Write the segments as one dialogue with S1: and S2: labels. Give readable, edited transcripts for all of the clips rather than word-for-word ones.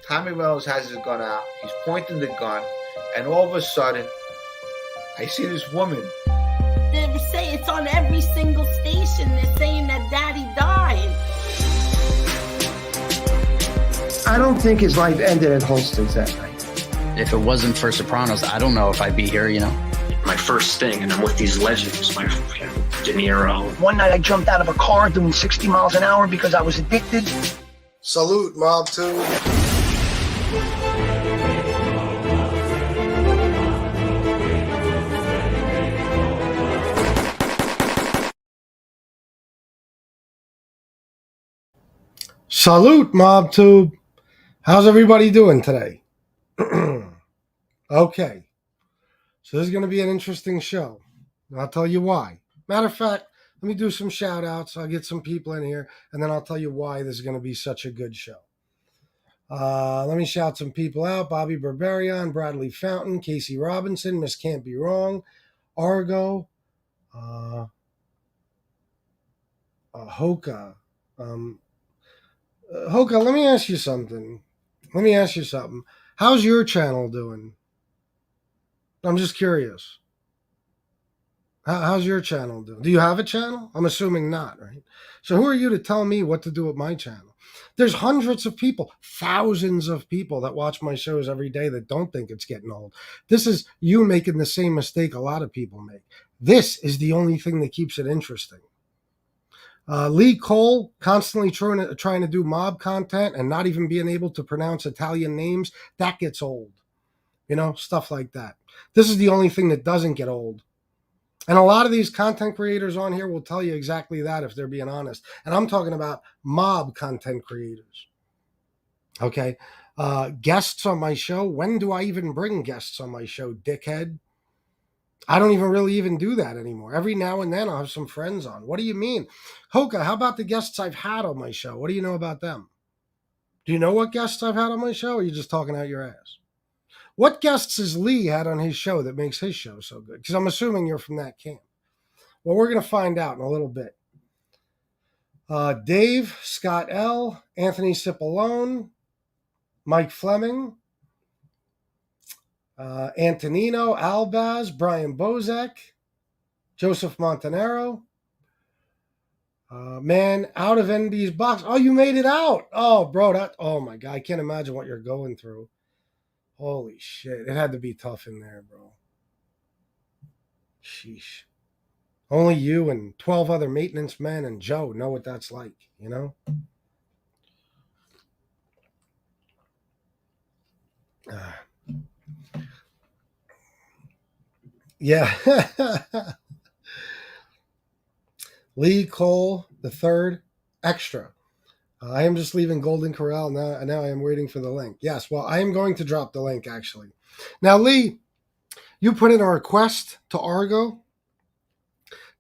S1: Tommy Reynolds has his gun out. He's pointing the gun, and all of a sudden, I see this woman.
S2: They say it's on every single station. They're saying that Daddy died.
S3: I don't think his life ended at Holston's that night.
S4: If it wasn't for Sopranos, I don't know if I'd be here,
S5: My first thing, and I'm with these legends, De Niro.
S3: One night I jumped out of a car doing 60 miles an hour because I was addicted.
S6: Salute, Mob 2. Salute, MobTube. How's everybody doing today? Okay. So this is going to be an interesting show. I'll tell you why. Matter of fact, let me do some shout outs. I'll get some people in here, and then I'll tell you why this is going to be such a good show. Let me shout some people out. Bobby Barbarian, Bradley Fountain, Casey Robinson, Miss Can't Be Wrong, Argo, Hoka. Hoka, let me ask you something. How's your channel doing? I'm just curious. How's your channel doing? Do you have a channel? I'm assuming not, right? So who are you to tell me what to do with my channel? There's hundreds of people, thousands of people that watch my shows every day that don't think it's getting old. This is you making the same mistake a lot of people make. This is the only thing that keeps it interesting. Lee Cole constantly trying to do mob content and not even being able to pronounce Italian names, that gets old. Stuff like that. This is the only thing that doesn't get old. And a lot of these content creators on here will tell you exactly that if they're being honest. And I'm talking about mob content creators. Okay. Guests on my show. When do I even bring guests on my show, dickhead? I don't even really do that anymore. Every now and then I'll have some friends on. What do you mean? Hoka, how about the guests I've had on my show? What do you know about them? Do you know what guests I've had on my show, or are you just talking out your ass? What guests has Lee had on his show that makes his show so good? Because I'm assuming you're from that camp. Well, we're going to find out in a little bit. Dave, Scott L., Anthony Cipollone, Mike Fleming, Antonino, Albaz, Brian Bozek, Joseph Montanaro. Man, out of NB's box. Oh, you made it out. Oh, bro, oh my God. I can't imagine what you're going through. Holy shit. It had to be tough in there, bro. Sheesh. Only you and 12 other maintenance men and Joe know what that's like, Yeah. Lee Cole, the third, extra. I am just leaving Golden Corral now. I am waiting for the link. Yes, well, I am going to drop the link, actually. Now, Lee, you put in a request to Argo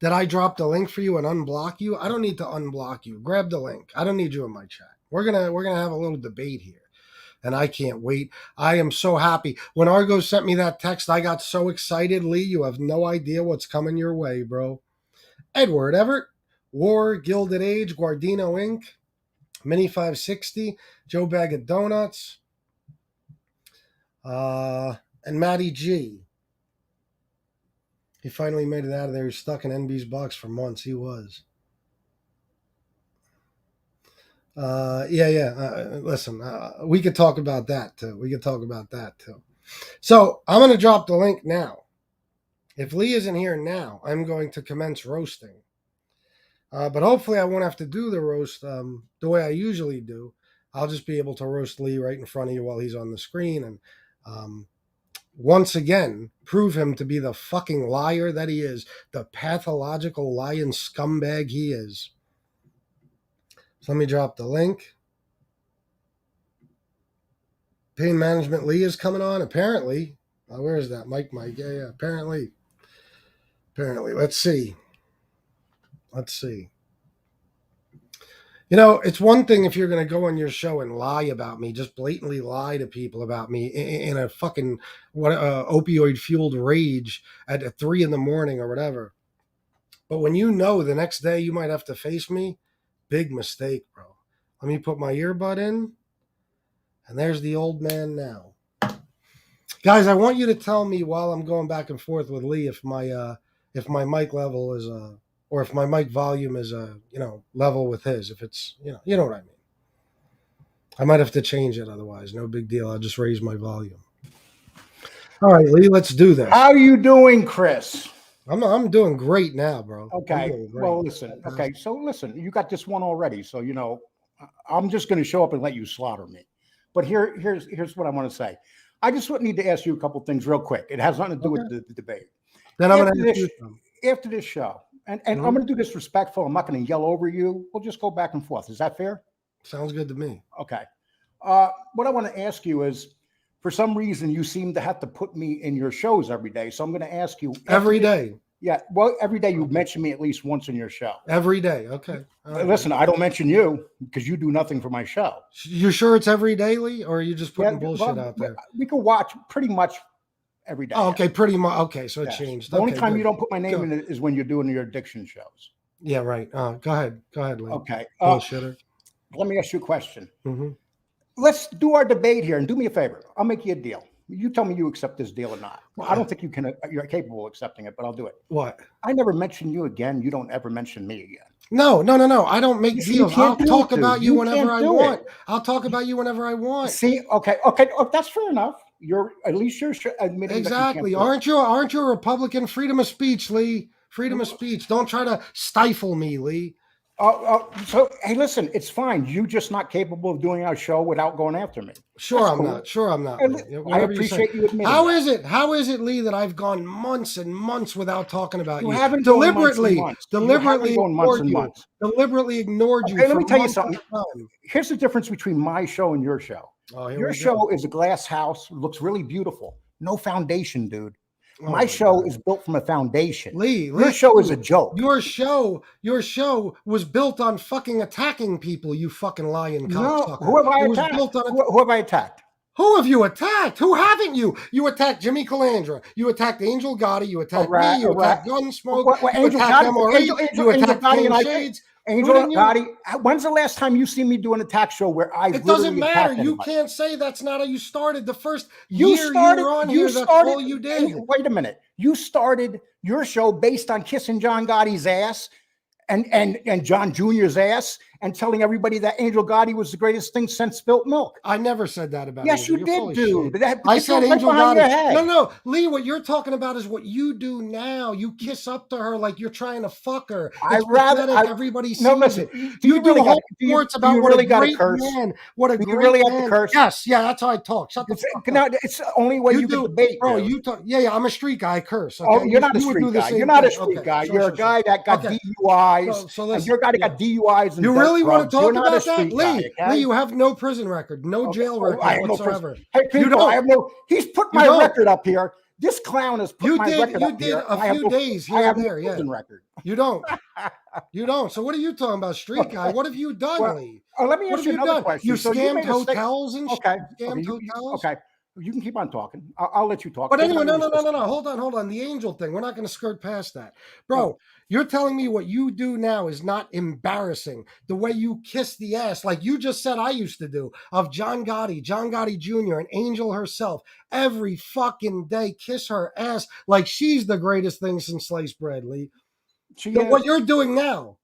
S6: that I drop the link for you and unblock you. I don't need to unblock you. Grab the link. I don't need you in my chat. We're gonna have a little debate here. And I can't wait. I am so happy. When Argo sent me that text, I got so excited. Lee, you have no idea what's coming your way, bro. Edward Everett, War, Gilded Age, Guardino Inc., Mini 560, Joe Bag of Donuts, and Matty G. He finally made it out of there. He was stuck in NB's box for months. He was. Listen, we could talk about that too. So I'm going to drop the link now. If Lee isn't here now, I'm going to commence roasting. But hopefully I won't have to do the roast the way I usually do. I'll just be able to roast Lee right in front of you while he's on the screen and once again prove him to be the fucking liar that he is, the pathological lying scumbag he is. So let me drop the link. Pain Management Lee is coming on, apparently. Where is that? Mike. Yeah, apparently. Let's see. It's one thing if you're going to go on your show and lie about me, just blatantly lie to people about me in a fucking opioid-fueled rage at 3 a.m. or whatever. But when the next day you might have to face me, big mistake, bro. Let me put my earbud in, And there's the old man now. Guys, I want you to tell me while I'm going back and forth with Lee if my mic level is or if my mic volume is level with his. If it's you know what I mean. I might have to change it otherwise. No big deal. I'll just raise my volume. All right, Lee, let's do this.
S7: How are you doing, Chris?
S6: I'm doing great now, bro.
S7: Okay. Well, listen. Okay, so listen, you got this one already. So I'm just going to show up and let you slaughter me. But here's what I want to say. I just need to ask you a couple things real quick. It has nothing to do with the debate.
S6: Then I'm going to ask you something.
S7: After this show, and I'm going to do this respectful. I'm not going to yell over you. We'll just go back and forth. Is that fair?
S6: Sounds good to me.
S7: Okay. What I want to ask you is, for some reason, you seem to have to put me in your shows every day. So I'm going to ask you
S6: every day.
S7: Yeah. Well, every day you mention me at least once in your show.
S6: Every day. Okay. Right.
S7: Listen, I don't mention you because you do nothing for my show.
S6: You sure it's every day, Lee, or are you just putting bullshit out there?
S7: We can watch pretty much every day.
S6: Oh, okay. Pretty much. Okay. So it changed.
S7: The only time you don't put my name in it is when you're doing your addiction shows.
S6: Yeah. Right. Go ahead. Go ahead, Lee.
S7: Okay.
S6: Bullshitter.
S7: Let me ask you a question.
S6: Mm-hmm.
S7: Let's do our debate here and do me a favor. I'll make you a deal. You tell me you accept this deal or not. Well, I don't think you're capable of accepting it, but I'll do it.
S6: What?
S7: I never mention you again. You don't ever mention me again.
S6: No. I don't make deals. I'll talk about you whenever I want. I'll talk about you whenever I want.
S7: See, okay. Oh, that's fair enough. You're admitting
S6: exactly. Aren't you a Republican? Freedom of speech, Lee. Freedom of speech. Don't try to stifle me, Lee.
S7: So hey, listen, it's fine. You're just not capable of doing our show without going after me.
S6: Sure, I'm not.
S7: I appreciate you admitting.
S6: How is it, Lee, that I've gone months and months without talking about you?
S7: Haven't
S6: deliberately ignored you.
S7: Okay, let me tell you something. Here's the difference between my show and your show. Your show is a glass house, looks really beautiful. No foundation, dude. My show is built from a foundation.
S6: Lee,
S7: your show is a joke.
S6: Your show was built on fucking attacking people, you fucking lying cocksucker.
S7: Who have I attacked? Who have I attacked?
S6: Who have you attacked? Who haven't you? You attacked Jimmy Calandra. You attacked Angel Gotti. You attacked me. You attacked Gunsmoke. You attacked MRE. You attacked King Shades.
S7: Angel Gotti. When's the last time you see me do an attack show where I?
S6: It doesn't matter. You can't say that's not how you started. The first year you were on here, that's all you did.
S7: Wait a minute. You started your show based on kissing John Gotti's ass and John Jr.'s ass and telling everybody that Angel Gotti was the greatest thing since spilt milk.
S6: I never said that about
S7: Yes,
S6: Angel.
S7: you did, dude.
S6: I said Angel Gotti. No, Lee, what you're talking about is what you do now. You kiss up to her like you're trying to fuck her. Everybody sees
S7: listen,
S6: it. You do whole reports about what a great man. What a great man.
S7: You really have to curse?
S6: Yes, yeah, that's how I talk. Shut the fuck up.
S7: It's the only way you can debate,
S6: bro. You talk. Yeah, I'm a street guy. I curse.
S7: Okay? Oh, you're not a street guy. You're not a street guy. You're a guy that got DUIs.
S6: So listen,
S7: you're a guy that got DUIs.
S6: You really want to talk about that, Lee? Lee, you have no prison record, no jail record whatsoever.
S7: Hey, people, I have no. He's put my record up here. This clown has put my record up here.
S6: You did a few days here and there. Yeah,
S7: record.
S6: You don't. You don't. So what are you talking about, street guy? What have you done, Lee?
S7: Let me ask you another question.
S6: You scammed hotels and shit. Scammed hotels.
S7: Okay. You can keep on talking. I'll let you talk.
S6: But anyway, no. Hold on. The angel thing. We're not going to skirt past that. Bro, you're telling me what you do now is not embarrassing. The way you kiss the ass, like you just said I used to do, of John Gotti Jr., and Angel herself, every fucking day, kiss her ass like she's the greatest thing since sliced bread, Lee. What you're doing now.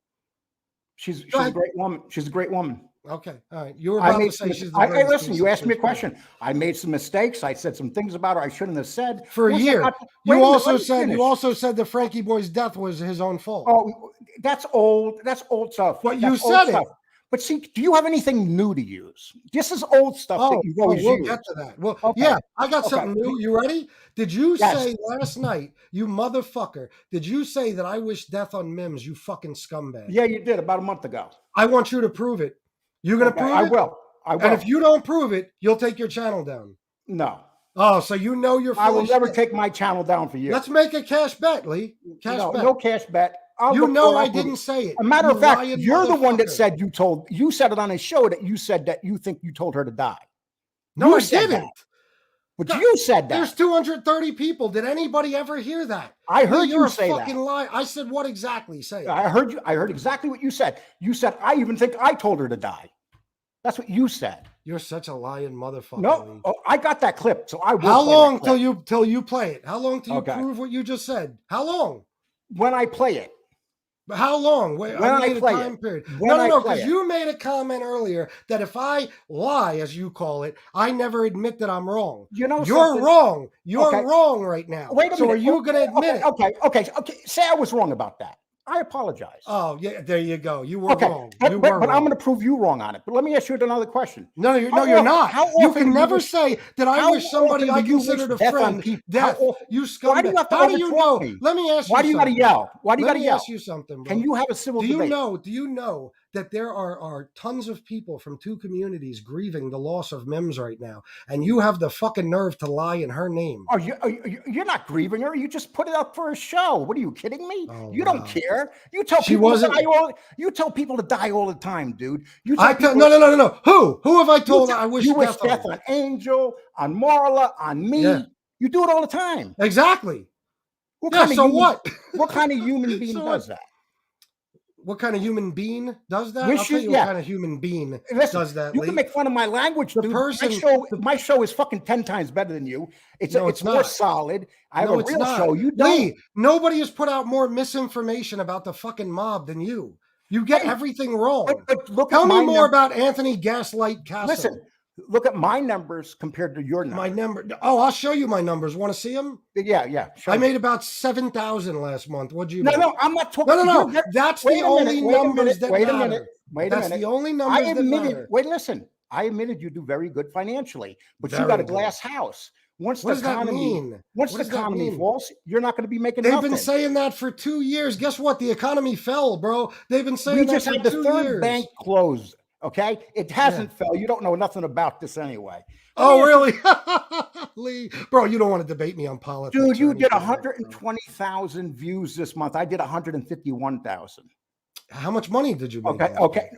S7: She's a great woman. She's a great woman.
S6: Okay, all right. You were about to say she's the greatest.
S7: Hey, listen, you asked me a question. I made some mistakes. I said some things about her I shouldn't have said.
S6: For a year. You also said that Frankie Boy's death was his own fault.
S7: Oh, that's old. That's old stuff.
S6: But you said it.
S7: But see, do you have anything new to use? This is old stuff that you've always used.
S6: We'll get to that. Well, yeah, I got something new. You ready? Did you say last night, you motherfucker, did you say that I wish death on Mims, you fucking scumbag?
S7: Yeah, you did about a month ago.
S6: I want you to prove it. You're going to prove it?
S7: I will.
S6: And if you don't prove it, you'll take your channel down.
S7: No.
S6: Oh, so you know you're full
S7: I will never take my channel down for you.
S6: Let's make a cash bet, Lee.
S7: No cash bet.
S6: I didn't say it.
S7: A matter of fact, you're the one that said you said it on a show that you said that you think you told her to die.
S6: No, I didn't.
S7: But you said that.
S6: There's 230 people. Did anybody ever hear that?
S7: I heard you say that.
S6: You're a fucking lie. I said what exactly? Say it.
S7: I heard you. I heard exactly what you said. You said, I even think I told her to die. That's what you said.
S6: You're such a lying motherfucker.
S7: No,
S6: Lee.
S7: oh, I got that clip, so I will.
S6: How
S7: play
S6: long
S7: that clip.
S6: till you play it? How long till you
S7: Okay.
S6: prove what you just said? How long?
S7: When I play it.
S6: But how long? Wait,
S7: When
S6: I
S7: I
S6: need a
S7: play
S6: time
S7: it.
S6: period.
S7: When I
S6: No,
S7: play
S6: because
S7: it.
S6: you made a comment earlier that if I lie, as you call it, I never admit that I'm wrong.
S7: You know,
S6: You're
S7: something?
S6: wrong. You're
S7: Okay.
S6: wrong right now.
S7: Wait a
S6: so
S7: minute.
S6: are you going to admit it?
S7: Okay. Say I was wrong about that. I apologize.
S6: Oh, yeah, there you go. You were wrong.
S7: But,
S6: You
S7: but,
S6: were
S7: but I'm
S6: wrong.
S7: going to prove you wrong on it. But let me ask you another question.
S6: No, you're
S7: How
S6: not.
S7: how
S6: You
S7: often
S6: can
S7: do
S6: never
S7: wish-
S6: say that I
S7: how
S6: wish somebody
S7: often
S6: I
S7: do you wish
S6: considered a
S7: death on
S6: friend
S7: people?
S6: death.
S7: How often-
S6: You
S7: Why do
S6: scumbag.
S7: you have to
S6: How do you
S7: overtalk
S6: know?
S7: me?
S6: Let me ask you
S7: Why do you got to
S6: something.
S7: yell? Why do you
S6: Let
S7: got to
S6: me
S7: yell?
S6: ask you something, bro.
S7: Can you have a civil
S6: Do you
S7: debate?
S6: know that there are tons of people from two communities grieving the loss of Mims right now, and you have the fucking nerve to lie in her name?
S7: You're not grieving her. You just put it up for a show. What are you kidding me?
S6: Oh,
S7: you
S6: wow.
S7: don't care. You tell
S6: She
S7: people
S6: wasn't-
S7: to die all. You tell people to die all the time, dude. You tell
S6: I tell
S7: people
S6: no. Who have I told
S7: you,
S6: I wish
S7: you wish
S6: death on?
S7: death on Angel, on Marla, on me.
S6: Yeah.
S7: You do it all the time.
S6: Exactly.
S7: What
S6: Yeah,
S7: kind of
S6: so
S7: human,
S6: what?
S7: What kind of human being
S6: So
S7: does
S6: what?
S7: that?
S6: What kind of human being does that? I'll
S7: Wish
S6: tell
S7: you-
S6: you
S7: yeah.
S6: what kind of human being
S7: Listen,
S6: does that,
S7: you
S6: Lee.
S7: can make fun of my language,
S6: The
S7: dude.
S6: person-
S7: my show is fucking 10 times better than you. It's
S6: No,
S7: it's
S6: it's
S7: more
S6: not.
S7: solid. I have
S6: No,
S7: a
S6: it's
S7: real
S6: not.
S7: show. You don't.
S6: Lee, nobody has put out more misinformation about the fucking mob than you. You get
S7: Hey,
S6: everything wrong.
S7: But look
S6: Tell
S7: at
S6: me
S7: my
S6: more
S7: num-
S6: about Anthony Gaslight Casso.
S7: Listen, look at my numbers compared to your numbers.
S6: My number. Oh, I'll show you my numbers. Want to see them?
S7: Yeah. Show
S6: I
S7: me.
S6: made about 7,000 last month. What'd you
S7: No,
S6: make?
S7: no, I'm not talking.
S6: No.
S7: you're-
S6: That's
S7: wait
S6: the
S7: a minute,
S6: only
S7: wait a
S6: numbers
S7: minute,
S6: that
S7: wait a
S6: matter.
S7: minute, wait a
S6: That's
S7: minute.
S6: the only
S7: I
S6: numbers that
S7: admitted.
S6: matter.
S7: Wait, listen. I admitted you do very good financially, but you
S6: Very
S7: got a
S6: good.
S7: glass house. Once
S6: What
S7: the
S6: does that
S7: economy,
S6: mean?
S7: once
S6: What
S7: the
S6: does that
S7: economy
S6: mean?
S7: falls, you're not going to be making
S6: They've
S7: nothing.
S6: been saying that for 2 years. Guess what? The economy fell, bro. They've been saying
S7: We
S6: that
S7: just
S6: for
S7: had the
S6: 2
S7: third
S6: years.
S7: bank closed. Okay, it hasn't fell. You don't know nothing about this anyway.
S6: Oh, really? Lee, bro, you don't want to debate me on politics.
S7: Dude,
S6: or
S7: you did
S6: anything like that, bro.
S7: 120,000 views this month. I did 151,000.
S6: How much money did you make?
S7: Okay.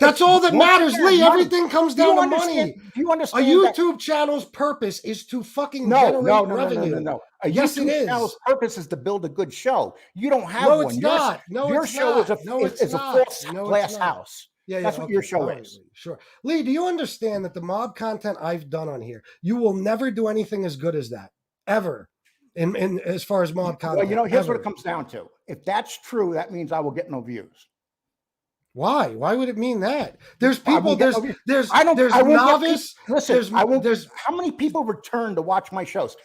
S6: That's all that
S7: Once
S6: matters,
S7: again,
S6: Lee.
S7: money.
S6: Everything comes
S7: Do you
S6: down to
S7: understand-
S6: money.
S7: Do you
S6: A
S7: understand?
S6: YouTube channel's purpose is to fucking
S7: No,
S6: generate revenue.
S7: no. A
S6: Yes,
S7: YouTube
S6: it is.
S7: channel's purpose is to build a good show. You don't have
S6: No,
S7: one.
S6: it's
S7: Yours-
S6: not. No,
S7: your
S6: it's
S7: show
S6: not.
S7: is a
S6: No, it's
S7: is a
S6: not.
S7: false
S6: No, it's
S7: glass
S6: not.
S7: house.
S6: Yeah,
S7: That's what your show
S6: all right,
S7: is.
S6: Lee, sure. Lee, do you understand that the mob content I've done on here, you will never do anything as good as that ever, in as far as mob content.
S7: Well, here's what
S6: ever.
S7: it comes down to. If that's true, that means I will get no views.
S6: Why? Why would it mean that? There's
S7: I
S6: people.
S7: will get
S6: There's
S7: no views.
S6: there's
S7: I don't.
S6: there's
S7: I won't get
S6: novice.
S7: peop- Listen,
S6: there's
S7: I won't.
S6: there's
S7: How many people return to watch my shows?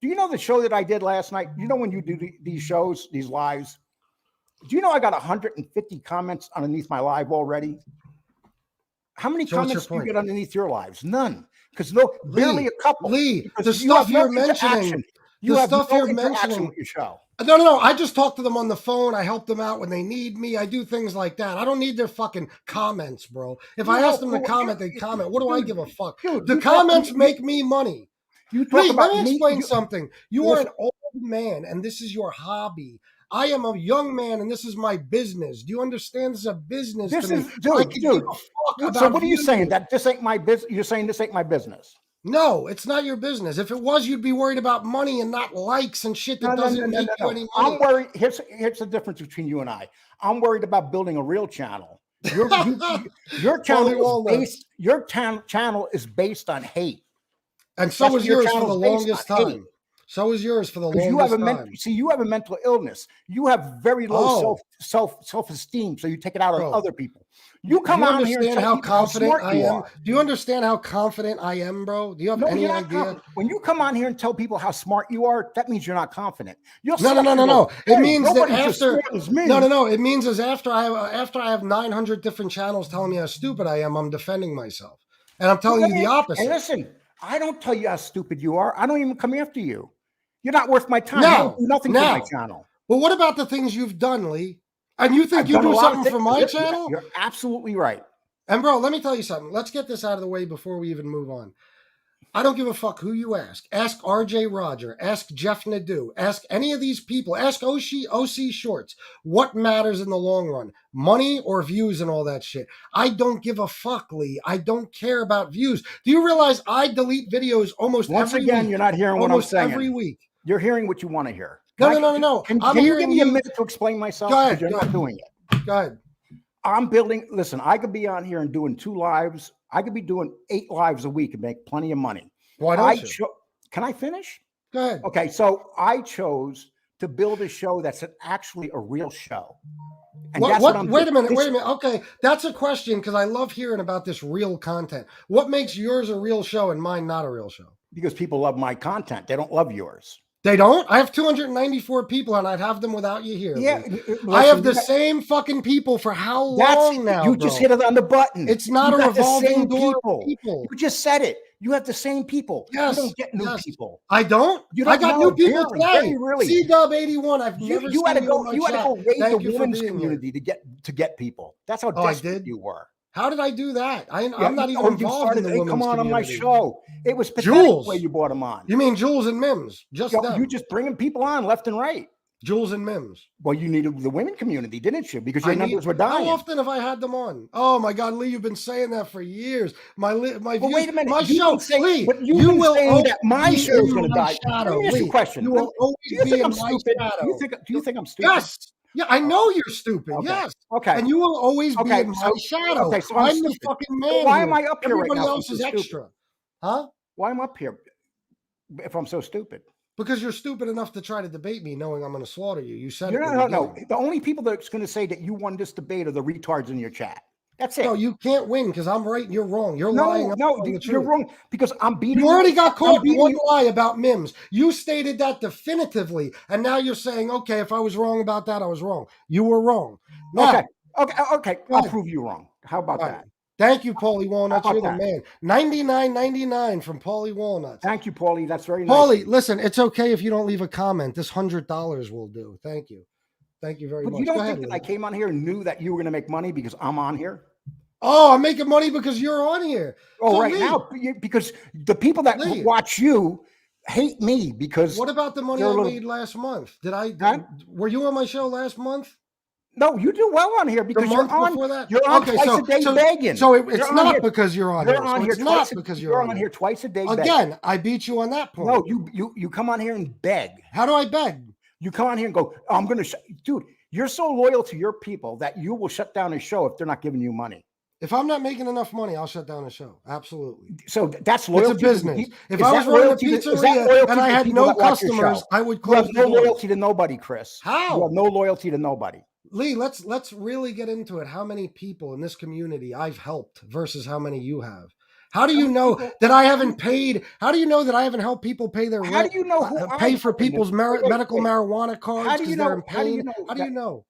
S7: Do you know the show that I did last night? You know when you do these shows, these lives. Do you know I got 150 comments underneath my live already? How many
S6: So what's your
S7: comments do you
S6: point?
S7: get underneath your lives? None, because barely a couple.
S6: Lee,
S7: Because
S6: the
S7: you have
S6: stuff
S7: no
S6: you're mentioning.
S7: interaction. You
S6: The
S7: have
S6: stuff
S7: no
S6: you're
S7: interaction
S6: mentioning.
S7: with your show.
S6: No. I just talk to them on the phone. I help them out when they need me. I do things like that. I don't need their fucking comments, bro. If I ask them to comment, they comment. What do I give a fuck?
S7: Dude,
S6: The
S7: you talk-
S6: comments make me money.
S7: You talk
S6: Lee,
S7: about
S6: let me
S7: me.
S6: explain something. You are
S7: Listen.
S6: an old man, and this is your hobby. I am a young man, and this is my business. Do you understand? This is a business.
S7: This
S6: to me.
S7: is,
S6: I
S7: dude.
S6: can give a fuck
S7: So
S6: about
S7: what are you
S6: views.
S7: saying? That this ain't my business? You're saying this ain't my business?
S6: No, it's not your business. If it was, you'd be worried about money and not likes and shit that doesn't make you any money.
S7: I'm worried. Here's the difference between you and I. I'm worried about building a real channel. Your channel is based. Your channel is based on hate.
S6: And so
S7: That's
S6: was
S7: what your
S6: yours for the
S7: channel's based
S6: longest
S7: on hate.
S6: time. So is yours for the
S7: Because
S6: longest
S7: you have
S6: time.
S7: you have a mental illness. You have very low self-esteem, so you take it out on
S6: Bro,
S7: other people. You
S6: Do
S7: come
S6: you
S7: out here and
S6: understand
S7: tell
S6: how
S7: people how
S6: confident
S7: smart
S6: I
S7: you
S6: am?
S7: are.
S6: Do you understand how confident I am, bro? Do you have
S7: No,
S6: any
S7: you're not
S6: idea?
S7: confident. When you come on here and tell people how smart you are, that means you're not confident.
S6: No. It means that
S7: nobody's as
S6: after
S7: smart as me.
S6: no. It means as after I have 900 different channels telling me how stupid I am, I'm defending myself, and I'm telling you the opposite.
S7: And listen, I don't tell you how stupid you are. I don't even come after you. You're not worth my time.
S6: No,
S7: You don't do nothing for
S6: no.
S7: my channel.
S6: Well, what about the things you've done, Lee? And you think
S7: I've
S6: you
S7: done a
S6: do
S7: lot of
S6: something for
S7: things.
S6: my
S7: You're-
S6: channel?
S7: You're absolutely right.
S6: And bro, let me tell you something. Let's get this out of the way before we even move on. I don't give a fuck who you ask. Ask RJ Roger. Ask Jeff Nadeau. Ask any of these people. Ask OC Shorts. What matters in the long run? Money or views and all that shit? I don't give a fuck, Lee. I don't care about views. Do you realize I delete videos almost
S7: Once
S6: every
S7: again,
S6: week?
S7: you're not hearing what I'm
S6: Almost
S7: saying.
S6: every week.
S7: You're hearing what you want to hear.
S6: No.
S7: Can
S6: I'm
S7: you
S6: hearing
S7: give me a
S6: you-
S7: minute to explain myself?
S6: Go ahead,
S7: 'Cause you're
S6: go
S7: not
S6: ahead.
S7: doing it.
S6: Go ahead.
S7: I'm building. Listen, I could be on here and doing 2 lives I could be doing 8 lives a week and make plenty of money.
S6: Why don't you?
S7: Can I finish?
S6: Go ahead.
S7: Okay, so I chose to build a show that's actually a real show. And that's what I'm
S6: wait a
S7: doing.
S6: minute. Okay, that's a question because I love hearing about this real content. What makes yours a real show and mine not a real show?
S7: Because people love my content. They don't love yours.
S6: They don't? I have 294 people and I'd have them without you here.
S7: Yeah.
S6: Listen, I have the same fucking people for how long now?
S7: You just hit it on the button.
S6: It's not a revolving door of people.
S7: You just said it. You have the same people.
S6: Yes.
S7: You don't get new people.
S6: I don't? I got new people today. C-Dub 81. I've never seen
S7: you had to go raid
S6: Thank
S7: the women's community to get people. That's how desperate you were.
S6: How did I do that? I'm not even involved in the women's
S7: Come on my
S6: community.
S7: show. It was pathetic
S6: Jules.
S7: the way you brought them on.
S6: You mean Jules and Mims? Just them.
S7: You just bringing people on left and right.
S6: Jules and Mims.
S7: Well, you needed the women community, didn't you? Because your numbers were dying.
S6: How often have I had them on? Oh my God, Lee, you've been saying that for years. My views,
S7: wait a minute.
S6: my show, Lee.
S7: You will say that my show is going to die.
S6: Shadow,
S7: Let me ask you a question.
S6: You will always be in my
S7: stupid?
S6: shadow.
S7: Do you think I'm stupid?
S6: Yes. Yeah, I know you're stupid.
S7: Okay.
S6: Yes.
S7: Okay.
S6: And you will always be in my shadow.
S7: Okay, so
S6: I'm the fucking man.
S7: Well, why am I up here right now?
S6: Everybody else is extra. Huh?
S7: Why am I up here if I'm so stupid?
S6: Because you're stupid enough to try to debate me knowing I'm going to slaughter you. You said
S7: no. The only people that's going to say that you won this debate are the retards in your chat. That's it.
S6: No, you can't win because I'm right and you're wrong. You're lying.
S7: No, you're wrong because I'm beating
S6: you. Already got caught with one lie about Mims. You stated that definitively, and now you're saying, okay, if I was wrong about that, I was wrong. You were wrong. Now,
S7: okay. I'll prove you wrong. How about that?
S6: Thank you, Paulie Walnuts. You're the man. $99.99 from Paulie Walnuts.
S7: Thank you, Paulie. That's very nice.
S6: Paulie, listen, it's okay if you don't leave a comment. This $100 will do. Thank you. Thank you very much.
S7: You don't think that I came on here and knew that you were going to make money because I'm on here?
S6: Oh, I'm making money because you're on here.
S7: Oh, so right now, because the people that watch you hate me because.
S6: What about the money I made last month? Were you on my show last month?
S7: No, you do well on here because you're on twice a day begging.
S6: So it's not because you're on here.
S7: You're on here
S6: not because you're on
S7: here twice a day.
S6: Again, I beat you on that point.
S7: No, you come on here and beg.
S6: How do I beg?
S7: You come on here and go, I'm going to dude, you're so loyal to your people that you will shut down a show if they're not giving you money.
S6: If I'm not making enough money, I'll shut down a show. Absolutely.
S7: So that's loyalty.
S6: It's a business. If I was running a pizzeria and I had no customers, I would close the doors.
S7: You have no loyalty to nobody, Chris.
S6: How?
S7: You have no loyalty to nobody.
S6: Lee, let's really get into it. How many people in this community I've helped versus how many you have? How do you know that I haven't paid? How do you know that I haven't helped people pay their rent?
S7: How do you know who
S6: pay for people's medical marijuana cards?
S7: How do you know?
S6: How do you know?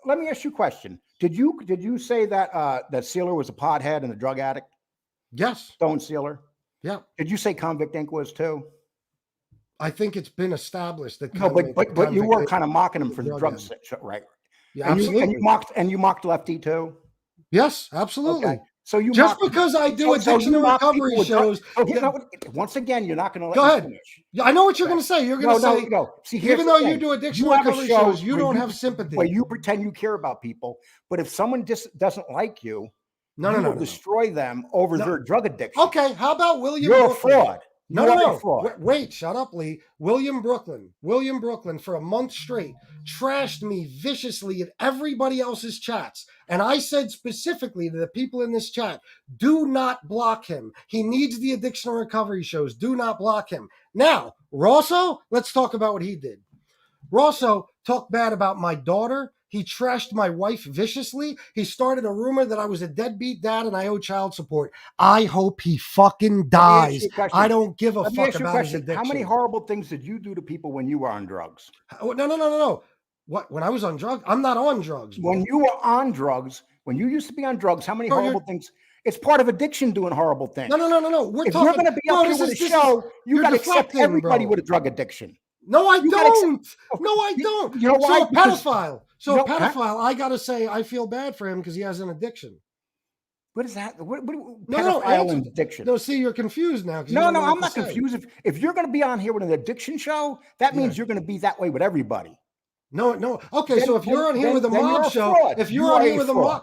S7: Let me ask you a question. Did you say that that Sealer was a pothead and a drug addict?
S6: Yes.
S7: Stone Sealer?
S6: Yeah.
S7: Did you say Convict Inc. was too?
S6: I think it's been established that.
S7: No, but you were kind of mocking him for the drug right?
S6: Yeah, absolutely.
S7: And you mocked Lefty too.
S6: Yes, absolutely.
S7: Okay. So you
S6: just because I do addiction and recovery shows.
S7: Once again, you're not going to
S6: go ahead. Finish. Yeah, I know what you're going to say. You're going to say
S7: no. See,
S6: even though you do addiction and recovery shows, you don't have sympathy.
S7: Where you pretend you care about people, but if someone just doesn't like you,
S6: no,
S7: destroy them over their drug addiction.
S6: Okay, how about William?
S7: You're a fraud.
S6: No. Wait, shut up, Lee. William Brooklyn, for a month straight, trashed me viciously in everybody else's chats. And I said specifically to the people in this chat, do not block him. He needs the addiction and recovery shows. Do not block him. Now, Rosso, let's talk about what he did. Rosso talked bad about my daughter. He trashed my wife viciously. He started a rumor that I was a deadbeat dad and I owe child support. I hope he fucking dies. I don't give a fuck about his addiction.
S7: How many horrible things did you do to people when you were on drugs?
S6: No. What? When I was on drugs? I'm not on drugs. Bro.
S7: When you were on drugs, when you used to be on drugs, how many horrible things? It's part of addiction doing horrible things.
S6: No.
S7: If you're going to be up here with a show, you got to accept everybody with a drug addiction.
S6: No, I don't. You know why? So pedophile. So pedophile, I got to say, I feel bad for him because he has an addiction.
S7: What is that? Pedophile and addiction.
S6: No, see, you're confused now.
S7: No, I'm not confused. If you're going to be on here with an addiction show, that means you're going to be that way with everybody.
S6: No. Okay, so if you're on here with a
S7: then you're
S6: mob
S7: a
S6: show,
S7: fraud.
S6: if
S7: You
S6: you're on
S7: are
S6: here
S7: a
S6: with a
S7: fraud.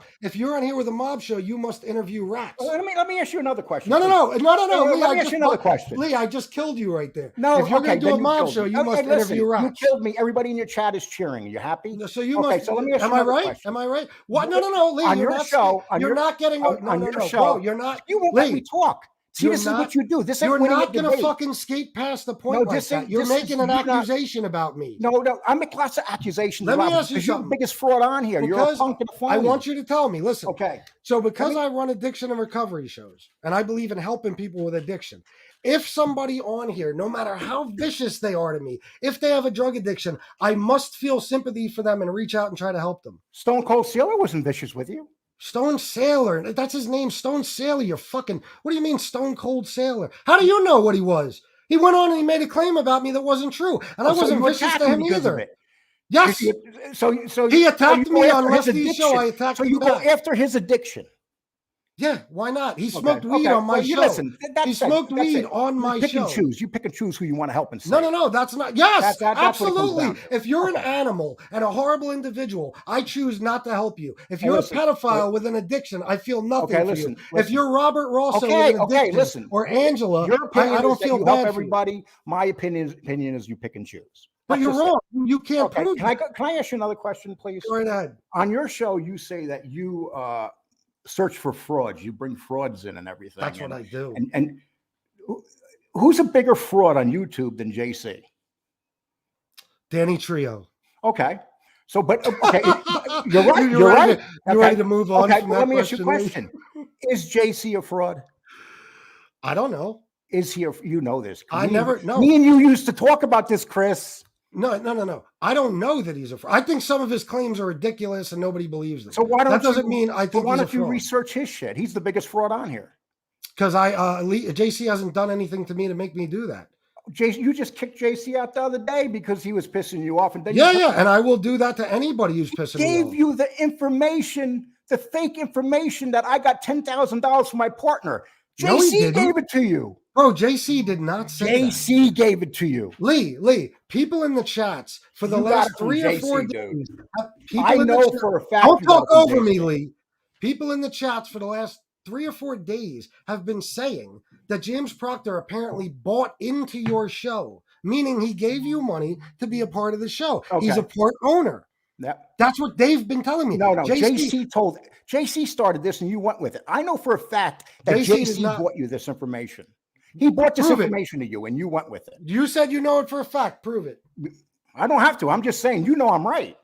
S6: mob show, you must interview rats.
S7: Well, let me ask you another question.
S6: No.
S7: please.
S6: Lee,
S7: Let me ask you another question.
S6: Lee, I just killed you right there.
S7: No,
S6: if you're
S7: okay,
S6: going to do
S7: then
S6: a
S7: you
S6: mob
S7: killed
S6: show,
S7: me.
S6: you
S7: Okay,
S6: must
S7: listen,
S6: interview rats.
S7: You killed me. Everybody in your chat is cheering. Are you happy?
S6: So you
S7: Okay,
S6: must.
S7: so let me ask you
S6: am I
S7: another
S6: right?
S7: question.
S6: Am I right? What? No, Lee.
S7: On
S6: you're
S7: your
S6: not,
S7: show, on
S6: you're
S7: your,
S6: not getting.
S7: on
S6: No,
S7: your show,
S6: bro. You're not.
S7: You won't
S6: Lee,
S7: let me talk. See, this is what you do. This ain't
S6: You're
S7: winning
S6: not
S7: a
S6: going to
S7: debate.
S6: fucking skate past the point
S7: No,
S6: like
S7: this
S6: that.
S7: ain't-
S6: You're
S7: this is-
S6: making an
S7: you're not-
S6: accusation about me.
S7: No, I make lots of accusations
S6: Let me
S7: about
S6: ask you
S7: because you're the
S6: something.
S7: biggest fraud on here. You're a
S6: Because
S7: punk and a phony.
S6: I want you to tell me. Listen.
S7: Okay.
S6: So because I run addiction and recovery shows, and I believe in helping people with addiction, if somebody on here, no matter how vicious they are to me, if they have a drug addiction, I must feel sympathy for them and reach out and try to help them.
S7: Stone Cold Sailor wasn't vicious with you.
S6: Stone Sailor. That's his name, Stone Sailor. You're fucking, what do you mean Stone Cold Sailor? How do you know what he was? He went on and he made a claim about me that wasn't true. And I wasn't
S7: you
S6: vicious
S7: attacked
S6: to him
S7: because of
S6: either.
S7: it.
S6: Yes.
S7: So
S6: He attacked
S7: you go
S6: me
S7: after
S6: on
S7: his
S6: Leslie's show.
S7: addiction.
S6: I attacked
S7: So
S6: him
S7: you go
S6: back.
S7: after his addiction.
S6: Yeah, why not? He smoked
S7: Okay,
S6: weed
S7: okay.
S6: on my
S7: Well, you
S6: show.
S7: listen, that's
S6: He
S7: it.
S6: smoked
S7: That's
S6: weed
S7: it.
S6: on my
S7: You pick
S6: show.
S7: and choose. You pick and choose who you want to help and save.
S6: No, that's not. Yes,
S7: That's what it comes
S6: absolutely.
S7: down to.
S6: If you're an
S7: Okay.
S6: animal and a horrible individual, I choose not to help you. If
S7: Hey,
S6: you're
S7: listen,
S6: a pedophile with an addiction, I feel nothing
S7: Okay,
S6: for
S7: listen,
S6: you. If
S7: listen.
S6: you're Robert Rosso
S7: Okay,
S6: with an addiction,
S7: listen.
S6: or Angela,
S7: Your opinion
S6: I don't
S7: is that
S6: feel
S7: you
S6: bad
S7: help
S6: for you.
S7: everybody. My opinion is you pick and choose.
S6: But
S7: That's
S6: you're
S7: just it.
S6: wrong. You can't
S7: Okay,
S6: prove
S7: can
S6: it.
S7: I ask you another question, please?
S6: Go right ahead.
S7: On your show, you say that you search for frauds. You bring frauds in and everything.
S6: That's what I do.
S7: And who's a bigger fraud on YouTube than JC?
S6: Danny Trio.
S7: Okay. So, but okay, you're right.
S6: You're
S7: You're
S6: ready
S7: right.
S6: You're ready to move on
S7: Okay,
S6: from
S7: well,
S6: that
S7: let me ask you a
S6: question.
S7: question. Is JC a fraud?
S6: I don't know.
S7: Is he you know this?
S6: I never know.
S7: Me and you used to talk about this, Chris.
S6: No. I don't know that he's a fraud. I think some of his claims are ridiculous and nobody believes them.
S7: So why don't
S6: that doesn't
S7: you,
S6: mean I think
S7: why
S6: he's a
S7: don't you
S6: fraud.
S7: research his shit? He's the biggest fraud on here.
S6: Because JC hasn't done anything to me to make me do that.
S7: JC, you just kicked JC out the other day because he was pissing you off, and then
S6: and I will do that to anybody who's pissing me off.
S7: gave you the information, the fake information that I got $10,000 from my partner.
S6: No, he
S7: JC
S6: didn't.
S7: gave it to you.
S6: Bro, JC did not say that.
S7: JC gave it to you.
S6: Lee, people in the chats for the
S7: You got
S6: last
S7: it from
S6: 3 or
S7: JC,
S6: 4
S7: dude.
S6: days.
S7: I know for a fact.
S6: Don't
S7: you got
S6: talk
S7: it from
S6: over
S7: JC.
S6: me, Lee. People in the chats for the last 3 or 4 days have been saying that James Proctor apparently bought into your show, meaning he gave you money to be a part of the show.
S7: Okay.
S6: He's a part owner.
S7: Yep.
S6: That's what they've been telling me.
S7: No. JC started this and you went with it. I know for a fact that JC bought you this information. He bought this information to you and you went with it.
S6: You said you know it for a fact. Prove it.
S7: I don't have to. I'm just saying, you know, I'm right.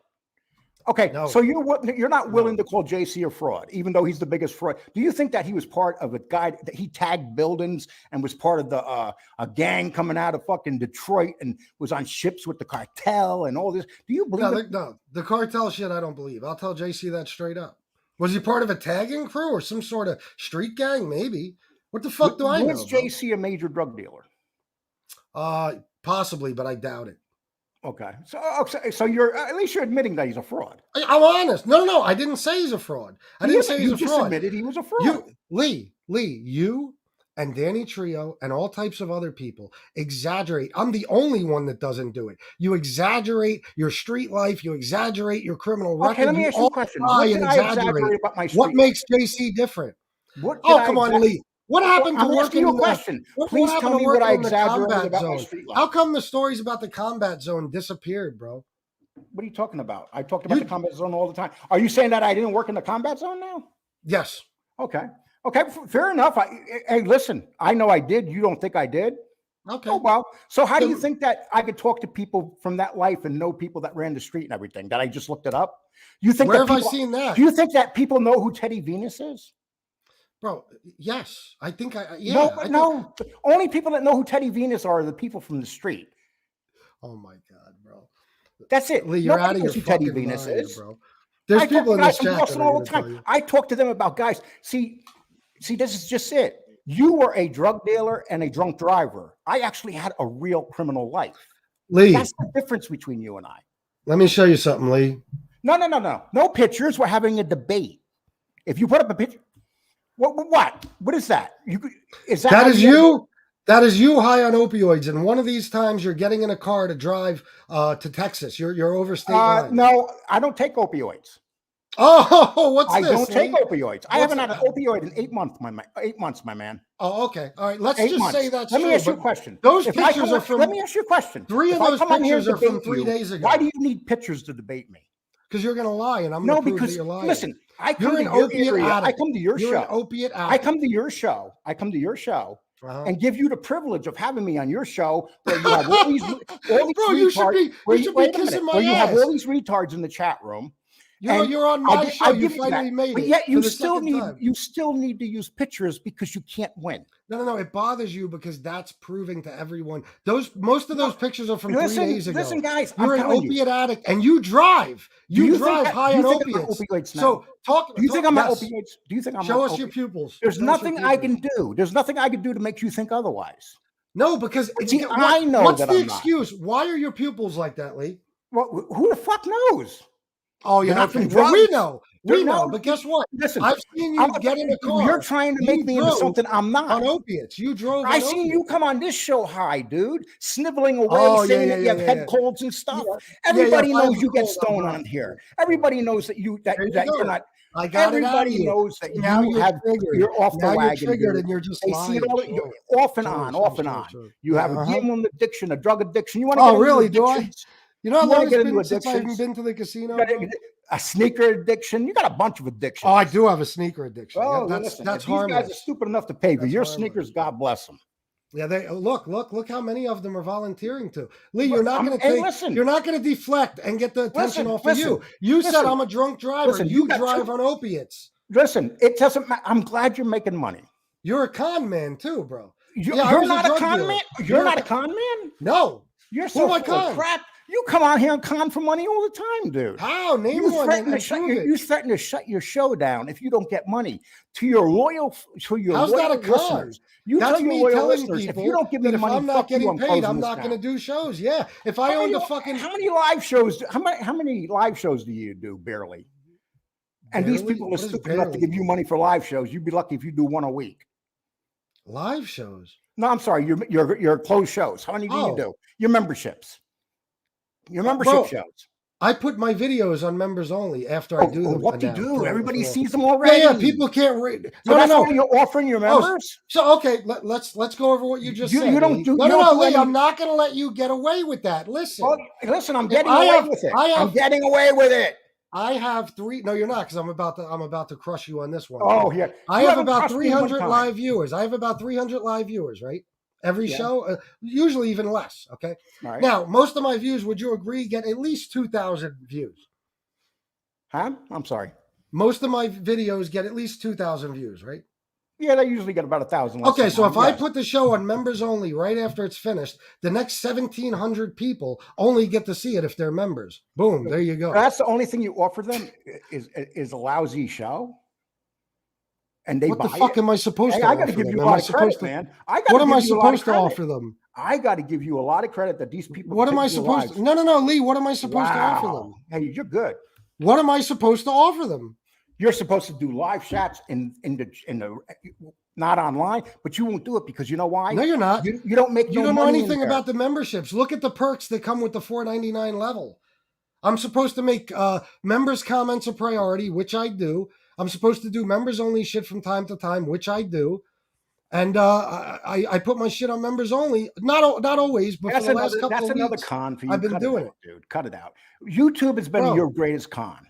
S7: Okay.
S6: No.
S7: So you're not willing to call JC a fraud, even though he's the biggest fraud. Do you think that he was part of a guy that he tagged buildings and was part of the a gang coming out of fucking Detroit and was on ships with the cartel and all this? Do you believe
S6: No, the cartel shit I don't believe. I'll tell JC that straight up. Was he part of a tagging crew or some sort of street gang? Maybe. What the fuck do I know?
S7: Was JC a major drug dealer?
S6: Possibly, but I doubt it.
S7: Okay. So you're at least you're admitting that he's a fraud.
S6: I'm honest. No. I didn't say he's a fraud. I didn't say he's a fraud.
S7: You just admitted he was a fraud.
S6: Lee, you and Danny Trio and all types of other people exaggerate. I'm the only one that doesn't do it. You exaggerate your street life. You exaggerate your criminal record.
S7: Okay, let me ask you a question. What did I exaggerate about my street
S6: What makes
S7: life?
S6: JC different?
S7: Come
S6: on, Lee. What happened to
S7: I'm
S6: working
S7: asking you a
S6: in the
S7: question.
S6: What
S7: Please
S6: happened
S7: tell
S6: to
S7: me what
S6: working
S7: I
S6: in the
S7: exaggerated
S6: combat
S7: about my
S6: zone?
S7: street life.
S6: How come the stories about the combat zone disappeared, bro?
S7: What are you talking about? I talked about the combat zone all the time. Are you saying that I didn't work in the combat zone now?
S6: Yes.
S7: Okay, fair enough. Hey, listen, I know I did. You don't think I did?
S6: Okay.
S7: Oh, well. So how do you think that I could talk to people from that life and know people that ran the street and everything? That I just looked it up? You think?
S6: Where have I seen that?
S7: Do you think that people know who Teddy Venus is?
S6: Bro, yes. I think
S7: No. Only people that know who Teddy Venus are the people from the street.
S6: Oh my God, bro.
S7: That's it.
S6: Lee, you're out of your
S7: Teddy
S6: fucking
S7: Venus
S6: mind,
S7: is.
S6: bro. There's people in this chat
S7: that all the time. I talk to them about guys. See, this is just it. You were a drug dealer and a drunk driver. I actually had a real criminal life.
S6: Lee,
S7: that's the difference between you and I.
S6: Let me show you something, Lee.
S7: No. No pictures. We're having a debate. If you put up a picture, what is that? Is that
S6: you? That is you high on opioids, and one of these times you're getting in a car to drive to Texas. You're over state line.
S7: No, I don't take opioids.
S6: Oh, what's
S7: I
S6: this?
S7: don't take
S6: Lee?
S7: opioids. I haven't had an opioid in 8 months, 8 months, my man.
S6: Oh, okay. All right. Let's
S7: 8
S6: just
S7: months.
S6: say that's
S7: Let
S6: true.
S7: me ask you a
S6: but
S7: question.
S6: Those
S7: If I
S6: pictures
S7: come
S6: are
S7: on-
S6: from.
S7: Let me ask you a question.
S6: 3 of
S7: If I
S6: those
S7: come on here
S6: pictures
S7: to
S6: are from
S7: debate
S6: 3
S7: you,
S6: days ago.
S7: Why do you need pictures to debate me?
S6: Because you're going to lie, and I'm going
S7: No,
S6: to prove that
S7: because
S6: you're lying.
S7: listen, I come
S6: You're
S7: to
S6: an
S7: your
S6: opiate
S7: area.
S6: addict.
S7: I come to your
S6: You're
S7: show.
S6: an opiate addict.
S7: I come to your show. And give you the privilege of having me on your show where you have all these
S6: Bro,
S7: retards.
S6: you should be
S7: Wait a
S6: kissing
S7: minute,
S6: my
S7: where you have
S6: ass.
S7: all these retards in the chat room.
S6: You're on my show. You
S7: give
S6: finally
S7: that.
S6: made
S7: But
S6: it.
S7: yet
S6: for
S7: you
S6: the
S7: still
S6: second
S7: need
S6: time.
S7: to use pictures because you can't win.
S6: No. It bothers you because that's proving to everyone. Most of those pictures are from 3 days ago.
S7: Listen, guys,
S6: You're
S7: I'm
S6: an
S7: telling
S6: opiate addict, and you drive. You drive high on opiates.
S7: So do you think I'm on
S6: yes.
S7: opioids? Do you think I'm
S6: Show
S7: on
S6: us your
S7: opiates?
S6: pupils.
S7: There's
S6: Show us your
S7: nothing I
S6: pupils.
S7: can do. There's nothing I can do to make you think otherwise.
S6: No, because
S7: See, I know
S6: what's
S7: that
S6: the
S7: I'm not.
S6: excuse? Why are your pupils like that, Lee?
S7: Well, who the fuck knows?
S6: Oh,
S7: They're
S6: yeah,
S7: not
S6: okay.
S7: from
S6: Well, we
S7: drugs.
S6: know.
S7: They're
S6: We know.
S7: not-
S6: But guess what?
S7: Listen,
S6: I've seen you get in a car.
S7: You're trying to make me into
S6: drove
S7: something I'm not.
S6: on opiates. You drove.
S7: I
S6: on
S7: seen
S6: opiates.
S7: you come on this show high, dude, sniveling away,
S6: Oh,
S7: saying
S6: yeah,
S7: that you have head
S6: yeah.
S7: colds and stuff.
S6: Yeah.
S7: Everybody
S6: if I have
S7: knows
S6: a
S7: you get
S6: cold, I'm
S7: stoned
S6: not.
S7: on here. Everybody knows that
S6: There you
S7: you're
S6: go.
S7: not.
S6: I got it out of
S7: Everybody
S6: you.
S7: knows that
S6: Now
S7: you have.
S6: triggered.
S7: You're off the
S6: now
S7: wagon.
S6: you're triggered,
S7: dude.
S6: and you're just
S7: They
S6: lying.
S7: see it all.
S6: Sure.
S7: You're off and
S6: Sure,
S7: on,
S6: sure,
S7: off and
S6: sure,
S7: on.
S6: sure.
S7: You have
S6: Yeah,
S7: a gambling addiction, a drug addiction. You want to
S6: Oh,
S7: get
S6: really?
S7: into
S6: Do I?
S7: addictions?
S6: You know how
S7: You wanna
S6: long
S7: get
S6: it's
S7: into
S6: been since I haven't
S7: addictions?
S6: been to the casino?
S7: You got
S6: bro?
S7: a sneaker addiction. You got a bunch of addictions.
S6: Oh, I do have a sneaker addiction.
S7: Well,
S6: Yeah,
S7: listen,
S6: that's
S7: if these
S6: harmless.
S7: guys are stupid enough to pay for
S6: That's
S7: your
S6: harmless.
S7: sneakers, God bless them.
S6: Yeah, they look how many of them are volunteering to. Lee, you're not going to
S7: Hey,
S6: take.
S7: listen.
S6: You're not going to deflect and get the attention off of you.
S7: Listen,
S6: You said
S7: listen.
S6: I'm a drunk driver.
S7: Listen,
S6: you
S7: you got
S6: drive
S7: two-
S6: on opiates.
S7: Listen, it doesn't matter. I'm glad you're making money.
S6: You're a con man too, bro.
S7: You're
S6: I was
S7: not a
S6: drug
S7: con
S6: dealer.
S7: man. You're not a con man.
S6: No.
S7: You're
S6: Who
S7: so
S6: am I
S7: full of
S6: con?
S7: crap. You come out here and con for money all the time, dude.
S6: How? Name
S7: You
S6: one.
S7: threaten,
S6: And
S7: to shut
S6: prove
S7: your,
S6: it.
S7: you threaten to shut your show down if you don't get money. To your loyal
S6: How's that a con?
S7: listeners, you
S6: That's
S7: tell your
S6: me
S7: loyal
S6: telling
S7: listeners,
S6: people
S7: if you don't give me
S6: that if
S7: money,
S6: I'm not
S7: fuck you,
S6: getting
S7: I'm
S6: paid,
S7: closing
S6: I'm
S7: this
S6: not going to
S7: down.
S6: do shows. Yeah. If I owned a fucking.
S7: How many live shows? How many live shows do you do? Barely. And these
S6: Barely?
S7: people are
S6: What is
S7: stupid enough to
S6: barely?
S7: give you money for live shows. You'd be lucky if you do one a week.
S6: Live shows.
S7: No, I'm sorry. Your closed shows. How many do you
S6: Oh.
S7: do? Your memberships. Your membership
S6: Bro,
S7: shows.
S6: I put my videos on members only after I do them.
S7: What do you
S6: now.
S7: do?
S6: For-
S7: Everybody
S6: for-
S7: sees them already.
S6: Yeah, people can't read.
S7: So
S6: No,
S7: that's
S6: no,
S7: why
S6: no.
S7: you're offering your members.
S6: So okay, let's go over what you just said.
S7: You don't
S6: Lee.
S7: do-
S6: No,
S7: you
S6: no,
S7: don't
S6: no,
S7: do
S6: Lee.
S7: any-
S6: I'm not going to let you get away with that. Listen,
S7: Well, listen, I'm
S6: If
S7: getting
S6: I
S7: away
S6: have-
S7: with it.
S6: I have-
S7: I'm getting away with it.
S6: I have 3. No, you're not, because I'm about to crush you on this one.
S7: Oh, here.
S6: I
S7: You
S6: have
S7: haven't
S6: about
S7: crushed me one
S6: 300
S7: time.
S6: live viewers. I have about 300 live viewers, right? Every
S7: Yeah.
S6: show, usually even less. Okay.
S7: All right.
S6: Now, most of my views, would you agree, get at least 2,000 views?
S7: Huh? I'm sorry.
S6: Most of my videos get at least 2,000 views, right?
S7: Yeah, they usually get about 1,000.
S6: Okay, so if I
S7: Yes.
S6: put the show on members only right after it's finished, the next 1,700 people only get to see it if they're members. Boom, there you go.
S7: That's the only thing you offer them is a lousy show, and they
S6: What
S7: buy
S6: the fuck
S7: it.
S6: am I supposed
S7: Hey,
S6: to
S7: I
S6: offer
S7: got to give
S6: them?
S7: you a
S6: Am I
S7: lot of credit,
S6: supposed to?
S7: man. I gotta
S6: What am
S7: give
S6: I
S7: you a lot of
S6: supposed to
S7: credit.
S6: offer them?
S7: I got to give you a lot of credit that these people.
S6: What am I
S7: take your
S6: supposed
S7: lives.
S6: to? No, Lee. What am I supposed to offer
S7: Wow.
S6: them?
S7: Hey, you're good.
S6: What am I supposed to offer them?
S7: You're supposed to do live chats in the not online, but you won't do it because you know why?
S6: No, you're not.
S7: You don't make.
S6: You
S7: no
S6: don't know
S7: money in
S6: anything
S7: there.
S6: about the memberships. Look at the perks that come with the $4.99 level. I'm supposed to make members' comments a priority, which I do. I'm supposed to do members only shit from time to time, which I do. And I put my shit on members only. Not always, but
S7: That's
S6: for the last couple
S7: that's
S6: of
S7: another
S6: weeks,
S7: con for you.
S6: I've been
S7: Cut
S6: doing
S7: out, dude. Cut it out. YouTube has been
S6: Bro.
S7: your greatest con.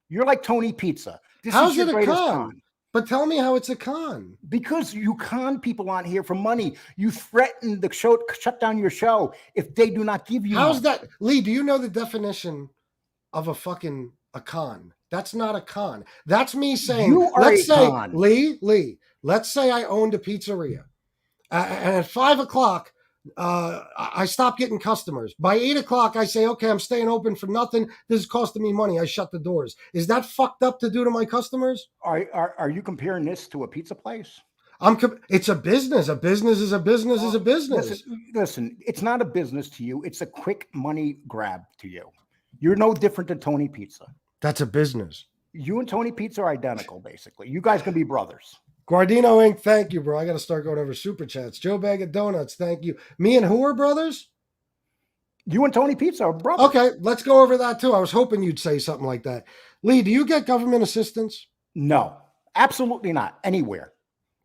S7: You're like Tony Pizza. This
S6: How's
S7: is your
S6: it a
S7: greatest
S6: con? But tell me how it's a con.
S7: Because you con people on here for money. You threaten the show, shut down your show if they do not give you.
S6: How's
S7: money.
S6: that? Lee, do you know the definition of a con? That's not a con. That's me saying,
S7: You are
S6: let's
S7: a
S6: say,
S7: con.
S6: Lee, let's say I owned a pizzeria. And at 5 o'clock, I stop getting customers. By 8 o'clock, I say, okay, I'm staying open for nothing. This is costing me money. I shut the doors. Is that fucked up to do to my customers?
S7: Are you comparing this to a pizza place?
S6: It's a business. A business is a business is a business.
S7: Listen, it's not a business to you. It's a quick money grab to you. You're no different than Tony Pizza.
S6: That's a business.
S7: You and Tony Pizza are identical, basically. You guys can be brothers.
S6: Guardino Inc., thank you, bro. I got to start going over super chats. Joe Bag of Donuts, thank you. Me and who are brothers?
S7: You and Tony Pizza are brothers.
S6: Okay, let's go over that too. I was hoping you'd say something like that. Lee, do you get government assistance?
S7: No, absolutely not. Anywhere.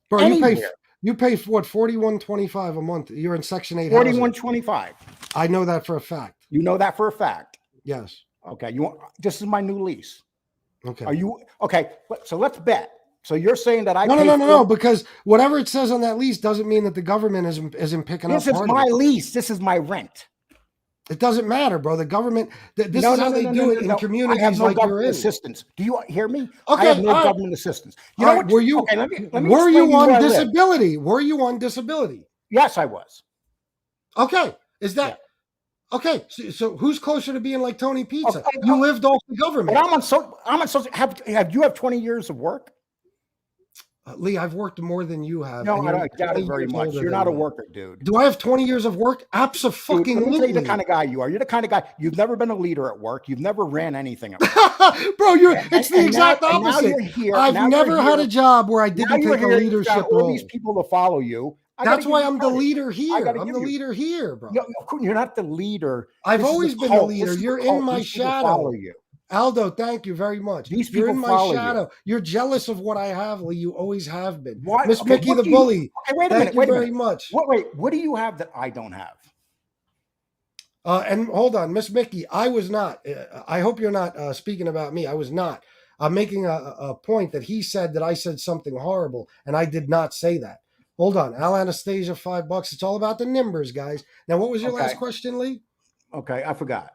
S6: Bro,
S7: Anywhere.
S6: you pay what, $41.25 a month. You're in Section 8
S7: $41.25.
S6: I know that for a fact.
S7: You know that for a fact.
S6: Yes.
S7: Okay. This is my new lease.
S6: Okay.
S7: Are you okay? So let's bet. So you're saying that I
S6: no, because whatever it says on that lease doesn't mean that the government isn't picking up.
S7: This is my lease. This is my rent.
S6: It doesn't matter, bro. The government. This is how they do it in communities
S7: I have no
S6: like you're
S7: government
S6: in.
S7: assistance. Do you hear me?
S6: Okay,
S7: I have no
S6: all right.
S7: government assistance. You
S6: All
S7: know
S6: right,
S7: what?
S6: were you?
S7: Okay, let me
S6: were you
S7: explain where
S6: on
S7: I live.
S6: disability? Were you on disability?
S7: Yes, I was.
S6: Okay, is that okay? So who's closer to being like Tony Pizza? You lived off the government.
S7: But I'm on social. Have you have 20 years of work?
S6: Lee, I've worked more than you have.
S7: No, I doubt it very much. You're not a worker, dude.
S6: Do I have 20 years of work? Absolutely.
S7: Let me tell you the kind of guy you are. You're the kind of guy. You've never been a leader at work. You've never ran anything at work.
S6: Bro, it's the exact opposite. I've never had a job where I didn't take a leadership role.
S7: All these people to follow you.
S6: That's why I'm the leader here. I'm the leader here, bro.
S7: You're not the leader.
S6: I've always been the leader. You're in my shadow. Aldo, thank you very much. You're in my shadow. You're jealous of what I have, Lee. You always have been. Miss Mickey the Bully.
S7: Okay, wait a minute.
S6: Thank you very much.
S7: What do you have that I don't have?
S6: And hold on, Miss Mickey, I was not. I hope you're not speaking about me. I was not. I'm making a point that he said that I said something horrible, and I did not say that. Hold on. Al Anastasia, $5. It's all about the numbers, guys. Now, what was your last question, Lee?
S7: Okay, I forgot.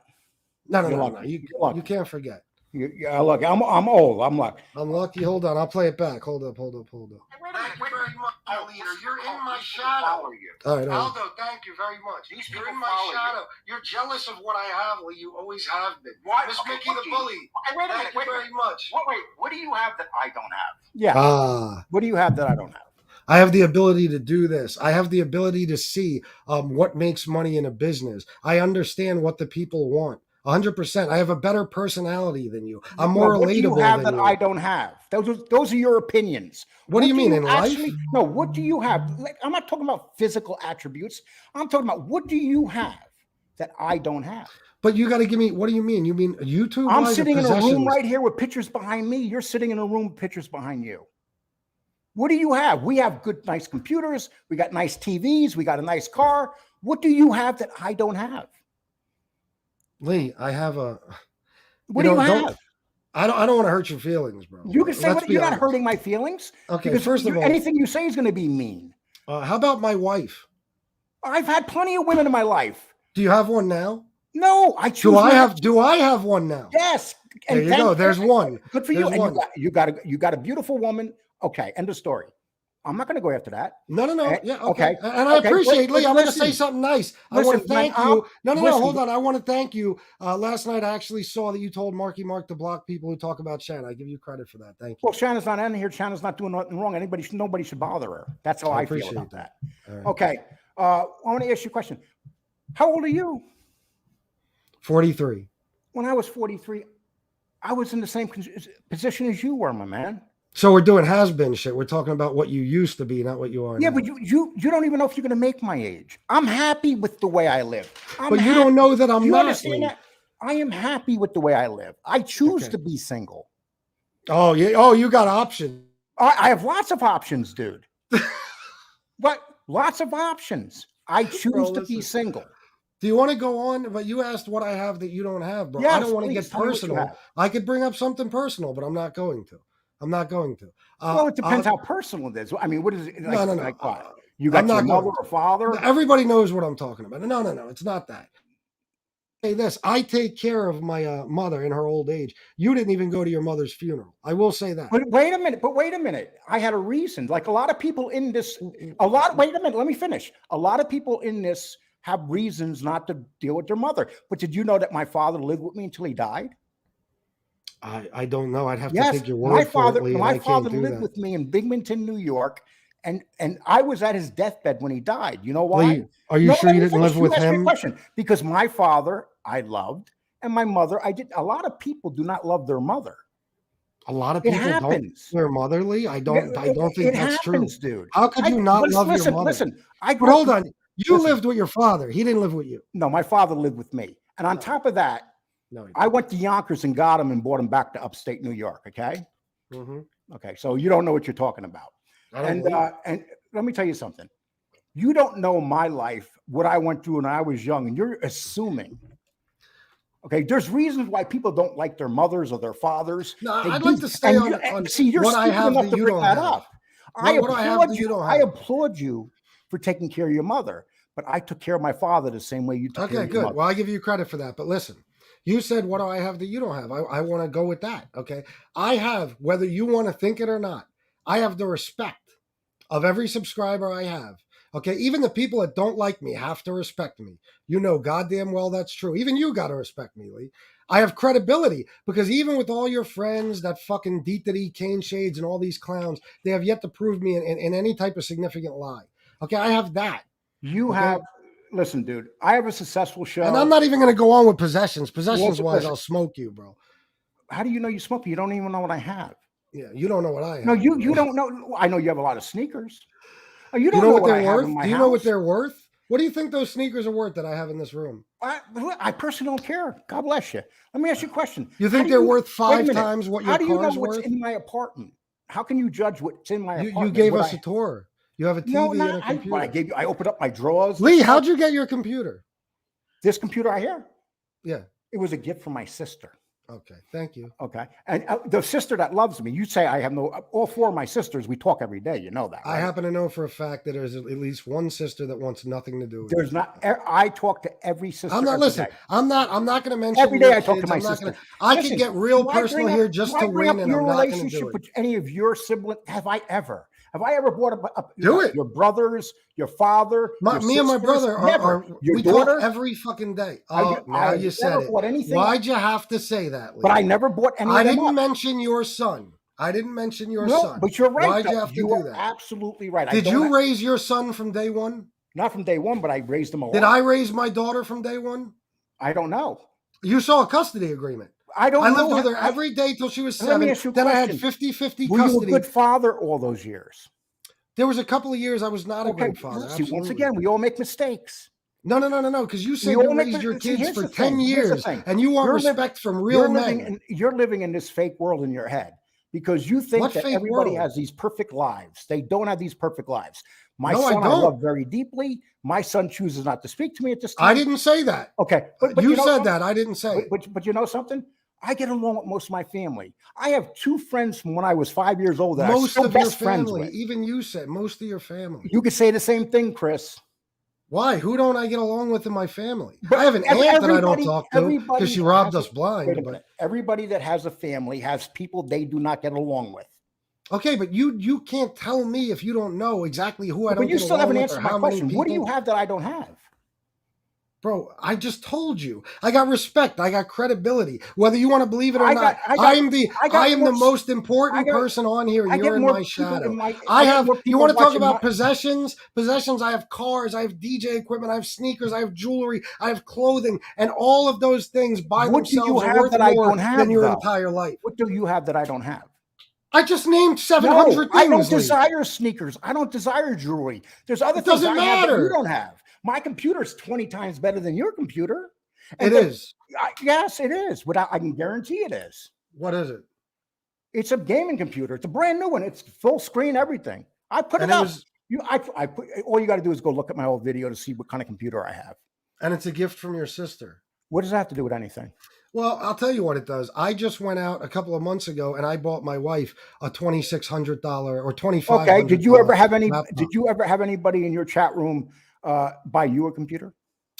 S6: No. You can't forget.
S7: Look, I'm old. I'm lucky.
S6: I'm lucky. Hold on. I'll play it back. Hold up.
S3: Thank you very much, leader. You're in my shadow.
S6: All right.
S3: Aldo, thank you very much. You're in my shadow. You're jealous of what I have, Lee. You always have been. Miss Mickey the Bully. Thank you very much. What do you have that I don't have?
S7: Yeah. What do you have that I don't have?
S6: I have the ability to do this. I have the ability to see what makes money in a business. I understand what the people want. 100%. I have a better personality than you. I'm more relatable than you.
S7: What do you have that I don't have? Those are your opinions.
S6: What do you mean in life?
S7: No, what do you have? Like, I'm not talking about physical attributes. I'm talking about what do you have that I don't have?
S6: But you got to give me, what do you mean? You mean YouTube?
S7: I'm sitting in a room right here with pictures behind me. You're sitting in a room with pictures behind you. What do you have? We have good, nice computers. We got nice TVs. We got a nice car. What do you have that I don't have?
S6: Lee, I have a.
S7: What do you have?
S6: I don't want to hurt your feelings, bro.
S7: You can say what, you're not hurting my feelings.
S6: Okay,
S7: because
S6: first of all,
S7: anything you say is going to be mean.
S6: How about my wife?
S7: I've had plenty of women in my life.
S6: Do you have one now?
S7: No, I choose.
S6: Do I have one now?
S7: Yes.
S6: There you go. There's one.
S7: Good for you. And you got a beautiful woman. Okay, end of story. I'm not going to go after that.
S6: No. Yeah, okay. And I appreciate, Lee. I'm going to say something nice. I want to thank you. No. Hold on. I want to thank you. Last night, I actually saw that you told Marky Mark to block people who talk about Shannon. I give you credit for that. Thank you.
S7: Well, Shannon's not in here. Shannon's not doing nothing wrong. Nobody should bother her. That's how I feel about that. Right. Okay. I want to ask you a question. How old are you?
S6: 43.
S7: When I was 43, I was in the same position as you were, my man.
S6: So we're doing has-been shit. We're talking about what you used to be, not what you are now.
S7: But you don't even know if you're going to make my age. I'm happy with the way I live.
S6: But you don't know that I'm not.
S7: Understand that? I am happy with the way I live. I choose to be single.
S6: Oh, yeah. Oh, you got options.
S7: I have lots of options, dude. But lots of options. I choose to be single.
S6: Do you want to go on? But you asked what I have that you don't have, bro.
S7: Yes,
S6: I don't want to get personal. I could bring up something personal, but I'm not going to. Well,
S7: it depends how personal it is. I mean, what is it? Like,
S6: no.
S7: Like what? You got your mother or father?
S6: Everybody knows what I'm talking about. No. It's not that. Say this. I take care of my mother in her old age. You didn't even go to your mother's funeral. I will say that.
S7: But wait a minute. I had a reason. Like a lot of people in this, wait a minute. Let me finish. A lot of people in this have reasons not to deal with their mother. But did you know that my father lived with me until he died?
S6: I don't know. I'd have to take your word for it, Lee,
S7: my father lived with me in Binghamton, New York, and I was at his deathbed when he died. You know why?
S6: Lee, are you sure you didn't live with him?
S7: Because my father I loved, and my mother I did. A lot of people do not love their mother.
S6: A lot of
S7: It
S6: people don't love
S7: happens.
S6: their motherly. I don't think
S7: It
S6: that's true.
S7: happens, dude.
S6: How could you not love your mother?
S7: Listen, I
S6: But
S7: grew up
S6: hold on. You
S7: listen.
S6: lived with your father. He didn't live with you.
S7: No, my father lived with me. And on top of that,
S6: No.
S7: I went to Yonkers and got him and brought him back to upstate New York. Okay. Okay. So you don't know what you're talking about. And let me tell you something. You don't know my life, what I went through when I was young, and you're assuming. Okay, there's reasons why people don't like their mothers or their fathers.
S6: No, I'd like to stay on
S7: see, you're
S6: what I
S7: stupid
S6: have
S7: enough
S6: that
S7: to
S6: you
S7: bring
S6: don't
S7: that
S6: have.
S7: up.
S6: What I have that you don't
S7: I
S6: have.
S7: applaud you for taking care of your mother, but I took care of my father the same way you took care of your mother.
S6: Well, I give you credit for that. But listen, you said, what do I have that you don't have? I want to go with that. Okay. I have, whether you want to think it or not, I have the respect of every subscriber I have. Okay. Even the people that don't like me have to respect me. You know goddamn well that's true. Even you got to respect me, Lee. I have credibility because even with all your friends, that fucking D Cane Shades and all these clowns, they have yet to prove me in any type of significant lie. Okay. I have that.
S7: You have, listen, dude, I have a successful show.
S6: And I'm not even going to go on with possessions. Possessions-wise, I'll smoke you, bro.
S7: How do you know you smoke? You don't even know what I have.
S6: Yeah, you don't know what I have.
S7: No, you don't know. I know you have a lot of sneakers. Oh, you
S6: Do
S7: don't
S6: you know what
S7: I
S6: they're
S7: have
S6: worth?
S7: in my
S6: Do you
S7: house.
S6: know what they're worth? What do you think those sneakers are worth that I have in this room?
S7: I personally don't care. God bless you. Let me ask you a question.
S6: You think they're worth
S7: Wait a
S6: 5
S7: minute.
S6: times what your
S7: How do you know
S6: car's
S7: what's
S6: worth?
S7: in my apartment? How can you judge what's in my apartment?
S6: You gave us a tour. You have a TV and a computer.
S7: I opened up my drawers.
S6: Lee, how'd you get your computer?
S7: This computer right here?
S6: Yeah.
S7: It was a gift from my sister.
S6: Okay, thank you.
S7: Okay. And the sister that loves me, you say I have no, all 4 of my sisters, we talk every day. You know that, right?
S6: I happen to know for a fact that there's at least one sister that wants nothing to do with it.
S7: There's not, I talk to every sister.
S6: I'm not, listen, I'm not going to mention
S7: every day
S6: your
S7: I talk
S6: kids.
S7: to my
S6: I'm not
S7: sister.
S6: gonna, I
S7: Listen,
S6: could get real
S7: do I
S6: personal
S7: bring up-
S6: here just
S7: do
S6: to
S7: I bring
S6: win,
S7: up
S6: and
S7: your
S6: I'm not going to
S7: relationship
S6: do it.
S7: with any of your siblings? Have I ever? Have I ever brought up
S6: Do it.
S7: your brothers, your father, your
S6: Me and my
S7: sisters?
S6: brother
S7: Never. Your
S6: we
S7: daughter?
S6: talk every fucking day.
S7: I-
S6: Oh, now
S7: I
S6: you said
S7: never
S6: it.
S7: bought anything
S6: Why'd you have to say that, Lee?
S7: But I never bought any
S6: I
S7: of them
S6: didn't
S7: up.
S6: mention your son. I didn't mention your
S7: No,
S6: son.
S7: but you're right.
S6: Why'd you
S7: though.
S6: have to
S7: You
S6: do
S7: are
S6: that?
S7: absolutely right.
S6: Did you raise your son from day one?
S7: Not from day one, but I raised them a lot.
S6: Did I raise my daughter from day one?
S7: I don't know.
S6: You saw a custody agreement.
S7: I don't
S6: I
S7: know.
S6: lived with her every day till she was
S7: Let me
S6: 7.
S7: ask you a
S6: Then I had
S7: question.
S6: 50-50
S7: Were you a
S6: custody.
S7: good father all those years?
S6: There was a couple of years I was not a good father.
S7: See, once
S6: absolutely.
S7: again, we all make mistakes.
S6: No, because you said
S7: We all
S6: you
S7: make
S6: raised your
S7: see,
S6: kids
S7: here's
S6: for
S7: the
S6: 10
S7: thing. Here's the
S6: years,
S7: thing.
S6: and you want
S7: You're
S6: respect from real men.
S7: You're living in this fake world in your head because you think
S6: What
S7: that
S6: fake
S7: everybody
S6: world?
S7: has these perfect lives. They don't have these perfect lives. My
S6: No, I
S7: son I
S6: don't.
S7: love very deeply. My son chooses not to speak to me at this time.
S6: I didn't say that.
S7: Okay, but
S6: you
S7: you know
S6: said
S7: something?
S6: that. I didn't say it.
S7: But you know something? I get along with most of my family. I have 2 friends from when I was 5 years old that I'm
S6: Most
S7: still
S6: of your
S7: best friends
S6: family,
S7: with.
S6: even you said most of your family.
S7: You could say the same thing, Chris.
S6: Why? Who don't I get along with in my family?
S7: But
S6: I have an aunt that I don't
S7: everybody-
S6: talk to
S7: everybody
S6: because she robbed
S7: has
S6: us
S7: a-
S6: blind.
S7: Wait a
S6: But
S7: minute. Everybody that has a family has people they do not get along with.
S6: okay, but you can't tell me if you don't know exactly who I don't
S7: But you
S6: get
S7: still
S6: along
S7: haven't
S6: with
S7: answered
S6: or
S7: my
S6: how many
S7: question. What do
S6: people.
S7: you have that I don't have?
S6: Bro, I just told you. I got respect. I got credibility. Whether you want to believe it or not, I am the most important person on here, and you're in my shadow. You want to talk about possessions? Possessions, I have cars, I have DJ equipment, I have sneakers, I have jewelry, I have clothing, and all of those things by themselves are worth more than your entire life.
S7: What do you have that I don't have?
S6: I just named 700 things.
S7: I don't desire sneakers. I don't desire jewelry. There's other things I have that you don't have. My computer's 20 times better than your computer.
S6: And it is.
S7: Yes, it is. I can guarantee it is.
S6: What is it?
S7: It's a gaming computer. It's a brand new one. It's full screen, everything. I put it up. All you got to do is go look at my old video to see what kind of computer I have.
S6: And it's a gift from your sister.
S7: What does that have to do with anything?
S6: Well, I'll tell you what it does. I just went out a couple of months ago and I bought my wife a $2,600 or $2,500.
S7: Okay. Did you ever have
S6: laptop.
S7: Did you ever have anybody in your chat room buy you a computer?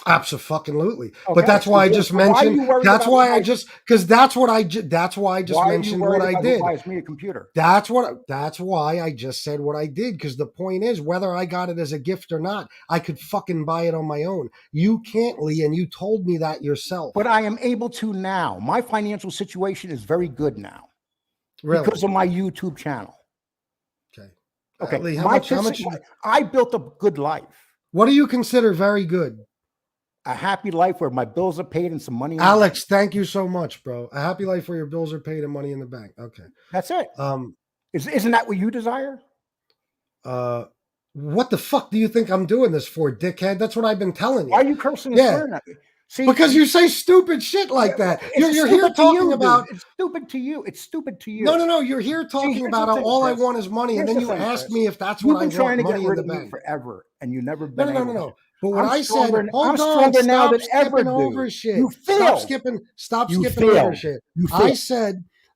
S6: Absolutely.
S7: Okay.
S6: But that's why I just mentioned. That's why I just mentioned what I did.
S7: Who buys me a computer?
S6: That's why I just said what I did. Because the point is, whether I got it as a gift or not, I could fucking buy it on my own. You can't, Lee, and you told me that yourself.
S7: But I am able to now. My financial situation is very good now.
S6: Really?
S7: Because of my YouTube channel. Okay.
S6: Lee,
S7: how much? I built a good life.
S6: What do you consider very good?
S7: a happy life where my bills are paid and some money.
S6: Alex, thank you so much, bro. A happy life where your bills are paid and money in the bank. Okay.
S7: That's it. Isn't that what you desire?
S6: What the fuck do you think I'm doing this for, dickhead? That's what I've been telling you.
S7: Why are you cursing and swearing at me? See,
S6: because you say stupid shit like that. You're here talking about.
S7: It's stupid to you. It's stupid to you.
S6: No. You're here talking about how all I want is money, and then you ask me if that's what I want.
S7: You've been trying to
S6: money
S7: get rid
S6: in the
S7: of
S6: bank
S7: me forever, and you never been.
S6: No. But what I said,
S7: I'm stronger now than ever.
S6: Over shit.
S7: You
S6: fail. Stop skipping over shit.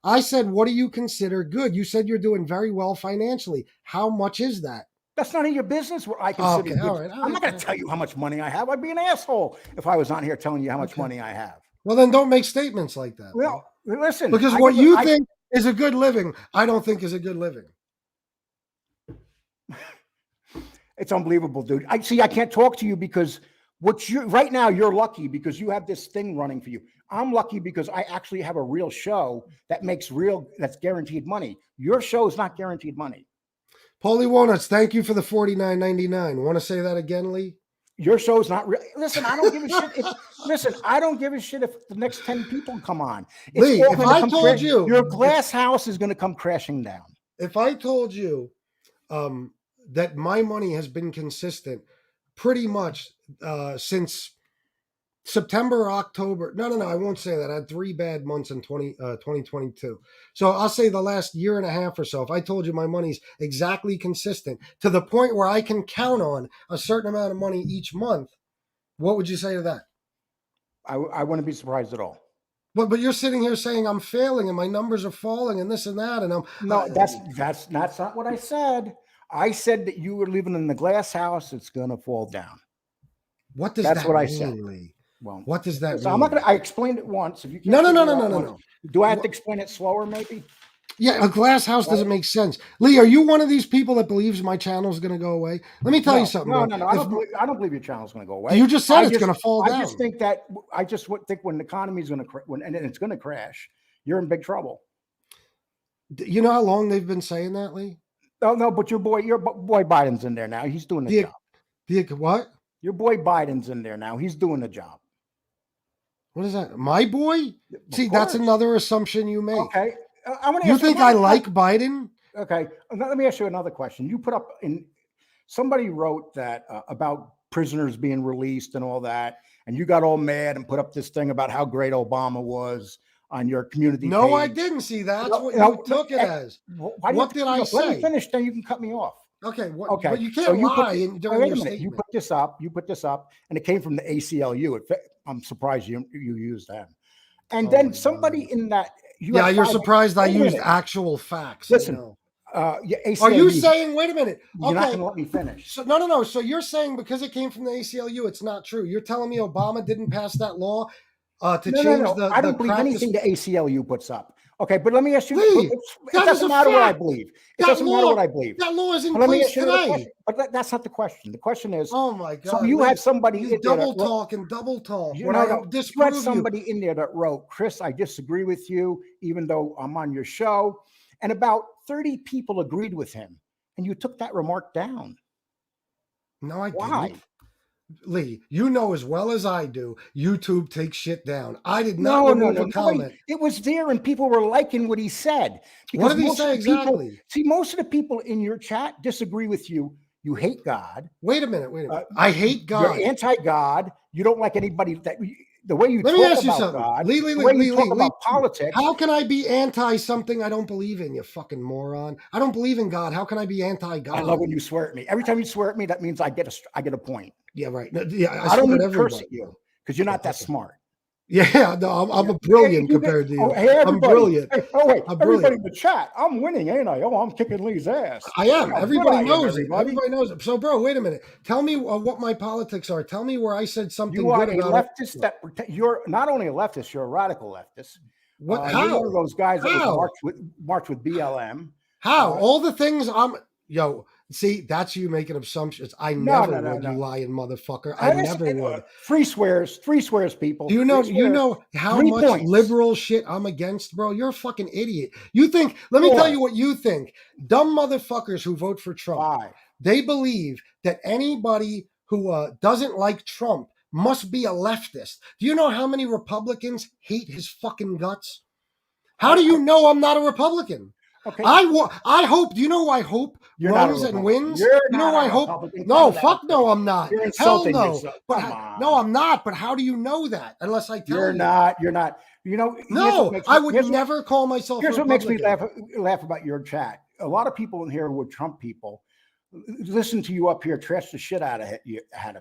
S6: I said, what do you consider good? You said you're doing very well financially. How much is that?
S7: That's none of your business what I consider good. All right, I'm not going to tell you how much money I have. I'd be an asshole if I was on here telling you how much money I have.
S6: Well, then don't make statements like that.
S7: Well, listen.
S6: Because what you think is a good living, I don't think is a good living.
S7: It's unbelievable, dude. I can't talk to you because right now you're lucky because you have this thing running for you. I'm lucky because I actually have a real show that's guaranteed money. Your show is not guaranteed money.
S6: Paulie Walnuts, thank you for the $49.99. Want to say that again, Lee?
S7: Your show's not real. Listen, I don't give a shit. I don't give a shit if the next 10 people come on.
S6: Lee, if I told you
S7: your glass house is going to come crashing down.
S6: If I told you that my money has been consistent pretty much since September or October. No, I won't say that. I had 3 bad months in 2022. So I'll say the last year and a half or so. If I told you my money's exactly consistent to the point where I can count on a certain amount of money each month, what would you say to that?
S7: I wouldn't be surprised at all.
S6: But you're sitting here saying I'm failing and my numbers are falling and this and that. And
S7: that's not what I said. I said that you were living in the glass house. It's going to fall down.
S6: What does that mean, I said. Lee?
S7: Well,
S6: what does that mean?
S7: I'm not going to. I explained it once. If you can't
S6: no.
S7: Do I have to explain it slower, maybe?
S6: Yeah, a glass house doesn't make sense. Lee, are you one of these people that believes my channel is going to go away? Let me tell you something.
S7: No. I don't believe your channel is going to go away.
S6: You just said it's going to fall down.
S7: I just think when the economy is going to and it's going to crash, you're in big trouble.
S6: You know how long they've been saying that, Lee?
S7: No, but your boy Biden's in there now. He's doing the job.
S6: What?
S7: Your boy Biden's in there now. He's doing the job.
S6: What is that? My boy? See, that's another assumption you make.
S7: Okay.
S6: You think I like Biden?
S7: Okay. Let me ask you another question. You put up somebody wrote that about prisoners being released and all that, and you got all mad and put up this thing about how great Obama was on your community page.
S6: I didn't see that. That's what you took it as. What did I say?
S7: Let me finish, then you can cut me off.
S6: Okay. Okay. But you can't lie during your statement.
S7: You put this up, and it came from the ACLU. I'm surprised you used them. And then somebody in that.
S6: You're surprised I used actual facts.
S7: Listen.
S6: ACLU, are you saying, wait a minute?
S7: You're not going to let me finish.
S6: So, no. So you're saying because it came from the ACLU, it's not true. You're telling me Obama didn't pass that law to change the
S7: I don't believe anything the ACLU puts up. Okay, but let me ask you.
S6: Lee,
S7: it doesn't matter what I believe. It doesn't matter what I believe.
S6: That law is in place today.
S7: But that's not the question. The question is,
S6: oh my God.
S7: So you had somebody
S6: double talk. You
S7: had somebody in there that wrote, Chris, I disagree with you, even though I'm on your show. And about 30 people agreed with him. And you took that remark down.
S6: No, I
S7: Why?
S6: didn't. Lee, you know as well as I do, YouTube takes shit down. I did not remove a comment.
S7: It was there and people were liking what he said.
S6: What did he say exactly?
S7: Most of the people in your chat disagree with you. You hate God.
S6: Wait a minute. I hate God.
S7: You're anti-God. You don't like anybody that the way you
S6: Let
S7: talk
S6: me ask you
S7: about
S6: something.
S7: God,
S6: Lee,
S7: the way you talk about politics.
S6: How can I be anti something I don't believe in, you fucking moron? I don't believe in God. How can I be anti-God?
S7: I love when you swear at me. Every time you swear at me, that means I get a point.
S6: Yeah, right. Yeah,
S7: I don't mean to curse at you because you're not that smart.
S6: Yeah, no, I'm a brilliant compared to you. I'm brilliant.
S7: Wait, everybody in the chat, I'm winning, ain't I? I'm kicking Lee's ass.
S6: I am. Everybody knows it. Everybody knows it. So, bro, wait a minute. Tell me what my politics are. Tell me where I said something
S7: good about
S6: leftist.
S7: You're not only a leftist, you're a radical leftist.
S6: What? How?
S7: You're one of those guys that march with BLM.
S6: How? All the things see, that's you making assumptions. I never would, you lying motherfucker. I never would.
S7: Three swears, people.
S6: Do you know how much liberal shit I'm against, bro? You're a fucking idiot. You think, let me tell you what you think. Dumb motherfuckers who vote for Trump.
S7: Why?
S6: They believe that anybody who doesn't like Trump must be a leftist. Do you know how many Republicans hate his fucking guts? How do you know I'm not a Republican?
S7: Okay.
S6: I hope. Do you know who I hope
S7: You're
S6: runs
S7: not a
S6: and
S7: Republican.
S6: wins?
S7: You're
S6: You know
S7: not
S6: who
S7: a
S6: I hope?
S7: Republican.
S6: No,
S7: Cut it
S6: fuck
S7: out.
S6: no, I'm not.
S7: You're
S6: Hell
S7: insulting
S6: no.
S7: yourself.
S6: But
S7: Come on.
S6: no, I'm not. But how do you know that? Unless I tell
S7: You're
S6: you.
S7: not. You're not. You know. here's
S6: No,
S7: what makes
S6: I
S7: me-
S6: would
S7: here's what-
S6: never call myself.
S7: Here's
S6: a
S7: what makes me
S6: Republican.
S7: laugh about your chat. A lot of people in here who are Trump people listen to you up here, trash the shit out of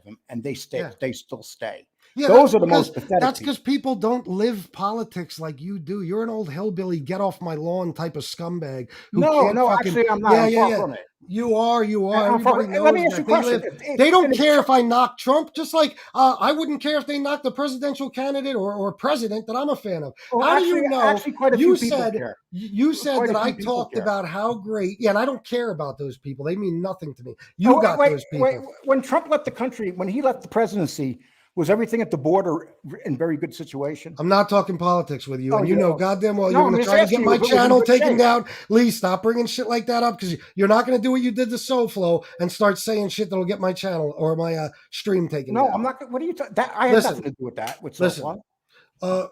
S7: him, and they stay.
S6: Yeah.
S7: They still stay.
S6: Yeah,
S7: Those are the most pathetic.
S6: That's because people don't live politics like you do. You're an old hillbilly, get off my lawn type of scumbag. Who
S7: No, actually, I'm not. I'm far from it.
S6: You are.
S7: I'm far
S6: Everybody
S7: from-
S6: knows
S7: Let me ask you a
S6: that.
S7: question.
S6: They don't care if I knock Trump, just like I wouldn't care if they knocked the presidential candidate or president that I'm a fan of.
S7: Well,
S6: How do you
S7: actually-
S6: know?
S7: actually, quite a
S6: You
S7: few people
S6: said
S7: care.
S6: you said
S7: Quite a
S6: that
S7: few
S6: I
S7: people
S6: talked
S7: care.
S6: about how great. Yeah, and I don't care about those people. They mean nothing to me. You got those people.
S7: When Trump left the country, when he left the presidency, was everything at the border in very good situation?
S6: I'm not talking politics with you,
S7: Oh,
S6: and you
S7: you
S6: know
S7: know.
S6: goddamn well
S7: No,
S6: you're
S7: I'm
S6: going to
S7: just
S6: try to
S7: asking
S6: get
S7: you
S6: my
S7: if it was in
S6: channel
S7: good
S6: taken
S7: shape.
S6: down. Lee, stop bringing shit like that up because you're not going to do what you did to SoFlo and start saying shit that'll get my channel or my stream taken down.
S7: No, I'm not. What are you talking? I have nothing to do with that. With
S6: Listen,
S7: SoFlo.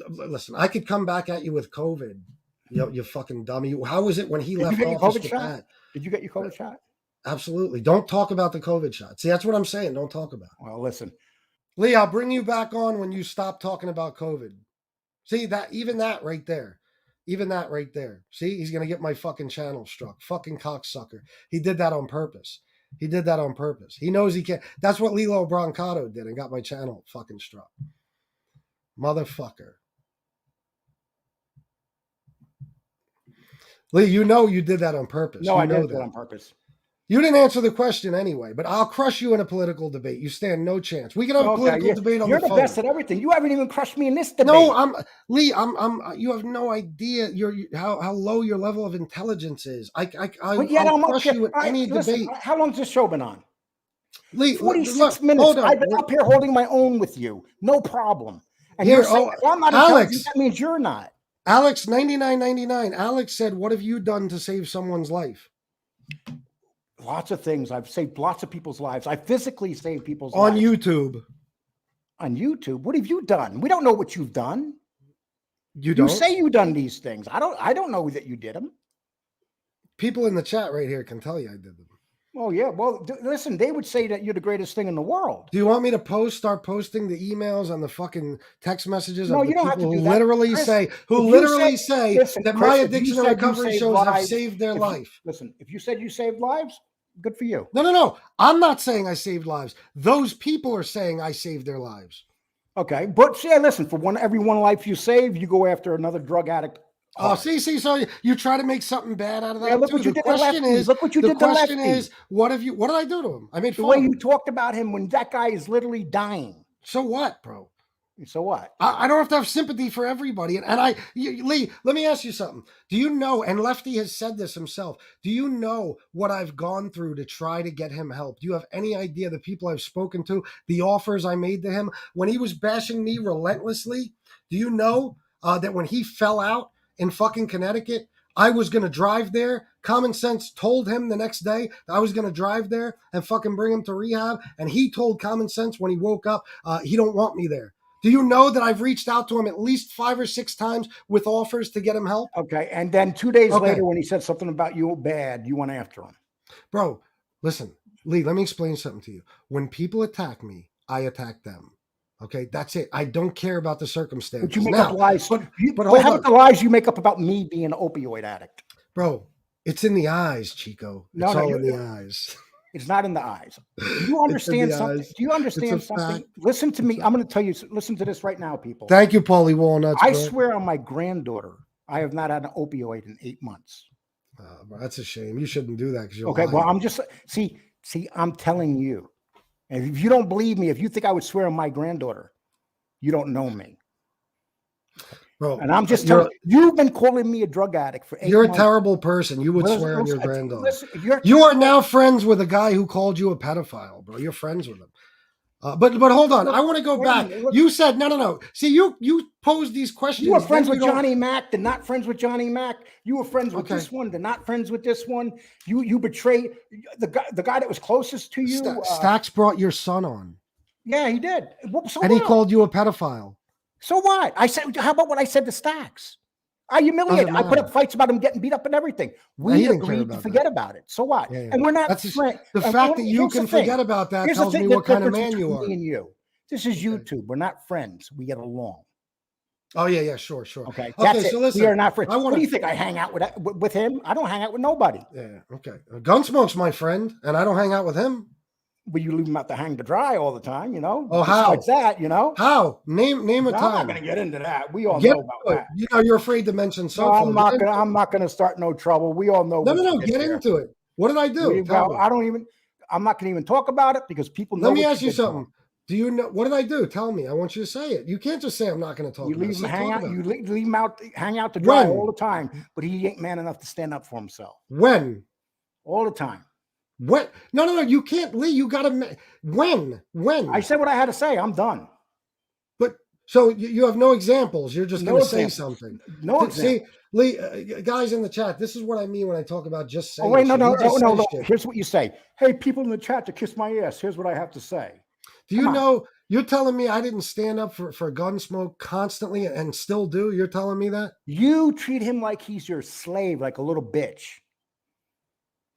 S6: listen, I could come back at you with COVID. You fucking dummy. How was it when he
S7: Did you
S6: left
S7: get your
S6: office
S7: COVID
S6: with
S7: shot?
S6: that?
S7: Did you get your COVID shot?
S6: Absolutely. Don't talk about the COVID shot. See, that's what I'm saying. Don't talk about it.
S7: Well, listen.
S6: Lee, I'll bring you back on when you stop talking about COVID. See that, even that right there. Even that right there. See, he's going to get my fucking channel struck. Fucking cocksucker. He did that on purpose. He did that on purpose. He knows he can't. That's what Lilo Brancato did and got my channel fucking struck. Motherfucker. Lee, you know you did that on purpose.
S7: No,
S6: you
S7: I
S6: know
S7: didn't do
S6: that.
S7: it on purpose.
S6: You didn't answer the question anyway, but I'll crush you in a political debate. You stand no chance. We can have a political debate on
S7: You're
S6: the
S7: the
S6: phone.
S7: best at everything. You haven't even crushed me in this debate.
S6: No, Lee. You have no idea how low your level of intelligence is. I'll crush you in any debate.
S7: How long's this show been on?
S6: Lee,
S7: 46 minutes.
S6: Hold on.
S7: I've been up here holding my own with you. No problem. And
S6: Here,
S7: you're saying, I'm not
S6: Alex.
S7: intelligent, that means you're not.
S6: Alex 99.99. Alex said, "What have you done to save someone's life?"
S7: Lots of things. I've saved lots of people's lives. I physically saved people's
S6: On
S7: lives.
S6: YouTube.
S7: On YouTube? What have you done? We don't know what you've done.
S6: You don't?
S7: You say you've done these things. I don't know that you did them.
S6: People in the chat right here can tell you I did them.
S7: Oh, yeah. Well, listen, they would say that you're the greatest thing in the world.
S6: Do you want me to start posting the emails and the fucking text messages
S7: No,
S6: of the
S7: you don't have
S6: people
S7: to
S6: who
S7: do that.
S6: literally
S7: Chris,
S6: say,
S7: listen,
S6: that
S7: Chris,
S6: my
S7: if you
S6: addiction
S7: said
S6: and
S7: you
S6: recovery
S7: saved
S6: shows have
S7: lives,
S6: saved their life?
S7: Listen, if you said you saved lives, good for you.
S6: No. I'm not saying I saved lives. Those people are saying I saved their lives.
S7: Okay. But yeah, listen, for every one life you save, you go after another drug addict.
S6: Oh, see, so you try to make something bad out of that.
S7: Yeah, look
S6: too.
S7: what you
S6: The
S7: did to
S6: question
S7: Lefty.
S6: is,
S7: Look what you
S6: the
S7: did to
S6: question
S7: Lefty.
S6: is, what did I do to him? I made
S7: The
S6: fun
S7: way
S6: of him.
S7: you talked about him when that guy is literally dying.
S6: So what, bro?
S7: So what?
S6: I don't have to have sympathy for everybody. Lee, let me ask you something. Do you know, and Lefty has said this himself, do you know what I've gone through to try to get him help? Do you have any idea the people I've spoken to, the offers I made to him? When he was bashing me relentlessly, do you know that when he fell out in fucking Connecticut, I was going to drive there? Common sense told him the next day that I was going to drive there and fucking bring him to rehab. And he told Common Sense when he woke up, he don't want me there. Do you know that I've reached out to him at least 5 or 6 times with offers to get him help?
S7: Okay. And then 2 days later, when he said something about you bad, you went after him.
S6: Bro, listen, Lee, let me explain something to you. When people attack me, I attack them. Okay, that's it. I don't care about the circumstances.
S7: But you make up lies.
S6: But
S7: how about the lies you make up about me being an opioid addict?
S6: Bro, it's in the eyes, Chico. It's all in the eyes.
S7: It's not in the eyes. Do you understand something?
S6: eyes.
S7: Do you understand something?
S6: Fact.
S7: Listen to me. I'm going to tell you. Listen to this right now, people.
S6: Thank you, Paulie Walnuts.
S7: I
S6: bro.
S7: swear on my granddaughter, I have not had an opioid in 8 months.
S6: Bro, that's a shame. You shouldn't do that because you're
S7: Okay.
S6: lying.
S7: Well, I'm just see. I'm telling you. And if you don't believe me, if you think I would swear on my granddaughter, you don't know me.
S6: Bro,
S7: and I'm just telling you, you've been calling me a drug addict for 8 months.
S6: You're a terrible person. You would swear on your granddaughter.
S7: Listen,
S6: you are now friends with a guy who called you a pedophile, bro. You're friends with him. But hold on. I want to go back. You said no. See, you posed these questions.
S7: You were friends with Johnny Mac, then not friends with Johnny Mac. You were friends with this one, then not friends with this one. You betrayed the guy that was closest to you.
S6: Stax brought your son on.
S7: Yeah, he did. So
S6: And he
S7: what?
S6: called you a pedophile.
S7: So what? I said, how about what I said to Stacks? I humiliated.
S6: Doesn't
S7: I put
S6: matter.
S7: up fights about him getting beat up and everything.
S6: Yeah,
S7: We
S6: he didn't care
S7: agreed to
S6: about
S7: forget
S6: that.
S7: about it. So what?
S6: Yeah, yeah.
S7: And we're not
S6: That's just,
S7: friends.
S6: the fact that you can forget about that
S7: Here's the
S6: tells me
S7: thing,
S6: what
S7: the
S6: kind of
S7: difference
S6: man you
S7: between
S6: are.
S7: me and you. This is
S6: Okay.
S7: YouTube. We're not friends. We get along.
S6: Oh yeah, sure.
S7: Okay.
S6: Okay,
S7: That's
S6: so
S7: it.
S6: listen,
S7: We are not friends.
S6: I
S7: What
S6: wanna-
S7: do you think? I hang out with him? I don't hang out with nobody.
S6: Yeah, okay. Gunsmoke's my friend, and I don't hang out with him.
S7: But you leave him out to hang to dry all the time, you know?
S6: Oh, how?
S7: Besides that, you know?
S6: How? Name a
S7: I'm
S6: time.
S7: not going to get into that. We all
S6: Get
S7: know about
S6: into it.
S7: that.
S6: You know, you're afraid to mention
S7: No,
S6: Sofo.
S7: I'm not going to start no trouble. We all know.
S6: No,
S7: what
S6: no,
S7: you did
S6: get
S7: there.
S6: into it. What did I do? Tell me.
S7: I don't even. I'm not going to even talk about it because people know.
S6: Let me
S7: what
S6: ask you
S7: did to
S6: something.
S7: him.
S6: Do you know what did I do? Tell me. I want you to say it. You can't just say I'm not going to talk
S7: You
S6: about
S7: leave
S6: it.
S7: him
S6: Say,
S7: hang
S6: talk
S7: out.
S6: about
S7: You
S6: it.
S7: leave him out, hang out to dry
S6: When?
S7: all the time. But he ain't man enough to stand up for himself
S6: When?
S7: all the time.
S6: What? No. You can't, Lee. You got to. When?
S7: I said what I had to say. I'm done.
S6: But so you have no examples. You're just
S7: No
S6: going to say
S7: examples.
S6: something.
S7: No
S6: See,
S7: example.
S6: Lee, guys in the chat, this is what I mean when I talk about just saying.
S7: Oh wait, no.
S6: shit. He just says shit.
S7: Here's what you say. Hey, people in the chat to kiss my ass. Here's what I have to say.
S6: Do you know? You're telling me I didn't stand up for Gunsmoke constantly and still do? You're telling me that?
S7: You treat him like he's your slave, like a little bitch.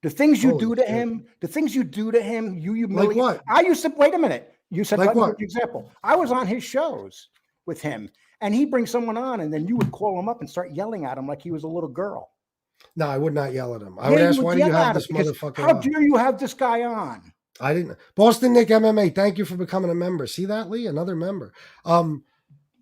S7: The things you do to him, you humiliate.
S6: Like what?
S7: I used to, wait a minute. You said,
S6: like
S7: let me
S6: what?
S7: give you an example. I was on his shows with him, and he brings someone on, and then you would call him up and start yelling at him like he was a little girl.
S6: No, I would not yell at him. I would ask, why do you have this motherfucker
S7: How
S6: on?
S7: dare you have this guy on?
S6: I didn't. Boston Nick MMA, thank you for becoming a member. See that, Lee? Another member.
S7: I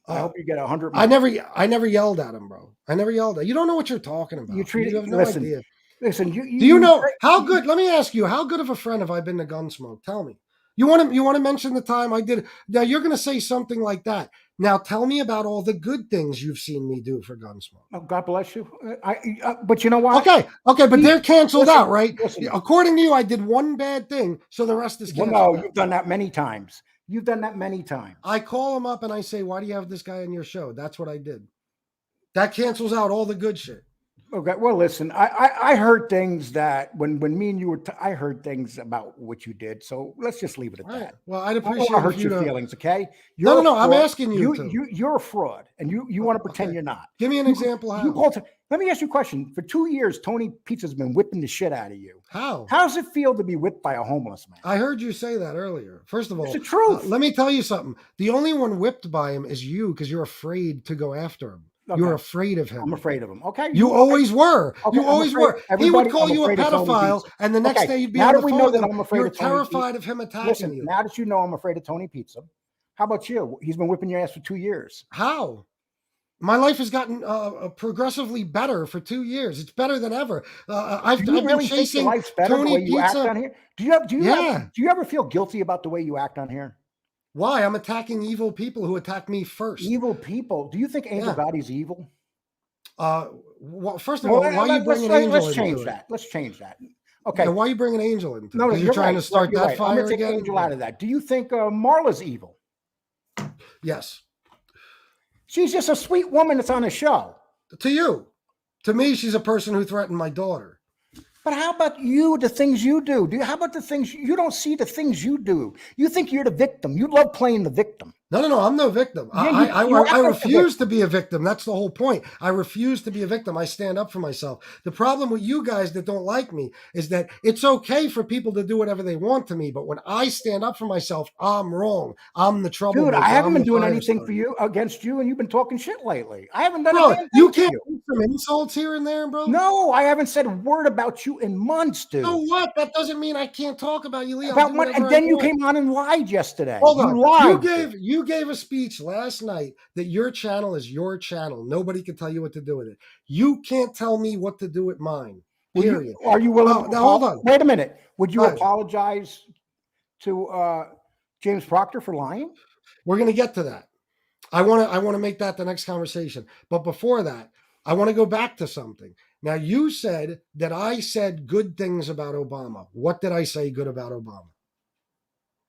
S7: hope you get 100.
S6: I never yelled at him, bro. I never yelled at. You don't know what you're talking about.
S7: You treat.
S6: You have no
S7: listen,
S6: idea.
S7: listen.
S6: Do you know how good? Let me ask you, how good of a friend have I been to Gunsmoke? Tell me. You want to mention the time I did? Now you're going to say something like that. Now tell me about all the good things you've seen me do for Gunsmoke.
S7: Oh, God bless you. But you know what?
S6: Okay, but they're canceled out, right?
S7: Listen.
S6: According to you, I did one bad thing, so the rest is canceled.
S7: Well, no,
S6: out.
S7: you've done that many times. You've done that many times.
S6: I call them up and I say, "Why do you have this guy on your show?" That's what I did. That cancels out all the good shit.
S7: Okay. Well, listen, I heard things that when me and you were, I heard things about what you did. So let's just leave it at that.
S6: Well, I'd
S7: I don't
S6: appreciate
S7: want to hurt
S6: if you
S7: your
S6: know.
S7: feelings, okay?
S6: No. I'm asking you.
S7: You're a fraud, and you want to pretend you're not.
S6: Give me an example. How?
S7: Let me ask you a question. For 2 years, Tony Pizza's been whipping the shit out of you.
S6: How?
S7: How does it feel to be whipped by a homeless man?
S6: I heard you say that earlier. First of all,
S7: it's the truth.
S6: Let me tell you something. The only one whipped by him is you because you're afraid to go after him.
S7: Okay.
S6: You're afraid of him.
S7: I'm afraid of him. Okay.
S6: You always were.
S7: Okay,
S6: you always were. He would call you a pedophile, and the next day you'd be on the phone with him. You're terrified of him attacking you.
S7: Now that you know I'm afraid of Tony Pizza, how about you? He's been whipping your ass for 2 years.
S6: How? My life has gotten progressively better for 2 years. It's better than ever. I've been chasing
S7: life's better
S6: Tony
S7: the way you
S6: Pizza.
S7: act on here? Do you ever feel guilty about the way you act on here?
S6: Why? I'm attacking evil people who attack me first.
S7: Evil people? Do you think Angel Gotti's evil?
S6: Well, first of all, why are you bringing Angel into it?
S7: Let's change that. Let's change that. Okay.
S6: Now, why are you bringing Angel into it?
S7: No,
S6: you're trying to start that fire
S7: I'm gonna take
S6: again?
S7: Angel out of that. Do you think Marla's evil?
S6: Yes.
S7: She's just a sweet woman that's on a show.
S6: To you. To me, she's a person who threatened my daughter.
S7: But how about you, the things you do? How about the things you don't see the things you do? You think you're the victim. You love playing the victim.
S6: No, I'm no victim.
S7: Yeah,
S6: I refuse to be a victim. That's the whole point. I refuse to be a victim. I stand up for myself. The problem with you guys that don't like me is that it's okay for people to do whatever they want to me, but when I stand up for myself, I'm wrong. I'm the trouble.
S7: Dude, I haven't been doing anything for you against you, and you've been talking shit lately. I haven't done anything.
S6: You can't do some insults here and there, bro.
S7: No, I haven't said a word about you in months, dude.
S6: So what? That doesn't mean I can't talk about you, Lee.
S7: About what? And then you came on and lied yesterday.
S6: Hold on.
S7: You lied.
S6: You gave a speech last night that your channel is your channel. Nobody can tell you what to do with it. You can't tell me what to do with mine. Period.
S7: Are you willing?
S6: Now hold on.
S7: Wait a minute. Would you apologize to James Proctor for lying?
S6: We're going to get to that. I want to make that the next conversation. But before that, I want to go back to something. Now, you said that I said good things about Obama. What did I say good about Obama?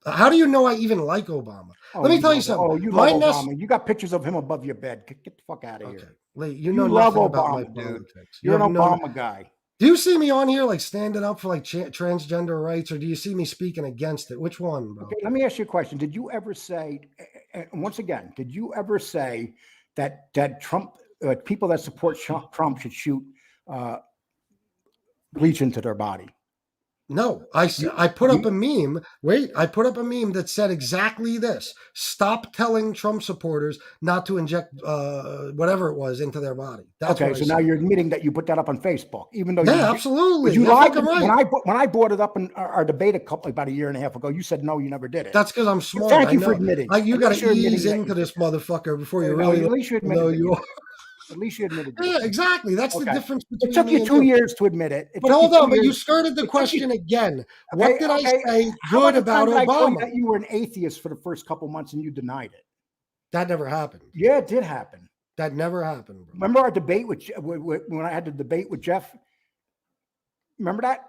S6: How do you know I even like Obama? Let me tell you something.
S7: Oh, you love Obama. You got pictures of him above your bed. Get the fuck out of here.
S6: Lee, you know
S7: love
S6: nothing
S7: Obama,
S6: about my
S7: dude.
S6: politics.
S7: You're an Obama guy.
S6: Do you see me on here like standing up for like transgender rights, or do you see me speaking against it? Which one, bro?
S7: Okay, let me ask you a question. Did you ever say, and once again, did you ever say that Trump, people that support Trump should shoot bleach into their body?
S6: No, I put up a meme. Wait, I put up a meme that said exactly this: stop telling Trump supporters not to inject whatever it was into their body. That's
S7: okay. So now you're admitting that you put that up on Facebook, even though
S6: absolutely.
S7: You lied right. When I brought it up in our debate about a year and a half ago. You said no, you never did it.
S6: That's because I'm smart.
S7: Thank you for admitting.
S6: You got to ease into this motherfucker before you really.
S7: At least you admitted you. At least you admitted it.
S6: Yeah, exactly. That's the difference between.
S7: It took you 2 years to admit it.
S6: But hold on, but you skirted the question again. What did I say good about Obama?
S7: I told you that you were an atheist for the first couple months and you denied it.
S6: That never happened.
S7: Yeah, it did happen.
S6: That never happened. Bro.
S7: Remember our debate when I had the debate with Jeff? Remember that?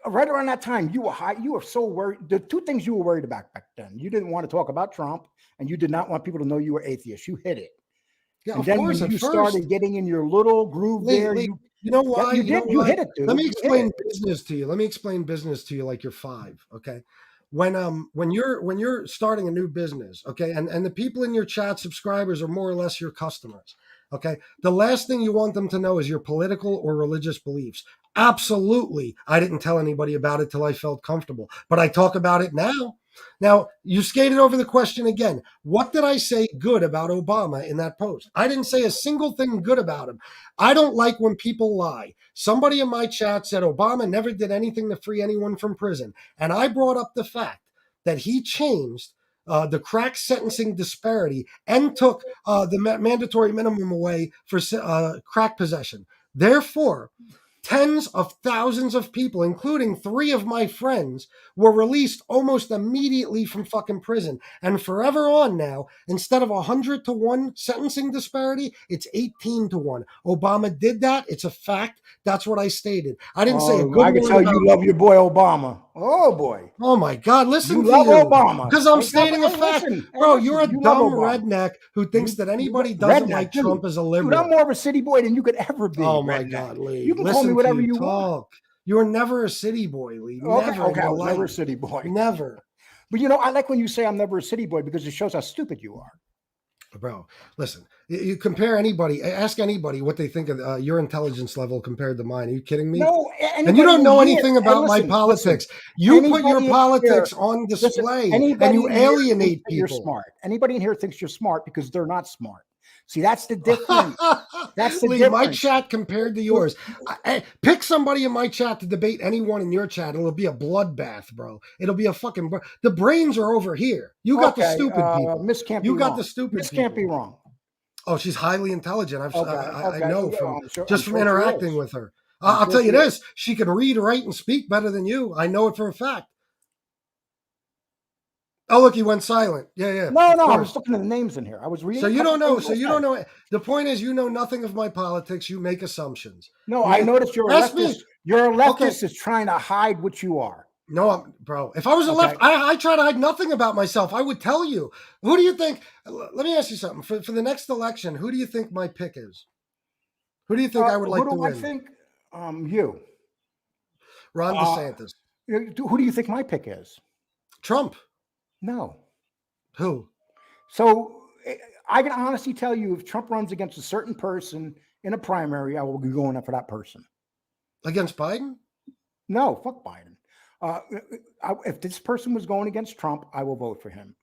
S7: Right around that time, you were high. You were so worried. The two things you were worried about back then: you didn't want to talk about Trump, and you did not want people to know you were atheist. You hid it.
S6: Yeah,
S7: and then when you started getting in your little groove you
S6: know why?
S7: You hit it, dude.
S6: Let me explain business to you. Let me explain business to you like you're 5, okay? When you're starting a new business, okay, and the people in your chat subscribers are more or less your customers, okay? The last thing you want them to know is your political or religious beliefs. Absolutely, I didn't tell anybody about it till I felt comfortable, but I talk about it now. Now, you skated over the question again. What did I say good about Obama in that post? I didn't say a single thing good about him. I don't like when people lie. Somebody in my chat said Obama never did anything to free anyone from prison. And I brought up the fact that he changed the crack sentencing disparity and took the mandatory minimum away for crack possession. Therefore, tens of thousands of people, including 3 of my friends, were released almost immediately from fucking prison. And forever on now, instead of 100-1 sentencing disparity, it's 18-1. Obama did that. It's a fact. That's what I stated. I didn't say a good
S7: I can tell you love your boy Obama. Oh, boy.
S6: Oh, my God. Listen to
S7: you. You love Obama.
S6: Because I'm stating a fact. Bro, you're a dumb redneck who thinks that anybody doesn't like Trump as a liberal.
S7: Dude, I'm more of a city boy than you could ever be.
S6: Oh, my God, Lee.
S7: You can call me whatever you want.
S6: You were never a city boy, Lee.
S7: Okay, I was never a city boy.
S6: Never.
S7: But, I like when you say I'm never a city boy because it shows how stupid you are.
S6: Bro, listen, you compare anybody, ask anybody what they think of your intelligence level compared to mine. Are you kidding me?
S7: No,
S6: and you don't know anything about my politics. You put your politics on display and you alienate people.
S7: You're smart. Anybody in here thinks you're smart because they're not smart. See, that's the difference. That's the difference.
S6: My chat compared to yours. Pick somebody in my chat to debate anyone in your chat. It'll be a bloodbath, bro. It'll be a fucking. The brains are over here. You got the stupid people.
S7: Miss can't be wrong.
S6: You got the stupid.
S7: Miss can't be wrong.
S6: Oh, she's highly intelligent. I know from interacting with her. I'll tell you this: she can read, write, and speak better than you. I know it for a fact. Oh, look, he went silent. Yeah.
S7: No, I was looking at the names in here. I was reading.
S6: So you don't know. So you don't know. The point is, you know nothing of my politics. You make assumptions.
S7: No, I noticed you're a leftist. You're a leftist is trying to hide what you are.
S6: No, bro. If I was a left, I try to hide nothing about myself. I would tell you. Who do you think? Let me ask you something. For the next election, who do you think my pick is? Who do you think I would like to win?
S7: I think you.
S6: Ron DeSantis.
S7: Who do you think my pick is?
S6: Trump.
S7: No.
S6: Who?
S7: So I can honestly tell you, if Trump runs against a certain person in a primary, I will be going up for that person.
S6: Against Biden?
S7: No, fuck Biden. If this person was going against Trump, I will vote for him.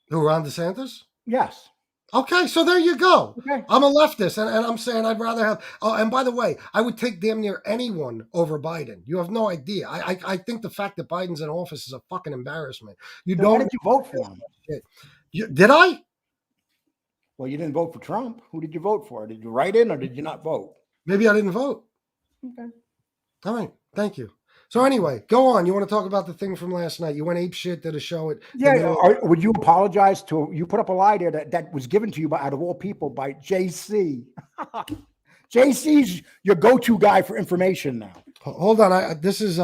S6: Who, Ron DeSantis?
S7: Yes.
S6: Okay, so there you go.
S7: Okay.
S6: I'm a leftist, and I'm saying I'd rather have. Oh, and by the way, I would take damn near anyone over Biden. You have no idea. I think the fact that Biden's in office is a fucking embarrassment.
S7: Why did you vote for him?
S6: Did I?
S7: Well, you didn't vote for Trump. Who did you vote for? Did you write in or did you not vote?
S6: Maybe I didn't vote.
S7: Okay.
S6: All right. Thank you. So anyway, go on. You want to talk about the thing from last night? You went ape shit, did a show at.
S7: Yeah. Would you apologize to? You put up a lie there that was given to you out of all people by JC. JC's your go-to guy for information now.
S6: Hold on. This is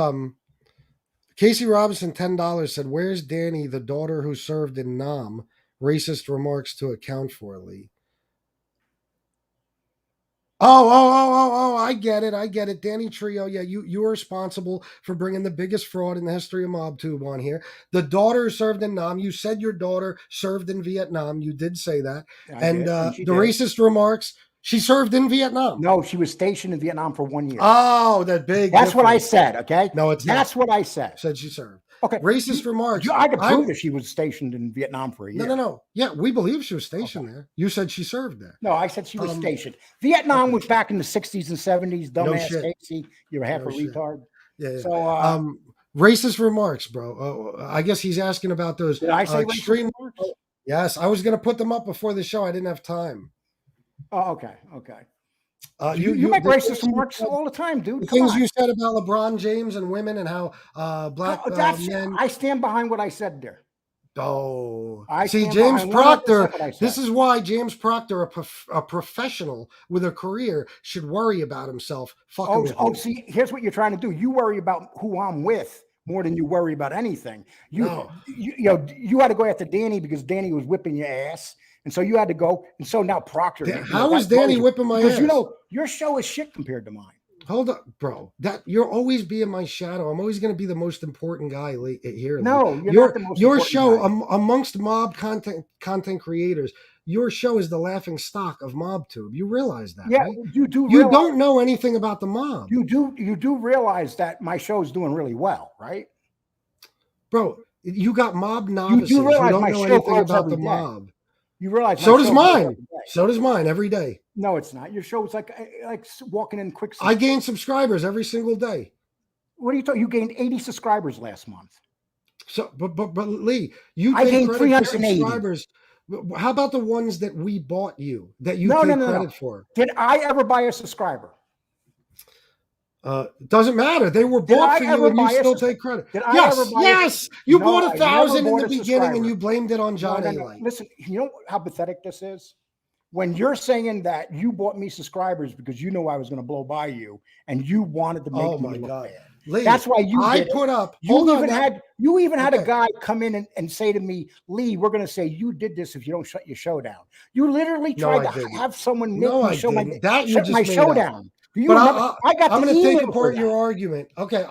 S6: Casey Robinson, $10 said, "Where's Danny, the daughter who served in Nam? Racist remarks to account for, Lee." Oh, I get it. Danny Trio. Yeah, you were responsible for bringing the biggest fraud in the history of MobTube on here. The daughter served in Nam. You said your daughter served in Vietnam. You did say that. And the racist remarks, she served in Vietnam.
S7: No, she was stationed in Vietnam for 1 year.
S6: Oh, that big.
S7: That's what I said, okay?
S6: No,
S7: that's what I said.
S6: Said she served.
S7: Okay.
S6: Racist remarks.
S7: I could prove that she was stationed in Vietnam for a year.
S6: No. Yeah, we believe she was stationed there. You said she served there.
S7: No, I said she was stationed. Vietnam was back in the 60s and 70s. Dumbass Casey. You're half a retard.
S6: Yeah.
S7: So,
S6: racist remarks, bro. I guess he's asking about those.
S7: Did I say
S6: extreme remarks? Yes, I was going to put them up before the show. I didn't have time.
S7: Oh, okay. You make racist remarks all the time, dude.
S6: The things you said about LeBron James and women and how black men.
S7: I stand behind what I said there.
S6: Oh,
S7: I
S6: see, James Proctor. This is why James Proctor, a professional with a career, should worry about himself.
S7: See, here's what you're trying to do. You worry about who I'm with more than you worry about anything. You had to go after Danny because Danny was whipping your ass. And so you had to go. And so now Proctor.
S6: How is Danny whipping my ass?
S7: Because your show is shit compared to mine.
S6: Hold up, bro. That you'll always be in my shadow. I'm always going to be the most important guy here.
S7: No, you're not the most
S6: your
S7: important
S6: show
S7: guy.
S6: Amongst mob content creators. Your show is the laughing stock of MobTube. You realize that?
S7: Yeah,
S6: right?
S7: you do.
S6: You don't know anything about the mob.
S7: You do realize that my show is doing really well, right?
S6: Bro, you got mob novices.
S7: You realize
S6: who don't
S7: my
S6: know
S7: show
S6: anything
S7: goes
S6: about
S7: every
S6: the
S7: day.
S6: mob.
S7: You realize
S6: so does mine. So does mine every day.
S7: No, it's not. Your show is like walking in quicksand.
S6: I gain subscribers every single day.
S7: What are you talking? You gained 80 subscribers last month.
S6: So, but Lee, you
S7: I gained 380
S6: subscribers. How about the ones that we bought you that you take credit for?
S7: Did I ever buy a subscriber?
S6: Doesn't matter. They were bought for you, and you still take credit. Yes. You bought 1,000 in the beginning, and you blamed it on Johnny.
S7: Listen, you know how pathetic this is. When you're saying that you bought me subscribers because you knew I was going to blow by you, and you wanted to make me look bad.
S6: Lee,
S7: that's why you.
S6: I put up.
S7: You even had a guy come in and say to me, "Lee, we're going to say you did this if you don't shut your show down." You literally tried to have someone make me shut my show down.
S6: I'm going to take apart your argument. Okay,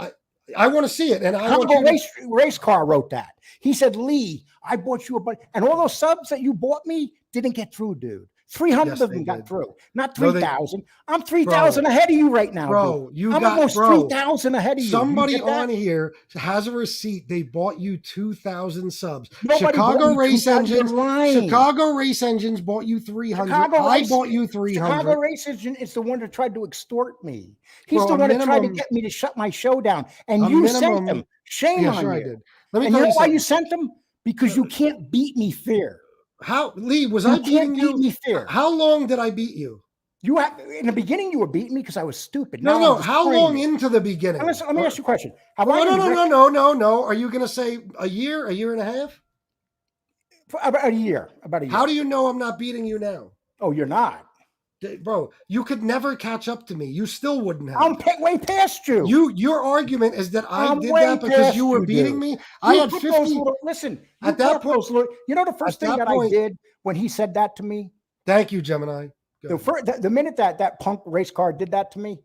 S6: I want to see it, and I want you.
S7: Race car wrote that. He said, "Lee, I bought you a bunch, and all those subs that you bought me didn't get through, dude. 300 of them got through, not 3,000. I'm 3,000 ahead of you right now,
S6: bro.
S7: I'm almost 3,000 ahead of you.
S6: Somebody on here has a receipt. They bought you 2,000 subs.
S7: Nobody
S6: Chicago Race Engines. Chicago Race Engines bought you 300. I bought you 300.
S7: Chicago Race Engine is the one that tried to extort me. He's the one that tried to get me to shut my show down, and you sent him. Shame on you.
S6: I did. Let me
S7: and
S6: tell
S7: you know why
S6: something.
S7: you sent them? Because you can't beat me fair.
S6: How, Lee, was I beating you?
S7: Me fair.
S6: How long did I beat you?
S7: In the beginning, you were beating me because I was stupid.
S6: No. How long into the beginning?
S7: Let me ask you a question.
S6: No. Are you going to say a year and a half?
S7: About a year.
S6: How do you know I'm not beating you now?
S7: Oh, you're not.
S6: Bro, you could never catch up to me. You still wouldn't have.
S7: I'm way past you.
S6: Your argument is that I did that because you were beating me. I had 50.
S7: Listen,
S6: at that point,
S7: you know the first thing that I did when he said that to me?
S6: Thank you, Gemini.
S7: The minute that punk race car did that to me,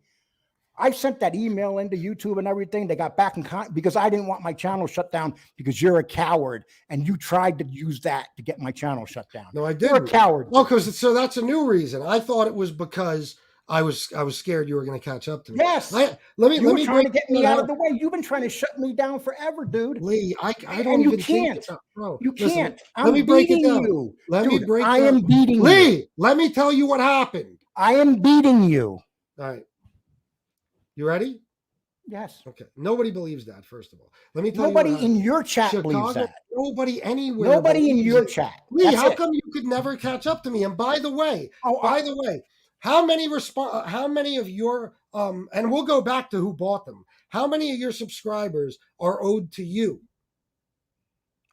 S7: I sent that email into YouTube and everything. They got back in contact because I didn't want my channel shut down because you're a coward and you tried to use that to get my channel shut down.
S6: No, I didn't.
S7: You're a coward.
S6: Well, so that's a new reason. I thought it was because I was scared you were going to catch up to me.
S7: Yes.
S6: Let me
S7: trying to get me out of the way. You've been trying to shut me down forever, dude.
S6: Lee, I don't even think bro.
S7: You can't.
S6: Let me break it down.
S7: You.
S6: I am beating you. Lee, let me tell you what happened.
S7: I am beating you.
S6: All right. You ready?
S7: Yes.
S6: Okay. Nobody believes that, first of all. Let me tell
S7: you. Nobody in your chat
S6: Chicago,
S7: believes that.
S6: Nobody anywhere.
S7: Nobody in your chat.
S6: Lee, how come you could never catch up to me? And by the way, how many of your and we'll go back to who bought them. How many of your subscribers are owed to you?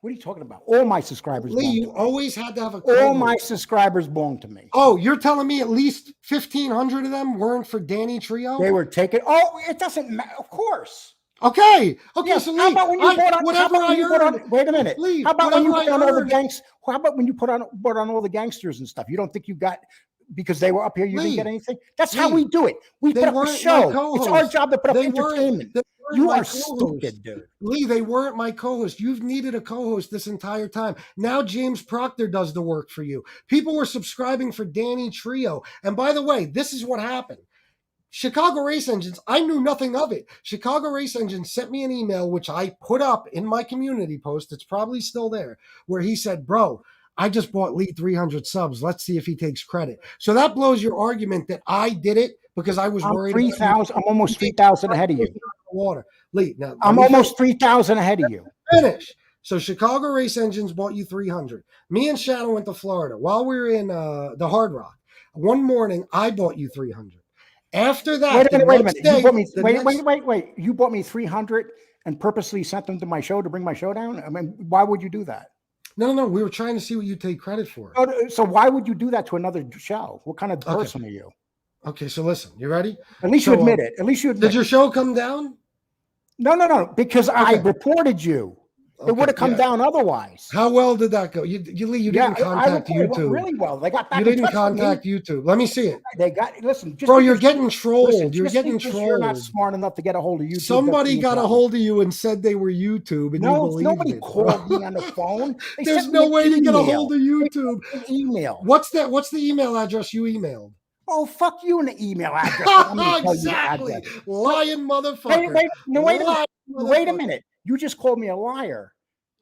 S7: What are you talking about? All my subscribers.
S6: Lee, you always had to have a
S7: all my subscribers belong to me.
S6: Oh, you're telling me at least 1,500 of them weren't for Danny Trio?
S7: They were taken. Oh, it doesn't matter. Of course.
S6: Okay.
S7: Yeah,
S6: so Lee,
S7: how about when you bought on
S6: whatever I earned?
S7: Wait a minute.
S6: Lee,
S7: how about when you put on all the gangs? How about when you put on all the gangsters and stuff? You don't think you got because they were up here, you didn't
S6: Lee,
S7: get anything? That's how we do it. We
S6: they
S7: put up a
S6: weren't my
S7: show. It's our
S6: co-hosts.
S7: job to put up
S6: They weren't-
S7: entertainment.
S6: they weren't
S7: You
S6: my
S7: are
S6: co-hosts.
S7: stupid, dude.
S6: Lee, they weren't my co-host. You've needed a co-host this entire time. Now James Proctor does the work for you. People were subscribing for Danny Trio. And by the way, this is what happened. Chicago Race Engines, I knew nothing of it. Chicago Race Engines sent me an email, which I put up in my community post. It's probably still there, where he said, bro, I just bought Lee 300 subs. Let's see if he takes credit. So that blows your argument that I did it because I was worried.
S7: 3,000. I'm almost 3,000 ahead of you.
S6: Water. Lee, now
S7: I'm almost 3,000 ahead of you.
S6: finish. So Chicago Race Engines bought you 300. Me and Shadow went to Florida while we were in the Hard Rock. One morning, I bought you 300. After that,
S7: Wait a minute.
S6: Day,
S7: You bought me, wait. You bought me 300 and purposely sent them to my show to bring my show down? I mean, why would you do that?
S6: No. We were trying to see what you take credit for.
S7: So why would you do that to another show? What kind of person are you?
S6: Okay, so listen. You ready?
S7: At least you admit it. At least you admit it.
S6: Did your show come down?
S7: No. Because I reported you. It would have come down otherwise.
S6: How well did that go? You didn't contact YouTube.
S7: Really well. They got back.
S6: You didn't contact YouTube. Let me see it.
S7: They got. Listen,
S6: bro, you're getting trolled. You're getting trolled.
S7: You're not smart enough to get a hold of YouTube.
S6: Somebody got a hold of you and said they were YouTube, and you believed
S7: nobody
S6: it.
S7: called me on the phone.
S6: There's no way to get a hold of YouTube.
S7: An email.
S6: What's that? What's the email address you emailed?
S7: Oh, fuck you and the email address.
S6: Exactly. Lying motherfucker.
S7: Wait a minute. You just called me a liar,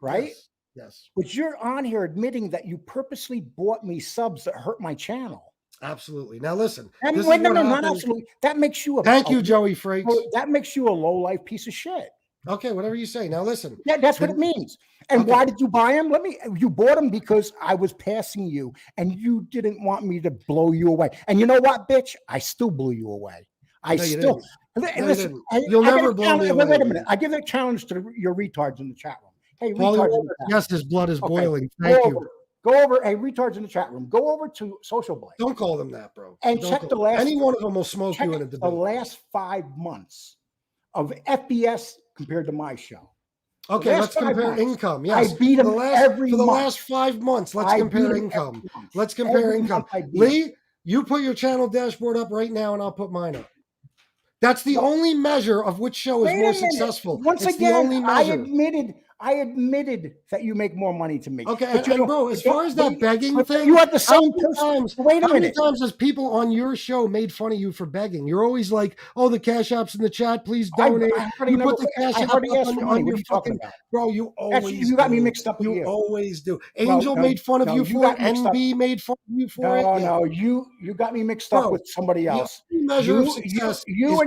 S7: right?
S6: Yes.
S7: But you're on here admitting that you purposely bought me subs that hurt my channel.
S6: Absolutely. Now listen.
S7: Not absolutely. That makes you a
S6: Thank you, Joey Frakes.
S7: That makes you a low-life piece of shit.
S6: Okay, whatever you say. Now listen.
S7: Yeah, that's what it means. And why did you buy them? You bought them because I was passing you and you didn't want me to blow you away. And you know what, bitch? I still blew you away. Listen,
S6: you'll never blow me away.
S7: Wait a minute. I give a challenge to your retards in the chat room. Hey, retards in the chat.
S6: Yes, his blood is boiling. Thank you.
S7: Go over, hey, retards in the chat room. Go over to Social Blade.
S6: Don't call them that, bro.
S7: And check the last.
S6: Any one of them will smoke you in a debate.
S7: The last 5 months of FBS compared to my show.
S6: Okay, let's compare income. Yes,
S7: I beat him every month.
S6: For the last 5 months, let's compare income. Let's compare income. Lee, you put your channel dashboard up right now, and I'll put mine up. That's the only measure of which show is more successful.
S7: Once again, I admitted that you make more money to me.
S6: Okay, and bro, as far as that begging thing,
S7: you had the same person. Wait a minute.
S6: How many times has people on your show made fun of you for begging? You're always like, "Oh, the Cash App's in the chat. Please donate." You put the Cash App on your fucking. Bro, you always.
S7: You got me mixed up with you.
S6: You always do. Angel made fun of you for it. NB made fun of you for it.
S7: No, you got me mixed up with somebody else. You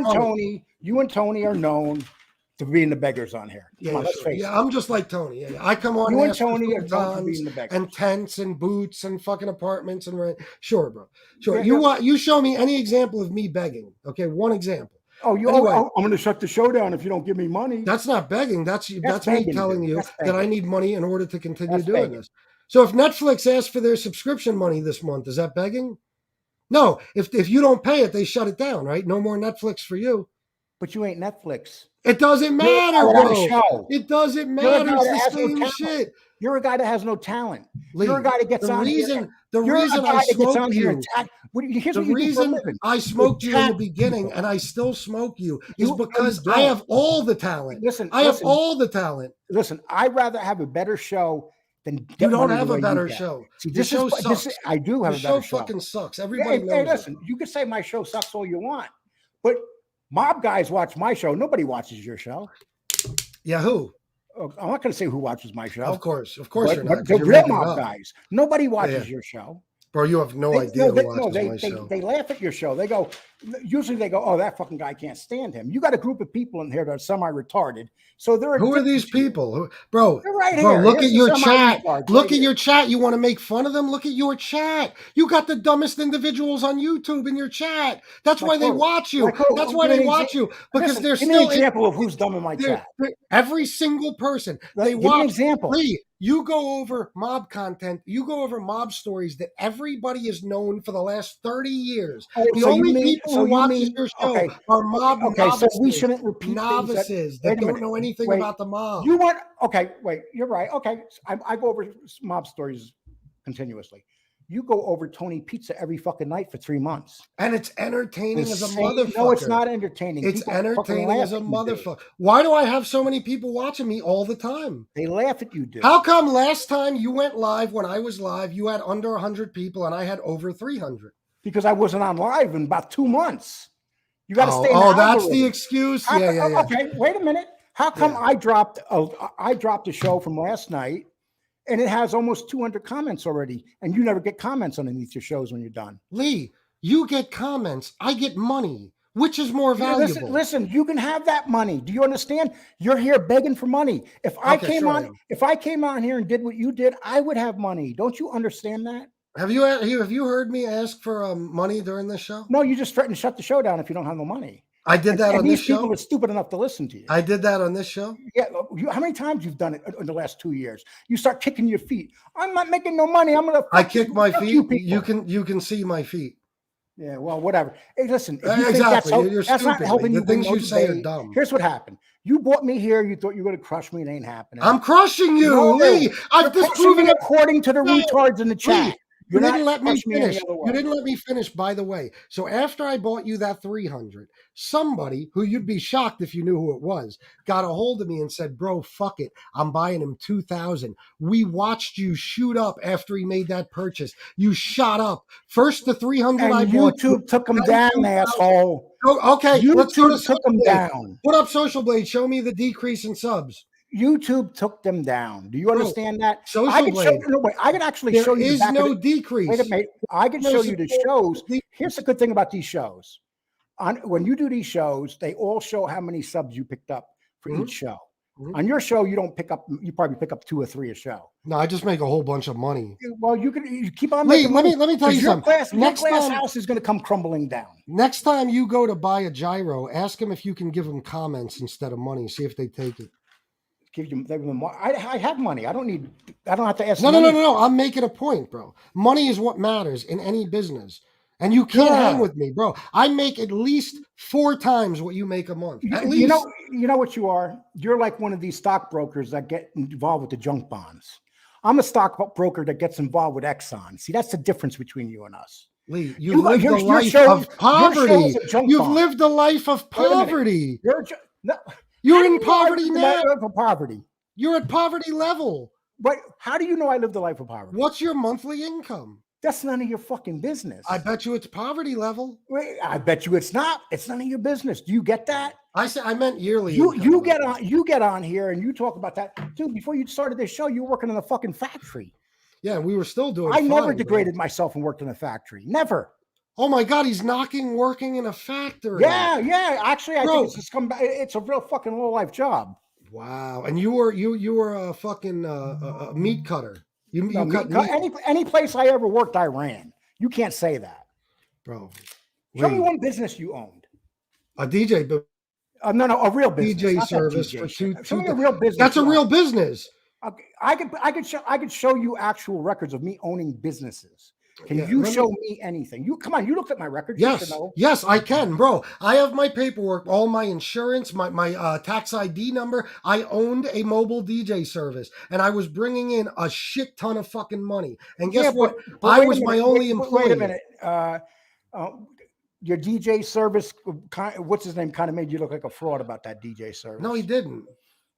S7: and Tony are known to being the beggars on here. Come on, let's face it.
S6: I'm just like Tony. Yeah. I come on.
S7: You and Tony are known for being the beggars.
S6: And tents and boots and fucking apartments and rent. Sure, bro. Sure. You show me any example of me begging. Okay, one example.
S7: Oh, I'm going to shut the show down if you don't give me money.
S6: That's not begging. That's me telling you that I need money in order to continue doing this. So if Netflix asks for their subscription money this month, is that begging? No. If you don't pay it, they shut it down, right? No more Netflix for you.
S7: But you ain't Netflix.
S6: It doesn't matter, bro. It doesn't matter. It's the same shit.
S7: You're a guy that has no talent.
S6: Lee,
S7: you're a guy that gets on here.
S6: The reason I smoked you.
S7: The
S6: reason I smoked you in the beginning and I still smoke you is because I have all the talent. I have all the talent.
S7: Listen, I'd rather have a better show than
S6: you don't have a better show.
S7: See, this show sucks. I do have a better show.
S6: The show fucking sucks. Everybody knows.
S7: Hey, listen, you can say my show sucks all you want, but mob guys watch my show. Nobody watches your show.
S6: Yeah, who?
S7: I'm not going to say who watches my show.
S6: Of course, you're not.
S7: The real mob guys. Nobody watches your show.
S6: Bro, you have no idea who watches my show.
S7: They laugh at your show. They go, usually they go, "Oh, that fucking guy can't stand him." You got a group of people in here that are semi-retarded. So they're
S6: who are these people? Bro,
S7: right here.
S6: Look at your chat. Look at your chat. You want to make fun of them? Look at your chat. You got the dumbest individuals on YouTube in your chat. That's why they watch you. That's why they watch you. Because they're still
S7: an example of who's dumb in my chat.
S6: Every single person. They watch. Give me an example. Lee, you go over mob content. You go over mob stories that everybody has known for the last 30 years. The only people who watch your show are mob novices.
S7: So we shouldn't repeat
S6: novices that don't know anything about the mob.
S7: You want? Okay, wait. You're right. Okay, I go over mob stories continuously. You go over Tony Pizza every fucking night for 3 months.
S6: And it's entertaining as a
S7: Same-
S6: motherfucker.
S7: No, it's not entertaining.
S6: It's
S7: People fucking
S6: entertaining
S7: laugh
S6: as a
S7: at you, dude.
S6: motherfucker. Why do I have so many people watching me all the time?
S7: They laugh at you, dude.
S6: How come last time you went live when I was live, you had under 100 people and I had over 300?
S7: Because I wasn't on live in about 2 months. You got to stay. In
S6: Oh,
S7: the
S6: that's the
S7: algorithm.
S6: excuse.
S7: How-
S6: Yeah.
S7: Okay, wait a minute. How come I dropped a show from last night and it has almost 200 comments already, and you never get comments underneath your shows when you're done?
S6: Lee, you get comments. I get money. Which is more valuable?
S7: Listen, you can have that money. Do you understand? You're here begging for money. If I came on here and did what you did, I would have money. Don't you understand that?
S6: Have you heard me ask for money during this show?
S7: No, you just threaten to shut the show down if you don't have no money.
S6: I did that on this show.
S7: These people are stupid enough to listen to you.
S6: I did that on this show.
S7: Yeah, how many times you've done it in the last 2 years? You start kicking your feet. I'm not making no money. I'm gonna.
S6: I kick my feet.
S7: You
S6: can see my feet.
S7: Yeah, well, whatever. Hey, listen. If you
S6: Exactly.
S7: think
S6: You're
S7: that's not
S6: stupid.
S7: helping
S6: The
S7: you.
S6: things
S7: bring
S6: you
S7: no
S6: say are
S7: debate.
S6: dumb.
S7: Here's what happened. You brought me here. You thought you were going to crush me. It ain't happening.
S6: I'm crushing you,
S7: No,
S6: Lee. I've
S7: you're
S6: disproven
S7: crushing me
S6: it.
S7: according to the retards in the chat.
S6: Lee, you
S7: You're
S6: didn't
S7: not
S6: let me
S7: crushing any
S6: finish.
S7: other way.
S6: You didn't let me finish, by the way. So after I bought you that 300, somebody who you'd be shocked if you knew who it was, got a hold of me and said, bro, fuck it. I'm buying him 2,000. We watched you shoot up after he made that purchase. You shot up. First the 300
S7: And
S6: I bought.
S7: YouTube took him down, asshole.
S6: Oh, okay, let's go to
S7: YouTube took them
S6: Social Blade.
S7: down.
S6: Put up Social Blade. Show me the decrease in subs.
S7: YouTube took them down. Do you understand that?
S6: Social
S7: I can
S6: Blade.
S7: I can actually
S6: There
S7: show you.
S6: is
S7: the back
S6: no
S7: of the,
S6: decrease.
S7: wait a minute. I can show you the shows. Here's the good thing about these shows. When you do these shows, they all show how many subs you picked up for each show. On your show, you don't pick up. You probably pick up 2 or 3 a show.
S6: No, I just make a whole bunch of money.
S7: Well, you keep on.
S6: Lee,
S7: making
S6: let
S7: money,
S6: me tell you
S7: your
S6: something.
S7: Next glass house is going to come crumbling down.
S6: Next time you go to buy a gyro, ask them if you can give them comments instead of money. See if they take it.
S7: Give them. I have money. I don't have to ask.
S6: No. I'm making a point, bro. Money is what matters in any business. And you can't hang with me, bro. I make at least 4 times what you make a month. At least.
S7: You know what you are? You're like one of these stockbrokers that get involved with the junk bonds. I'm a stockbroker that gets involved with Exxon. See, that's the difference between you and us.
S6: Lee, you've lived a life of poverty. You've lived a life of poverty. You're in poverty now. You're at poverty level.
S7: But how do you know I lived a life of poverty?
S6: What's your monthly income?
S7: That's none of your fucking business.
S6: I bet you it's poverty level.
S7: Wait, I bet you it's not. It's none of your business. Do you get that?
S6: I meant yearly.
S7: You get on here and you talk about that. Dude, before you started this show, you were working in a fucking factory.
S6: Yeah, we were still doing
S7: I never degraded myself and worked in a factory. Never.
S6: Oh my God, he's working in a factory.
S7: Yeah. Actually, I think it's a real fucking low life job.
S6: Wow. And you were a fucking meat cutter. You cut meat.
S7: Any place I ever worked, I ran. You can't say that,
S6: bro.
S7: Show me one business you owned.
S6: A DJ, but
S7: no, a real business.
S6: DJ service for two.
S7: Show me a real business.
S6: That's a real business.
S7: Okay. I could show you actual records of me owning businesses. Can you show me anything? You come on, you looked at my records.
S6: Yes, I can, bro. I have my paperwork, all my insurance, my tax ID number. I owned a mobile DJ service, and I was bringing in a shit ton of fucking money. And guess what? I was my only employee.
S7: Wait a minute. Your DJ service, what's his name? Kind of made you look like a fraud about that DJ service.
S6: No, he didn't.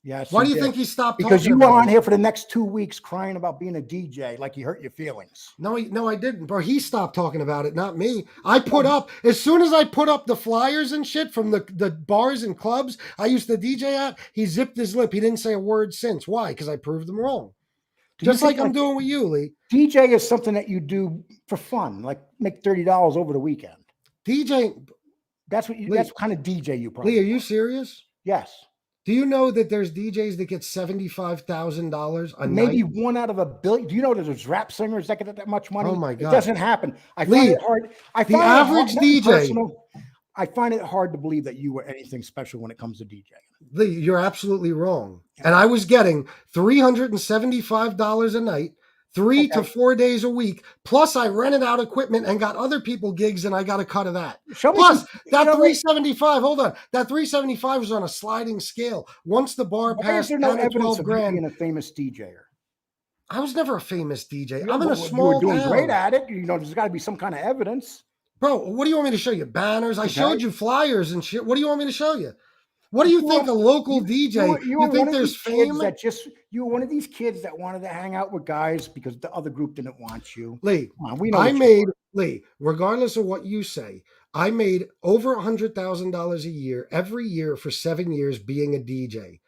S7: Yes.
S6: Why do you think he stopped?
S7: Because you were on here for the next 2 weeks crying about being a DJ, like he hurt your feelings.
S6: No, I didn't, bro. He stopped talking about it, not me. I put up, as soon as I put up the flyers and shit from the bars and clubs I used to DJ at, he zipped his lip. He didn't say a word since. Why? Because I proved him wrong. Just like I'm doing with you, Lee.
S7: DJ is something that you do for fun, like make $30 over the weekend.
S6: DJ,
S7: that's kind of DJ you probably.
S6: Lee, are you serious?
S7: Yes.
S6: Do you know that there's DJs that get $75,000 a night?
S7: Maybe 1 out of a billion. Do you know that there's rap singers that get that much money?
S6: Oh my God.
S7: It doesn't happen. I find it hard. I find it hard to believe that you were anything special when it comes to DJing.
S6: Lee, you're absolutely wrong. And I was getting $375 a night, 3 to 4 days a week. Plus, I rented out equipment and got other people gigs, and I got a cut of that. Plus, that $375. Hold on, that $375 was on a sliding scale. Once the bar passed 10 or 12 grand,
S7: being a famous DJer.
S6: I was never a famous DJ.
S7: Yeah,
S6: I'm in a
S7: but
S6: small
S7: you were doing
S6: town.
S7: great at it. You know, there's got to be some kind of evidence.
S6: Bro, what do you want me to show you? Banners? I
S7: Okay.
S6: showed you flyers and shit. What do you want me to show you? What do you think a local DJ? You think there's fame?
S7: You were one of these kids that wanted to hang out with guys because the other group didn't want you.
S6: Lee,
S7: We know
S6: Lee, regardless of what you say, I made over $100,000 a year every year for 7 years being a DJ.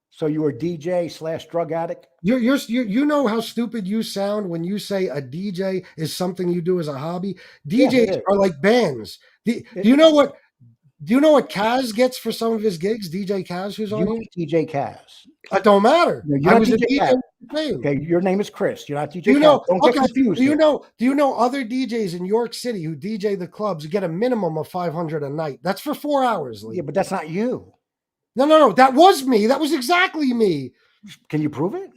S7: So you were DJ / drug addict?
S6: You know how stupid you sound when you say a DJ is something you do as a hobby? DJs are like bands. Do you know what Kaz gets for some of his gigs? DJ Kaz, who's on here?
S7: DJ Kaz.
S6: It don't matter.
S7: No,
S6: I was
S7: DJ
S6: a DJ.
S7: Kaz. Okay, your name is Chris. You're not DJ
S6: you know,
S7: Kaz. Don't get confused.
S6: Do you know other DJs in York City who DJ the clubs who get a minimum of $500 a night? That's for 4 hours, Lee.
S7: Yeah, but that's not you.
S6: No. That was me. That was exactly me.
S7: Can you prove it?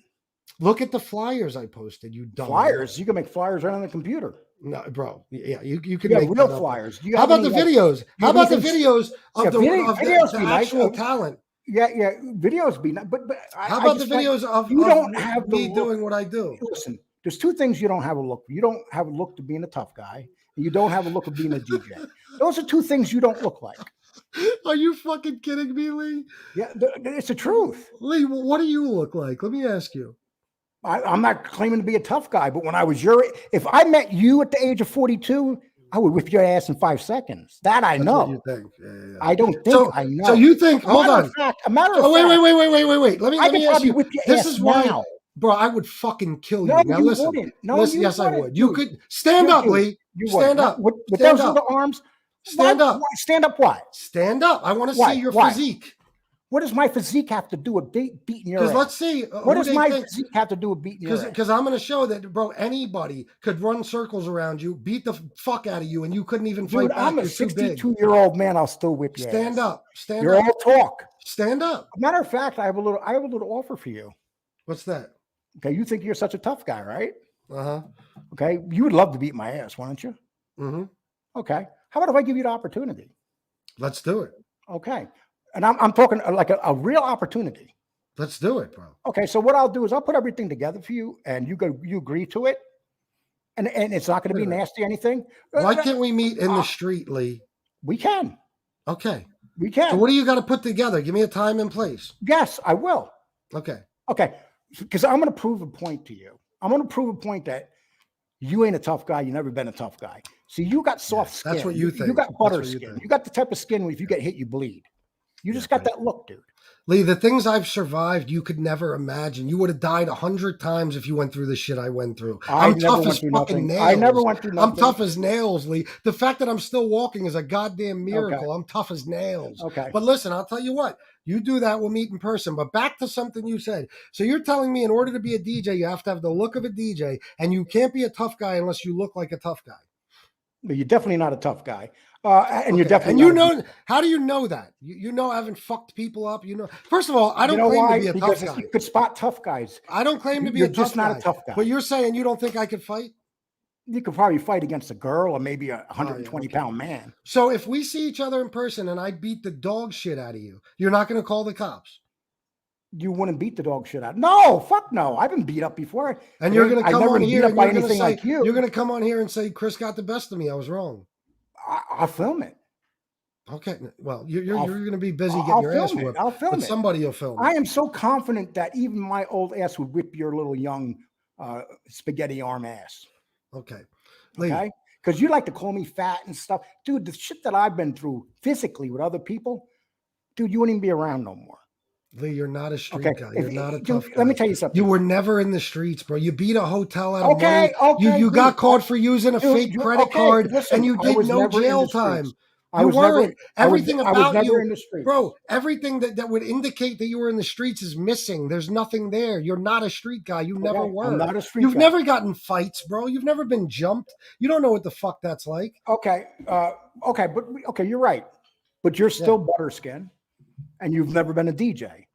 S6: Look at the flyers I posted. You dumb
S7: flyers. You can make flyers right on the computer.
S6: No, bro. Yeah, you can
S7: make
S6: real
S7: flyers.
S6: How about the videos? How about the videos of the actual talent?
S7: Yeah. Videos be nice, but
S6: how about the videos of
S7: you don't have
S6: me doing what I do?
S7: Listen, there's two things you don't have a look. You don't have a look to being a tough guy. And you don't have a look of being a DJ. Those are two things you don't look like.
S6: Are you fucking kidding me, Lee?
S7: Yeah, it's the truth.
S6: Lee, what do you look like? Let me ask you.
S7: I'm not claiming to be a tough guy, but when I was if I met you at the age of 42, I would whip your ass in 5 seconds. That I know.
S6: What you think. Yeah.
S7: I don't think I know.
S6: So you think? Hold on.
S7: A matter of fact.
S6: Wait. Let me ask you.
S7: Whip your
S6: this
S7: ass
S6: is why,
S7: now.
S6: bro. I would fucking kill you.
S7: No,
S6: Now
S7: you
S6: listen.
S7: wouldn't. No,
S6: listen,
S7: you
S6: yes,
S7: wouldn't.
S6: I would. You could stand up, Lee. Stand up.
S7: With
S6: stand
S7: those
S6: up.
S7: little arms.
S6: Stand up.
S7: Stand up. What?
S6: Stand up. I want to see your physique.
S7: What does my physique have to do with beating your ass?
S6: Because let's see.
S7: What does my physique have to do with beating your ass?
S6: Because I'm going to show that, bro, anybody could run circles around you, beat the fuck out of you, and you couldn't even fight back.
S7: I'm a 62-year-old man. I'll still whip your ass.
S6: Stand up. Stand up.
S7: You're all talk.
S6: Stand up.
S7: Matter of fact, I have a little offer for you.
S6: What's that?
S7: Okay, you think you're such a tough guy, right?
S6: Uh-huh.
S7: Okay, you would love to beat my ass, wouldn't you?
S6: Mm-hmm.
S7: Okay. How about if I give you the opportunity?
S6: Let's do it.
S7: Okay. And I'm talking like a real opportunity.
S6: Let's do it, bro.
S7: Okay, so what I'll do is I'll put everything together for you, and you agree to it, and it's not going to be nasty or anything.
S6: Why can't we meet in the street, Lee?
S7: We can.
S6: Okay.
S7: We can.
S6: So what do you got to put together? Give me a time and place.
S7: Yes, I will.
S6: Okay.
S7: Okay, because I'm going to prove a point to you. I'm going to prove a point that you ain't a tough guy. You've never been a tough guy. See, you got soft skin.
S6: That's what you think.
S7: You got butter skin. You got the type of skin where if you get hit, you bleed. You just got that look, dude.
S6: Lee, the things I've survived, you could never imagine. You would have died 100 times if you went through the shit I went through. I'm tough as fucking nails.
S7: I never went through nothing.
S6: I'm tough as nails, Lee. The fact that I'm still walking is a goddamn miracle. Okay. I'm tough as nails.
S7: Okay.
S6: But listen, I'll tell you what. You do that, we'll meet in person. But back to something you said. So you're telling me in order to be a DJ, you have to have the look of a DJ, and you can't be a tough guy unless you look like a tough guy.
S7: But you're definitely not a tough guy. And you're definitely
S6: how do you know that? You know I haven't fucked people up. You know, first of all, I don't claim to be a tough guy.
S7: You could spot tough guys.
S6: I don't claim to be
S7: a tough guy. You're just not a tough guy.
S6: But you're saying you don't think I could fight?
S7: You could probably fight against a girl or maybe a 120-pound man.
S6: So if we see each other in person and I beat the dog shit out of you, you're not going to call the cops?
S7: You wouldn't beat the dog shit out. No, fuck no. I've been beat up before.
S6: And you're going to come on here and you're going to say,
S7: like you.
S6: You're going to come on here and say, Chris got the best of me. I was wrong.
S7: I'll film it.
S6: Okay. Well, you're going to be busy getting your ass whipped.
S7: I'll film it.
S6: Somebody will film it.
S7: I am so confident that even my old ass would whip your little young spaghetti arm ass.
S6: Okay.
S7: Okay? Because you like to call me fat and stuff. Dude, the shit that I've been through physically with other people, dude, you wouldn't even be around no more.
S6: Lee, you're not a street guy. You're not a tough guy.
S7: Let me tell you something.
S6: You were never in the streets, bro. You beat a hotel out of
S7: money. Okay,
S6: you got caught for using a fake credit card, and you did no jail time. You weren't. Everything about you, bro, everything that would indicate that you were in the streets is missing. There's nothing there. You're not a street guy. You never were.
S7: I'm not a street
S6: You've
S7: guy.
S6: never gotten fights, bro. You've never been jumped. You don't know what the fuck that's like.
S7: Okay. You're right. But you're still butterskin, and you've never been a DJ.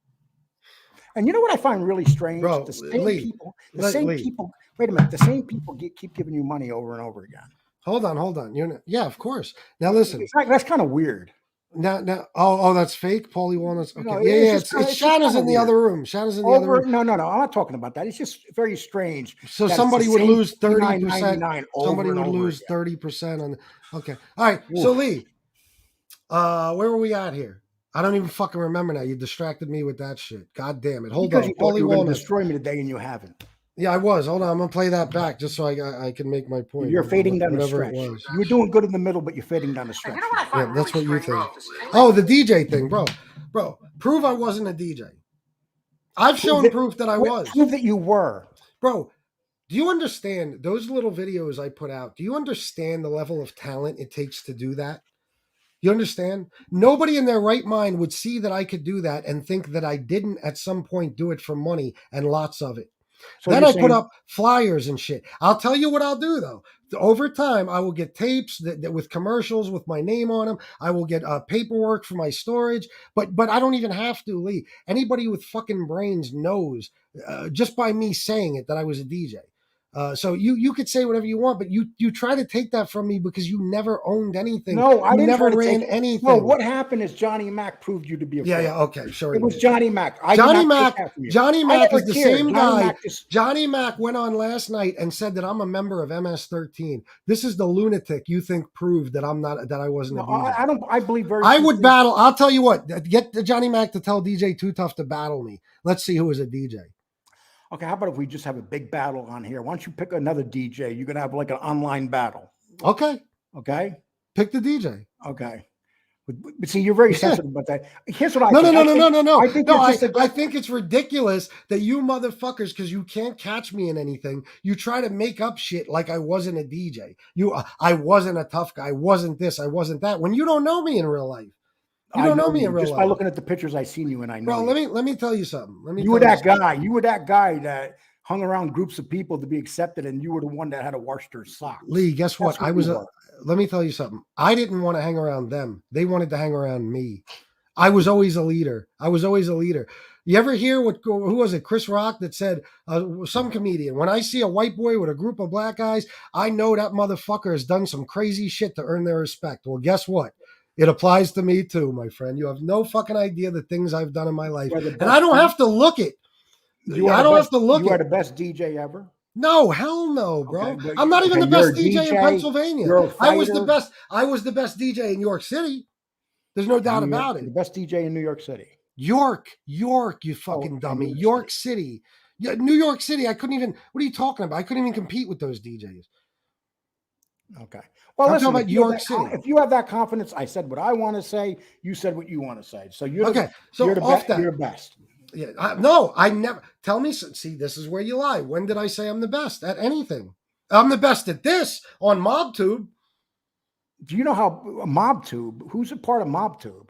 S7: And you know what I find really strange?
S6: Bro,
S7: the same people. Wait a minute. The same people keep giving you money over and over again.
S6: Hold on. Yeah, of course. Now listen.
S7: That's kind of weird.
S6: Oh, that's fake. Paulie Walnuts. Okay,
S7: No,
S6: yeah.
S7: it's
S6: It's
S7: just
S6: Shanna's
S7: kinda
S6: in the
S7: weird.
S6: other room. Shanna's in the other room.
S7: No, I'm not talking about that. It's just very strange.
S6: So
S7: that it's
S6: somebody
S7: the
S6: would
S7: same
S6: lose 30%.
S7: $59.99
S6: Somebody
S7: over and
S6: would
S7: over
S6: lose
S7: again.
S6: 30% on. Okay, all right. So
S7: Oof.
S6: Lee, where were we at here? I don't even fucking remember now. You distracted me with that shit. God damn it. Hold
S7: Because
S6: on.
S7: you thought
S6: Paulie
S7: you were going to
S6: Walnuts.
S7: destroy me today and you haven't.
S6: Yeah, I was. Hold on. I'm gonna play that back just so I can make my point.
S7: You're
S6: Hold on,
S7: fading down the
S6: whatever
S7: stretch.
S6: it was.
S7: You were doing good in the middle, but you're fading down the stretch.
S3: You know what I find
S6: Yeah, that's
S3: really
S6: what you
S3: strange?
S6: think. Oh, the DJ thing, bro. Prove I wasn't a DJ. I've shown proof that I was.
S7: Prove that you were.
S6: Bro, do you understand those little videos I put out? Do you understand the level of talent it takes to do that? You understand? Nobody in their right mind would see that I could do that and think that I didn't at some point do it for money and lots of it.
S7: So
S6: Then
S7: you're
S6: I put
S7: saying-
S6: up flyers and shit. I'll tell you what I'll do though. Over time, I will get tapes that with commercials with my name on them. I will get paperwork for my storage, but I don't even have to, Lee. Anybody with fucking brains knows just by me saying it that I was a DJ. So you could say whatever you want, but you try to take that from me because you never owned anything.
S7: No, I
S6: you
S7: didn't
S6: never
S7: try to
S6: ran
S7: take
S6: anything.
S7: No, what happened is Johnny Mac proved you to be a fraud.
S6: Yeah, okay, sure.
S7: It was Johnny Mac.
S6: Johnny Mac is the same guy.
S7: Mac
S6: Johnny Mac went on last night and said that I'm a member of MS-13. This is the lunatic you think proved that I wasn't a DJ.
S7: I believe very.
S6: I would battle. I'll tell you what. Get Johnny Mac to tell DJ Too Tough to battle me. Let's see who is a DJ.
S7: Okay, how about if we just have a big battle on here? Why don't you pick another DJ? You're gonna have like an online battle.
S6: Okay. Pick the DJ.
S7: Okay. But see, you're very sensitive about that. Here's what I
S6: think. No.
S7: I
S6: think it's ridiculous that you motherfuckers, because you can't catch me in anything, you try to make up shit like I wasn't a DJ. I wasn't a tough guy. I wasn't this. I wasn't that. When you don't know me in real life. You don't know me in real life.
S7: Just by looking at the pictures I've seen you and I know.
S6: Bro, let me tell you something.
S7: You were that guy. You were that guy that hung around groups of people to be accepted, and you were the one that had to wash their socks.
S6: Lee, guess what? Let me tell you something. I didn't want to hang around them. They wanted to hang around me. I was always a leader. You ever hear who was it? Chris Rock that said, some comedian, when I see a white boy with a group of black guys, I know that motherfucker has done some crazy shit to earn their respect. Well, guess what? It applies to me too, my friend. You have no fucking idea the things I've done in my life. And I don't have to look it. I don't have to look it.
S7: You are the best DJ ever?
S6: No, hell no, bro. Okay, I'm not even the best DJ in Pennsylvania. I was the best DJ in York City. There's no doubt about it.
S7: The best DJ in New York City.
S6: York, you fucking dummy. York City. Yeah, New York City. I couldn't even, what are you talking about? I couldn't even compete with those DJs.
S7: Okay. Well,
S6: I'm talking about York City.
S7: If you have that confidence, I said what I want to say. You said what you want to say. So you're
S6: okay.
S7: You're the best.
S6: Yeah. I never. Tell me. See, this is where you lie. When did I say I'm the best at anything? I'm the best at this on MobTube.
S7: Do you know how MobTube? Who's a part of MobTube?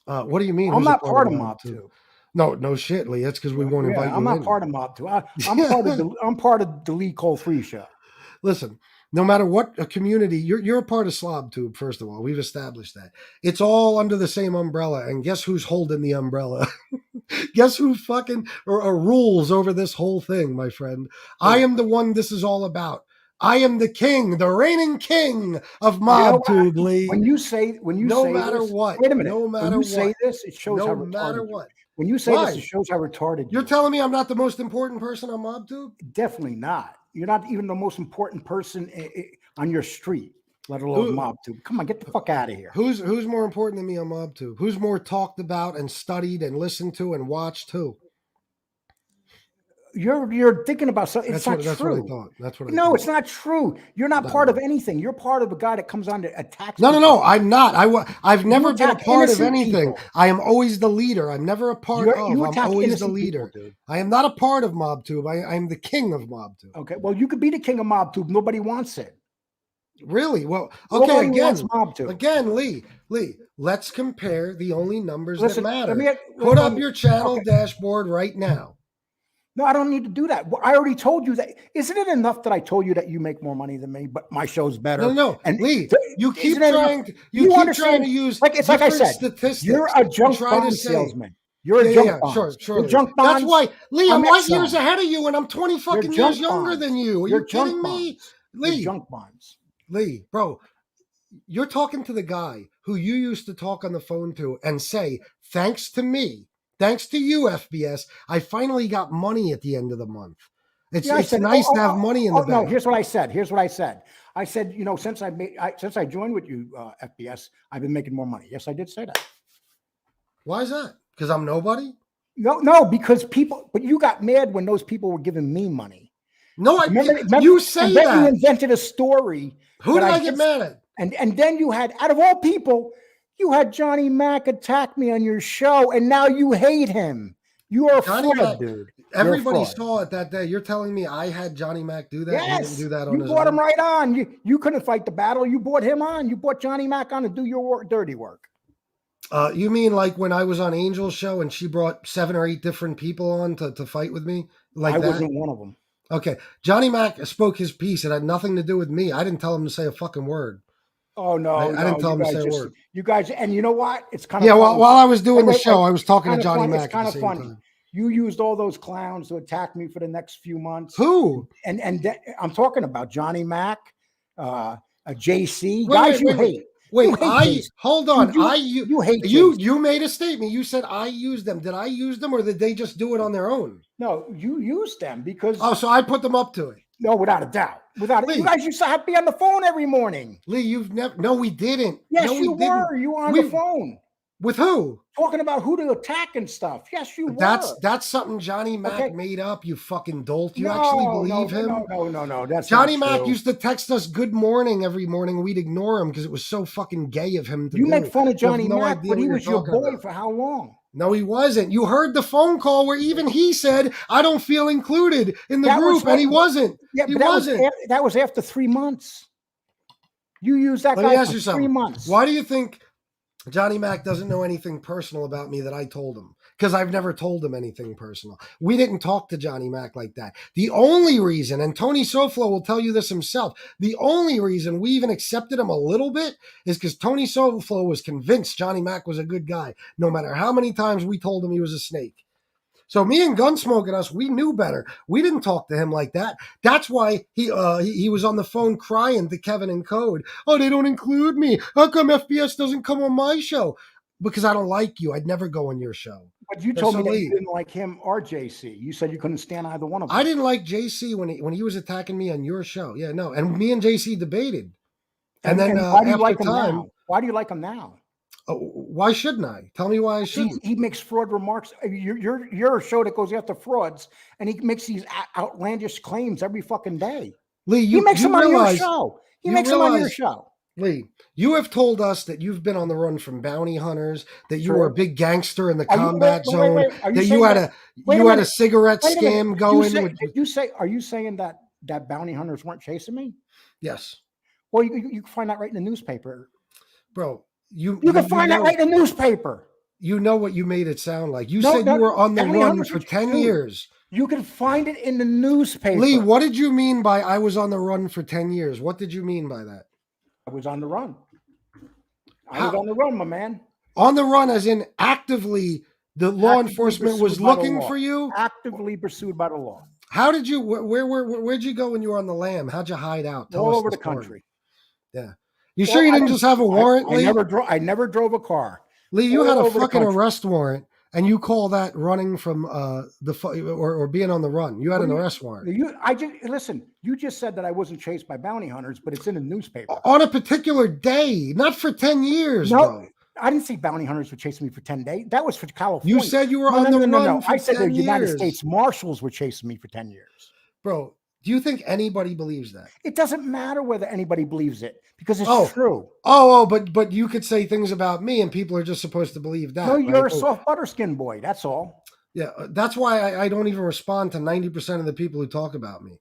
S6: What do you mean?
S7: I'm not part of MobTube.
S6: No shit, Lee. That's because we won't invite you.
S7: I'm not part of MobTube. I'm part of the Lee Cole Free Show.
S6: Listen. No matter what a community, you're a part of SlobTube, first of all. We've established that. It's all under the same umbrella. And guess who's holding the umbrella? Guess who fucking rules over this whole thing, my friend? I am the one this is all about. I am the king, the reigning king of MobTube, Lee.
S7: When you say
S6: no matter
S7: this,
S6: what.
S7: Wait a minute.
S6: No matter
S7: when you
S6: what.
S7: say this, it shows how retarded. No matter what. When you say this, it shows how retarded.
S6: You're telling me I'm not the most important person on MobTube?
S7: Definitely not. You're not even the most important person on your street, let alone MobTube. Come on, get the fuck out of here.
S6: Who's more important than me on MobTube? Who's more talked about and studied and listened to and watched too?
S7: You're thinking about something. It's not true.
S6: That's what I thought. That's what I
S7: No,
S6: thought.
S7: it's not true. You're not part of anything. You're part of a guy that comes on to attack.
S6: No. I'm not. I've never been a part of anything. I am always the leader. I'm never a part of. I'm always the leader. People, I am not a part of MobTube. I am the king of MobTube.
S7: Okay. Well, you could be the king of MobTube. Nobody wants it.
S6: Really? Well, okay.
S7: Again,
S6: Lee. Let's compare the only numbers that matter.
S7: Put
S6: up your channel dashboard right now.
S7: No, I don't need to do that. I already told you that. Isn't it enough that I told you that you make more money than me, but my show's better?
S6: No. And Lee, you keep trying to use
S7: it's like I said,
S6: statistics.
S7: You're a junk bond salesman. You're a junk bond.
S6: Sure.
S7: You're junk bonds.
S6: That's why, Lee, I'm 8 years ahead of you, and I'm 20 fucking years younger than you. Are you kidding me? Lee,
S7: junk bonds.
S6: Lee, bro, You're talking to the guy who you used to talk on the phone to and say, thanks to me, thanks to you, FBS, I finally got money at the end of the month. It's nice to have money in the bank.
S7: No, here's what I said. I said, since I joined with you, FBS, I've been making more money. Yes, I did say that.
S6: Why is that? Because I'm nobody?
S7: No, because but you got mad when those people were giving me money.
S6: No,
S7: remember,
S6: you say
S7: and then
S6: that.
S7: You invented a story.
S6: Who did I get mad at?
S7: And then you had, out of all people, you had Johnny Mac attack me on your show, and now you hate him. You are a fraud, dude.
S6: Everybody saw it that day. You're telling me I had Johnny Mac do that?
S7: Yes,
S6: he didn't do that on
S7: you brought him right on. You couldn't fight the battle. You brought him on. You brought Johnny Mac on to do your dirty work.
S6: You mean like when I was on Angel's show and she brought 7 or 8 different people on to fight with me? Like I
S7: wasn't one of them.
S6: Okay. Johnny Mac spoke his piece. It had nothing to do with me. I didn't tell him to say a fucking word.
S7: Oh, no.
S6: I didn't tell him to say a word.
S7: You guys, and you know what? It's kind of
S6: funny. While I was doing the show, I was talking to Johnny Mac. It's kind of funny. Time.
S7: You used all those clowns to attack me for the next few months.
S6: Who?
S7: And I'm talking about Johnny Mac, JC, guys you hate.
S6: Wait, hold on.
S7: You hate
S6: you made a statement. You said I used them. Did I use them or did they just do it on their own?
S7: No, you used them because.
S6: Oh, so I put them up to it.
S7: No, without a doubt. Lee, you guys used to have to be on the phone every morning.
S6: Lee, you've never. No, we didn't.
S7: Yes,
S6: no,
S7: you were. You were on the phone.
S6: With who?
S7: Talking about who to attack and stuff. Yes, you were.
S6: That's something Johnny Mac made up, you fucking dolt. You actually believe him?
S7: No. That's
S6: Johnny Mac used to text us good morning every morning. We'd ignore him because it was so fucking gay of him to do.
S7: You make fun of Johnny Mac, but he was your boy for how long?
S6: No, he wasn't. You heard the phone call where even he said, I don't feel included in the group, and he wasn't.
S7: Yeah,
S6: he wasn't.
S7: That was after 3 months. You used that guy for 3 months.
S6: Why do you think Johnny Mac doesn't know anything personal about me that I told him? Because I've never told him anything personal. We didn't talk to Johnny Mac like that. The only reason, and Tony Soflo will tell you this himself, the only reason we even accepted him a little bit is because Tony Soflo was convinced Johnny Mac was a good guy, no matter how many times we told him he was a snake. So me and Gunsmoke and us, we knew better. We didn't talk to him like that. That's why he was on the phone crying to Kevin and Code. Oh, they don't include me. How come FBS doesn't come on my show? Because I don't like you. I'd never go on your show.
S7: But you told me that you didn't like him or JC. You said you couldn't stand either one of them.
S6: I didn't like JC when he was attacking me on your show. Yeah, no. And me and JC debated. And then
S7: why do you like him now? Why do you like him now?
S6: Why shouldn't I? Tell me why I shouldn't.
S7: He makes fraud remarks. You're a show that goes after frauds, and he makes these outlandish claims every fucking day.
S6: Lee,
S7: he makes them on your show. He makes them on your show.
S6: Lee, you have told us that you've been on the run from bounty hunters, that you were a big gangster in the combat zone, that you had a cigarette scam going.
S7: Are you saying that bounty hunters weren't chasing me?
S6: Yes.
S7: Well, you can find that right in the newspaper,
S6: bro.
S7: You can find that right in the newspaper.
S6: You know what you made it sound like. You said you were on the run for 10 years.
S7: You can find it in the newspaper.
S6: Lee, what did you mean by I was on the run for 10 years? What did you mean by that?
S7: I was on the run. I was on the run, my man.
S6: On the run as in actively the law enforcement was looking for you?
S7: Actively pursued by the law.
S6: How did you, where'd you go when you were on the lam? How'd you hide out?
S7: All over the country.
S6: Yeah. You sure you didn't just have a warrant, Lee?
S7: I never drove a car.
S6: Lee, you had a fucking arrest warrant, and you call that running from or being on the run. You had an arrest warrant.
S7: Listen. You just said that I wasn't chased by bounty hunters, but it's in the newspaper
S6: on a particular day, not for 10 years. No, bro.
S7: I didn't see bounty hunters were chasing me for 10 days. That was for California.
S6: You said you were on the run. No.
S7: I said the United States Marshals were chasing me for 10 years,
S6: bro. Do you think anybody believes that?
S7: It doesn't matter whether anybody believes it because it's true.
S6: But you could say things about me and people are just supposed to believe that.
S7: No, you're a soft butterskin boy. That's all.
S6: Yeah, that's why I don't even respond to 90% of the people who talk about me.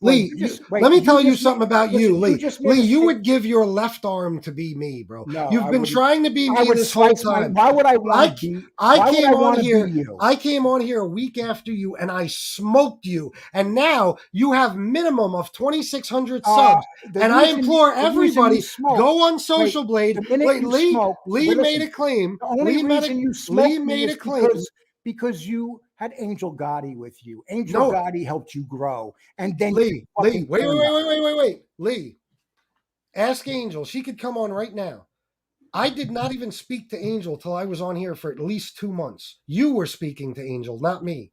S6: Lee, let me tell you something about you, Lee. Lee, you would give your left arm to be me, bro. No, you've been trying to be me this whole time.
S7: Why would I want to be?
S6: I came on here a week after you, and I smoked you. And now you have minimum of 2,600 subs. And I implore everybody, go on Social Blade. Lee made a claim.
S7: The only reason you smoked me is because you had Angel Gotti with you. Angel Gotti helped you grow. And then
S6: Lee, wait. Lee, Ask Angel. She could come on right now. I did not even speak to Angel till I was on here for at least 2 months. You were speaking to Angel, not me.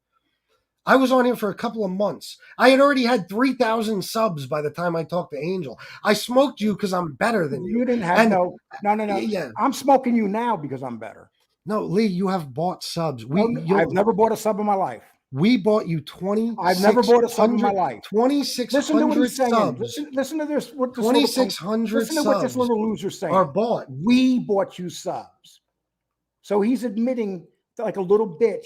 S6: I was on here for a couple of months. I had already had 3,000 subs by the time I talked to Angel. I smoked you because I'm better than you.
S7: You didn't have no.
S6: Yeah.
S7: I'm smoking you now because I'm better.
S6: No, Lee, you have bought subs.
S7: I've never bought a sub in my life.
S6: We bought you 20.
S7: I've never bought a sub in my life.
S6: 2,600 subs.
S7: Listen to this.
S6: 2,600
S7: Listen to what this little loser's saying.
S6: Are bought.
S7: We bought you subs. So he's admitting like a little bitch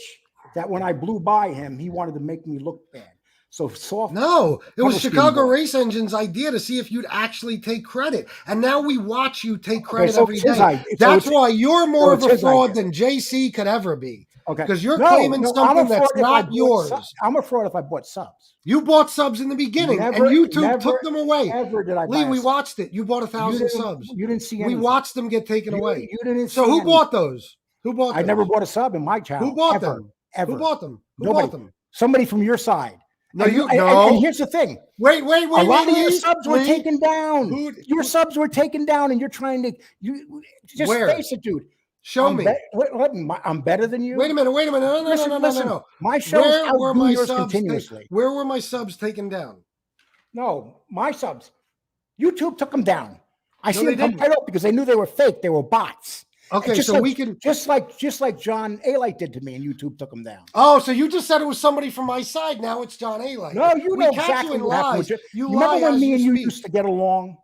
S7: that when I blew by him, he wanted to make me look bad. So soft.
S6: No, it was
S7: Publishing
S6: Chicago
S7: board.
S6: Race Engine's idea to see if you'd actually take credit. And now we watch you take credit
S7: so
S6: every
S7: it's his
S6: day.
S7: idea.
S6: That's why you're more of
S7: it's
S6: a
S7: his
S6: fraud
S7: idea.
S6: than JC could ever be.
S7: Okay.
S6: Because you're claiming
S7: I'm
S6: something
S7: a fraud
S6: that's
S7: if I
S6: not
S7: bought
S6: yours.
S7: subs. I'm a fraud if I bought subs.
S6: You bought subs in the beginning, and YouTube took them away.
S7: Never did I buy
S6: Lee,
S7: a
S6: we
S7: sub.
S6: watched it. You bought 1,000 subs.
S7: You didn't see
S6: We
S7: anything.
S6: watched them get taken away.
S7: You didn't
S6: So
S7: see
S6: who
S7: anything.
S6: bought those? Who bought them?
S7: I never bought a sub in my channel.
S6: Who bought
S7: ever,
S6: them?
S7: Ever.
S6: Who bought them? Who
S7: Nobody.
S6: bought them?
S7: Somebody from your side.
S6: No,
S7: and
S6: you
S7: and-
S6: no.
S7: And here's the thing.
S6: Wait,
S7: A lot of your
S6: Lee,
S7: subs were
S6: Lee.
S7: taken down.
S6: Who-
S7: Subs were taken down, and you're trying to just
S6: Where?
S7: face it, dude.
S6: Show me.
S7: I'm better than you.
S6: Wait a minute. No.
S7: Listen. My shows
S6: Where were
S7: outdo
S6: my
S7: yours
S6: subs?
S7: continuously.
S6: Where were my subs taken down?
S7: No, my subs. YouTube took them down. I
S6: No,
S7: see
S6: they
S7: them come
S6: didn't.
S7: right up because they knew they were fake. They were bots.
S6: Okay,
S7: Just
S6: so
S7: like-
S6: we can.
S7: just like John Alight did to me, and YouTube took them down.
S6: Oh, so you just said it was somebody from my side. Now it's John Alight.
S7: No, you
S6: We
S7: know
S6: catch
S7: exactly
S6: you in
S7: what happened.
S6: lies.
S7: With
S6: You
S7: remember
S6: lie
S7: when
S6: as
S7: me
S6: you
S7: and you
S6: speak.
S7: used to get along?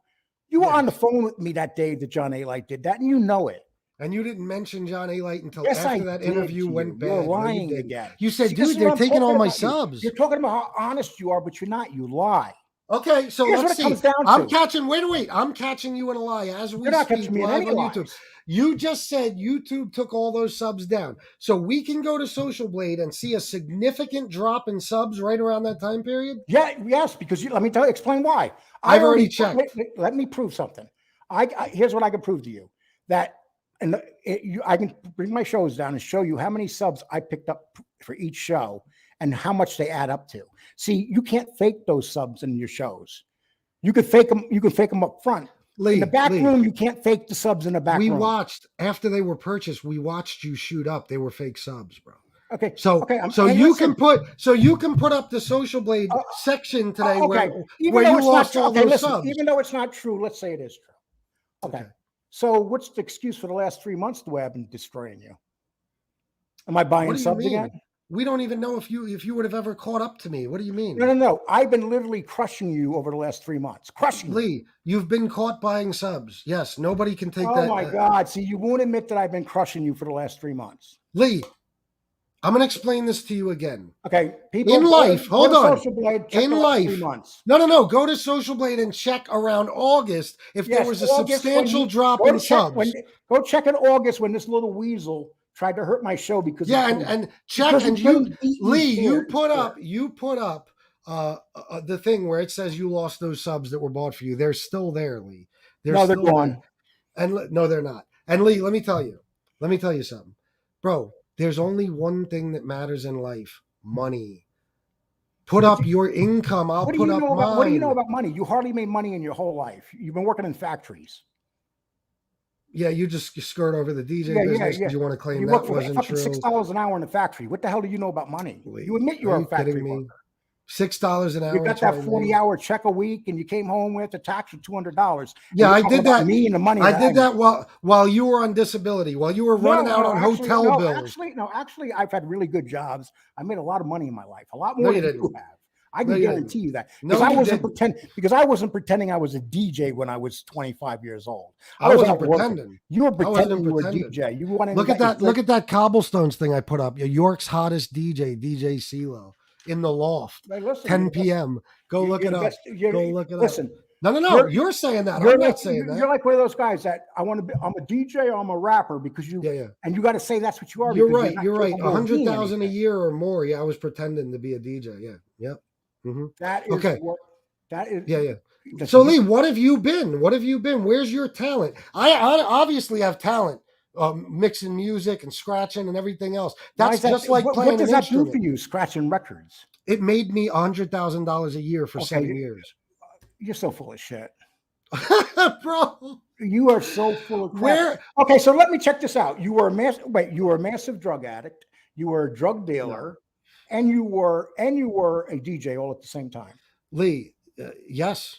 S7: You were
S6: Yes.
S7: on the phone with me that day that John Alight did that, and you know it.
S6: And you didn't mention John Alight until
S7: Yes, I
S6: after that
S7: did
S6: interview
S7: to
S6: went
S7: you.
S6: bad.
S7: You're
S6: No,
S7: lying
S6: didn't.
S7: again.
S6: You said,
S7: See, this
S6: dude,
S7: is
S6: they're
S7: what I'm
S6: taking all
S7: talking
S6: my
S7: about you.
S6: subs.
S7: You're talking about how honest you are, but you're not. You lie.
S6: Okay, so
S7: Here's
S6: let's
S7: what it
S6: see.
S7: comes down
S6: I'm
S7: to.
S6: catching. Wait. I'm catching you in a lie as we
S7: You're not
S6: speak
S7: catching me in
S6: live
S7: any
S6: on
S7: lies.
S6: YouTube. You just said YouTube took all those subs down, so we can go to Social Blade and see a significant drop in subs right around that time period.
S7: Yeah, yes, because let me explain why.
S6: I've already checked.
S7: Let me prove something. Here's what I can prove to you that, I can bring my shows down and show you how many subs I picked up for each show and how much they add up to. See, you can't fake those subs in your shows. You could fake them. You can fake them up front.
S6: Lee,
S7: In the back
S6: Lee,
S7: room, you can't fake the subs in the back
S6: we
S7: room.
S6: watched after they were purchased. We watched you shoot up. They were fake subs, bro.
S7: Okay.
S6: So,
S7: okay.
S6: you can put up the Social Blade section today where you lost all those subs.
S7: Even though it's not true, let's say it is true. Okay. So what's the excuse for the last 3 months the way I've been destroying you? Am I buying
S6: What do you
S7: subs
S6: mean?
S7: again?
S6: We don't even know if you would have ever caught up to me. What do you mean?
S7: No. I've been literally crushing you over the last 3 months. Crushing you.
S6: Lee, you've been caught buying subs. Yes, nobody can take
S7: Oh
S6: that.
S7: my God. See, you won't admit that I've been crushing you for the last 3 months.
S6: Lee, I'm going to explain this to you again.
S7: Okay. People
S6: In life,
S7: go
S6: hold
S7: to
S6: on.
S7: Social Blade, check
S6: In
S7: the last
S6: life.
S7: 3 months.
S6: No. Go to Social Blade and check around August if there was a
S7: August when
S6: substantial
S7: you-
S6: drop
S7: go
S6: in
S7: check
S6: subs.
S7: Go check in August when this little weasel tried to hurt my show because
S6: Yeah,
S7: he couldn't-
S6: and check
S7: because he
S6: and
S7: couldn't beat me
S6: Lee,
S7: fair.
S6: you put up the thing where it says you lost those subs that were bought for you. They're still there, Lee.
S7: No, they're
S6: still
S7: gone.
S6: there. And no, they're not. And Lee, let me tell you something, bro. There's only one thing that matters in life: money. Put up your income. I'll
S7: What do
S6: put
S7: you
S6: up
S7: know
S6: mine.
S7: about? What do you know about money? You hardly made money in your whole life. You've been working in factories.
S6: Yeah, you just skirt over the DJ
S7: Yeah,
S6: business
S7: yeah.
S6: because you want to claim
S7: You
S6: that
S7: work for
S6: wasn't
S7: fucking
S6: true.
S7: $6 an hour in the factory. What the hell do you know about money?
S6: Lee,
S7: You admit
S6: are
S7: you're a
S6: you
S7: factory
S6: kidding me?
S7: worker.
S6: $6 an hour.
S7: You got
S6: that's what
S7: that
S6: I made.
S7: 40-hour check a week, and you came home with a tax of $200.
S6: Yeah,
S7: And
S6: I
S7: you're talking
S6: did
S7: about
S6: that.
S7: Me and the money.
S6: I did that while you were on disability, while you were running out on
S7: actually,
S6: hotel bills.
S7: Actually, I've had really good jobs. I made a lot of money in my life, a lot
S6: No,
S7: more
S6: you
S7: than you
S6: didn't.
S7: have. I
S6: No,
S7: can
S6: you
S7: guarantee you that
S6: No,
S7: because I
S6: you
S7: wasn't
S6: didn't.
S7: pretending I was a DJ when I was 25 years old.
S6: I wasn't
S7: out working.
S6: pretending.
S7: You were
S6: wasn't
S7: pretending you were a
S6: pretending.
S7: DJ. You went in
S6: Look
S7: and
S6: at
S7: got
S6: that! Look at that cobblestones thing I put up. York's hottest DJ, DJ CeeLo, in the loft,
S7: Hey, listen,
S6: 10 p.m. Go look it up. Go look it up.
S7: Listen,
S6: No. You're saying that. I'm not saying that.
S7: You're like one of those guys that I'm a DJ or I'm a rapper because you.
S6: Yeah.
S7: And you got to say that's what you are.
S6: You're
S7: because
S6: right.
S7: not
S6: You're right.
S7: capable of being
S6: 100,000 a
S7: anything.
S6: year or more. Yeah, I was pretending to be a DJ. Yeah. Yep. Mm-hmm.
S7: That is
S6: Okay.
S7: That is.
S6: Yeah.
S7: that's-
S6: So Lee, what have you been? Where's your talent? I obviously have talent, mixing music and scratching and everything else.
S7: why
S6: That's
S7: is that-
S6: just like
S7: what
S6: playing
S7: does
S6: an
S7: that do
S6: instrument.
S7: for you? Scratching records.
S6: It made me $100,000 a year for
S7: Okay.
S6: 7 years.
S7: You're so full of shit.
S6: Bro.
S7: You are so full of crap.
S6: Where?
S7: Okay, so let me check this out. You were a massive drug addict. You were a drug dealer, and you were a DJ all at the same time.
S6: Lee, yes.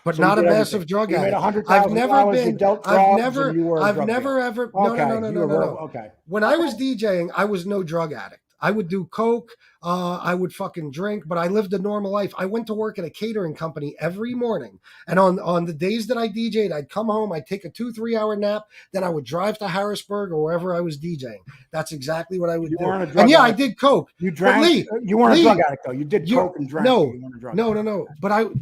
S6: But
S7: So
S6: not a
S7: you did
S6: massive
S7: everything.
S6: drug
S7: You made
S6: addict.
S7: $100,000,
S6: I've never
S7: you
S6: been.
S7: dealt
S6: I've
S7: drugs,
S6: never.
S7: and you were a
S6: I've
S7: drug
S6: never
S7: dealer.
S6: ever.
S7: Okay,
S6: No.
S7: okay.
S6: When I was DJing, I was no drug addict. I would do coke. I would fucking drink, but I lived a normal life. I went to work at a catering company every morning, and on the days that I DJ'd, I'd come home, I'd take a 2-3 hour nap, then I would drive to Harrisburg or wherever I was DJing. That's exactly what I would do.
S7: Weren't a drug
S6: And yeah,
S7: addict.
S6: I did coke.
S7: You drank.
S6: Lee,
S7: you weren't
S6: Lee,
S7: a drug addict though. You did coke and drank.
S6: No,
S7: you weren't a drug addict.
S6: no. But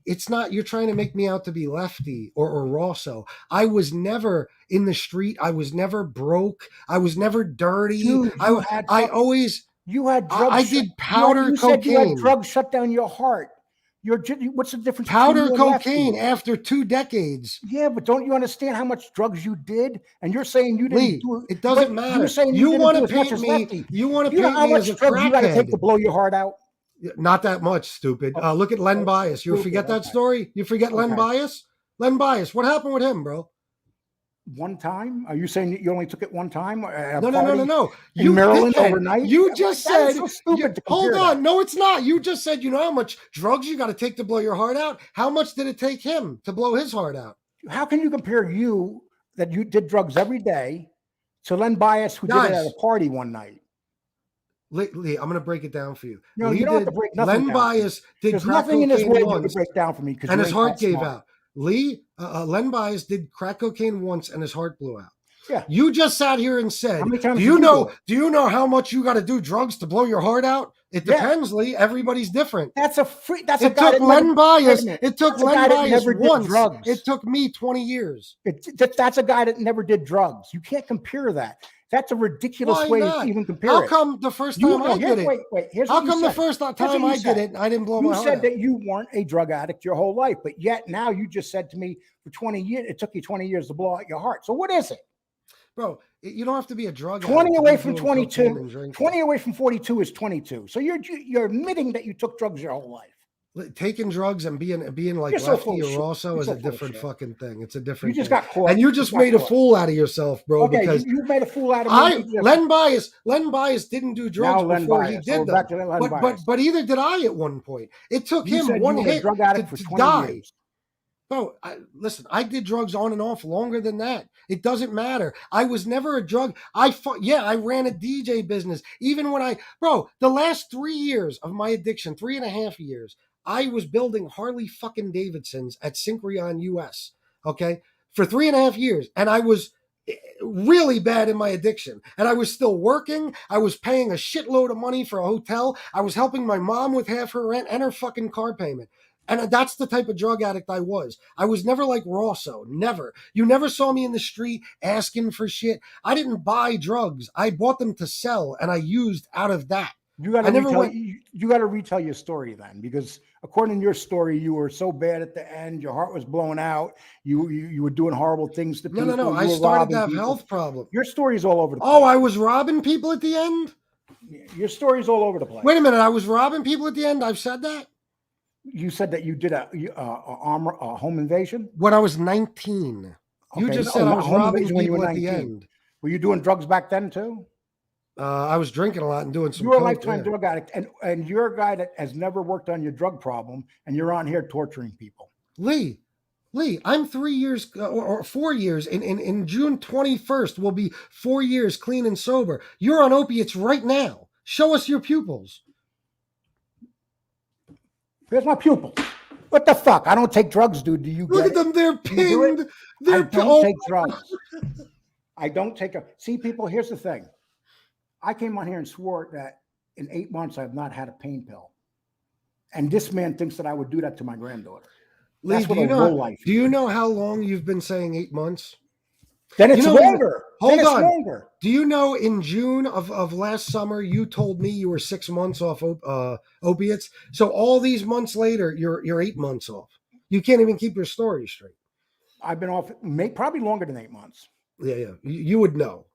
S6: it's not. You're trying to make me out to be lefty or Rosso. I was never in the street. I was never broke. I was never dirty.
S7: Dude,
S6: I always.
S7: You had drugs.
S6: I did powder
S7: you
S6: cocaine.
S7: Said you had drugs shut down your heart. What's the difference?
S6: Powder
S7: between you and
S6: cocaine
S7: lefty?
S6: after 2 decades.
S7: Yeah, but don't you understand how much drugs you did? And you're saying you didn't
S6: Lee,
S7: do it.
S6: it doesn't matter.
S7: You're saying
S6: You
S7: didn't
S6: want
S7: do
S6: to
S7: as much
S6: paint
S7: as
S6: me.
S7: lefty.
S6: You want to
S7: You know
S6: paint
S7: how
S6: me as
S7: much
S6: a
S7: drugs you got to take
S6: crackhead.
S7: to blow your heart out?
S6: Not that much, stupid. Look at Len Bias. You forget that story? You forget Len Bias? Len Bias. What happened with him, bro?
S7: One time? Are you saying that you only took it one time?
S6: No.
S7: In Maryland
S6: dickhead,
S7: overnight?
S6: You just
S7: That is
S6: said.
S7: so stupid to
S6: Hold
S7: compare
S6: on.
S7: that.
S6: No, it's not. You just said, you know how much drugs you got to take to blow your heart out? How much did it take him to blow his heart out?
S7: How can you compare you that you did drugs every day to Len Bias who did it at a party one night?
S6: Lee, I'm going to break it down for you.
S7: No,
S6: Lee
S7: you don't have to break nothing
S6: Len
S7: down.
S6: Bias did
S7: There's
S6: crack
S7: nothing in this
S6: cocaine
S7: world you
S6: once,
S7: can break down for me because
S6: and his heart gave out. Len Bias did crack cocaine once and his heart blew out.
S7: Yeah.
S6: You just sat here and said,
S7: How many times
S6: do you know how much you got to do drugs to blow your heart out? It depends, Lee. Everybody's different.
S7: It took
S6: Len Bias. It took Len Bias once.
S7: Drugs.
S6: It took me 20 years.
S7: That's a guy that never did drugs. You can't compare that. That's a ridiculous way to even compare
S6: How
S7: it.
S6: come the first time I did it?
S7: Wait.
S6: How come the first time I did it, I didn't blow my heart out?
S7: You said that you weren't a drug addict your whole life, but yet now you just said to me for 20 years, it took you 20 years to blow out your heart. So what is it?
S6: Bro, you don't have to be a drug addict.
S7: 20 away from 22, 20 away from 42 is 22. So you're admitting that you took drugs your whole life.
S6: Taking drugs and being like
S7: You're so
S6: lefty or also is a different fucking thing. It's a different.
S7: You just
S6: thing.
S7: got caught.
S6: And you just made a fool out of yourself, bro.
S7: Okay,
S6: because
S7: you made a fool out of me.
S6: Len Bias didn't do drugs before he did them. But either did I at one point. It took him one hit to die. Years. Bro, listen, I did drugs on and off longer than that. It doesn't matter. I was never a drug. I ran a DJ business. Even when the last 3 years of my addiction, 3.5 years, I was building Harley fucking Davidsons at Syncreon US, okay, for 3.5 years. And I was really bad in my addiction. And I was still working. I was paying a shitload of money for a hotel. I was helping my mom with half her rent and her fucking car payment. And that's the type of drug addict I was. I was never like Rosso. Never. You never saw me in the street asking for shit. I didn't buy drugs. I bought them to sell, and I used out of that.
S7: You got to retell your story then, because according to your story, you were so bad at the end. Your heart was blown out. You were doing horrible things to people.
S6: No. I started to have health problems.
S7: Your story is all over the place.
S6: Oh, I was robbing people at the end?
S7: Your story's all over the place.
S6: Wait a minute. I was robbing people at the end? I've said that?
S7: You said that you did a home invasion?
S6: When I was 19. Okay. You just said I was robbing people at the end.
S7: Were you doing drugs back then too?
S6: I was drinking a lot and doing some.
S7: You're a lifetime drug addict, and you're a guy that has never worked on your drug problem, and you're on here torturing people.
S6: Lee, I'm 3 years or 4 years. In June 21st will be 4 years clean and sober. You're on opiates right now. Show us your pupils.
S7: Here's my pupil. What the fuck? I don't take drugs, dude. Do you
S6: look at them? They're pinned.
S7: I don't take drugs. I don't take a. See, people. Here's the thing. I came on here and swore that in 8 months I have not had a pain pill, and this man thinks that I would do that to my granddaughter.
S6: Lee, do you know how long you've been saying 8 months?
S7: Then it's longer.
S6: Hold on. Do you know in June of last summer, you told me you were 6 months off opiates? So all these months later, you're 8 months off. You can't even keep your story straight.
S7: I've been off probably longer than 8 months.
S6: Yeah. You would know.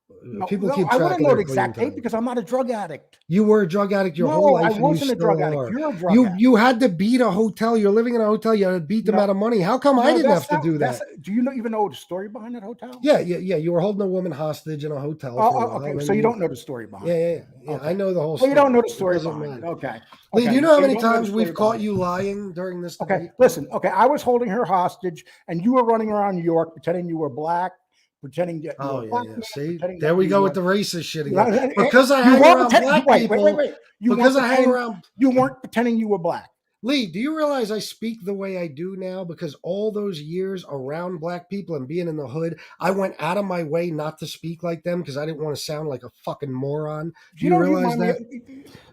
S6: People keep
S7: I
S6: track
S7: wouldn't
S6: of
S7: know
S6: their
S7: the exact
S6: clean
S7: date
S6: time.
S7: because I'm not a drug addict.
S6: You were a drug addict your whole life.
S7: I wasn't a drug addict.
S6: Are.
S7: You're a drug addict.
S6: You had to beat a hotel. You're living in a hotel. You had to beat them out of money. How come I didn't have to do that?
S7: Do you even know the story behind that hotel?
S6: Yeah. You were holding a woman hostage in a hotel. For a while,
S7: okay. So you don't know the story behind it.
S6: Yeah.
S7: Okay.
S6: I know the whole
S7: story.
S6: story.
S7: You don't know the story behind it. Okay.
S6: Lee, do you know how many times we've caught you lying during this debate?
S7: Okay, listen. Okay, I was holding her hostage, and you were running around New York pretending you were black, pretending that you were black.
S6: See, there we go with the racist shit again. Because I
S7: you
S6: hang around
S7: pretend-
S6: black
S7: wait,
S6: people.
S7: Wait.
S6: Because I hang around.
S7: You weren't pretending you were black.
S6: Lee, do you realize I speak the way I do now because all those years around black people and being in the hood, I went out of my way not to speak like them because I didn't want to sound like a fucking moron. Do you realize that?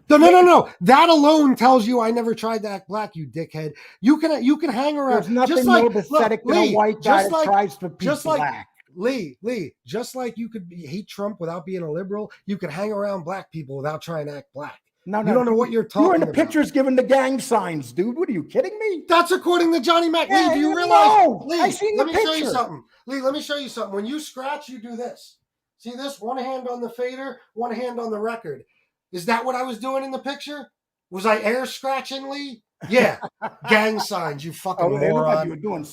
S6: No. That alone tells you I never tried to act black, you dickhead. You can hang around.
S7: There's nothing more pathetic than a white guy that tries to be black.
S6: Lee, just like you could hate Trump without being a liberal, you could hang around black people without trying to act black. No, you don't know what you're talking about.
S7: You were in the pictures giving the gang signs, dude. What are you kidding me?
S6: That's according to Johnny Mac.
S7: Yeah,
S6: Lee, do you realize?
S7: No,
S6: Lee,
S7: I seen the picture.
S6: Show you something. Lee, let me show you something. When you scratch, you do this. See this? One hand on the fader, one hand on the record. Is that what I was doing in the picture? Was I air scratching, Lee? Yeah, gang signs, you fucking moron.
S7: You were doing.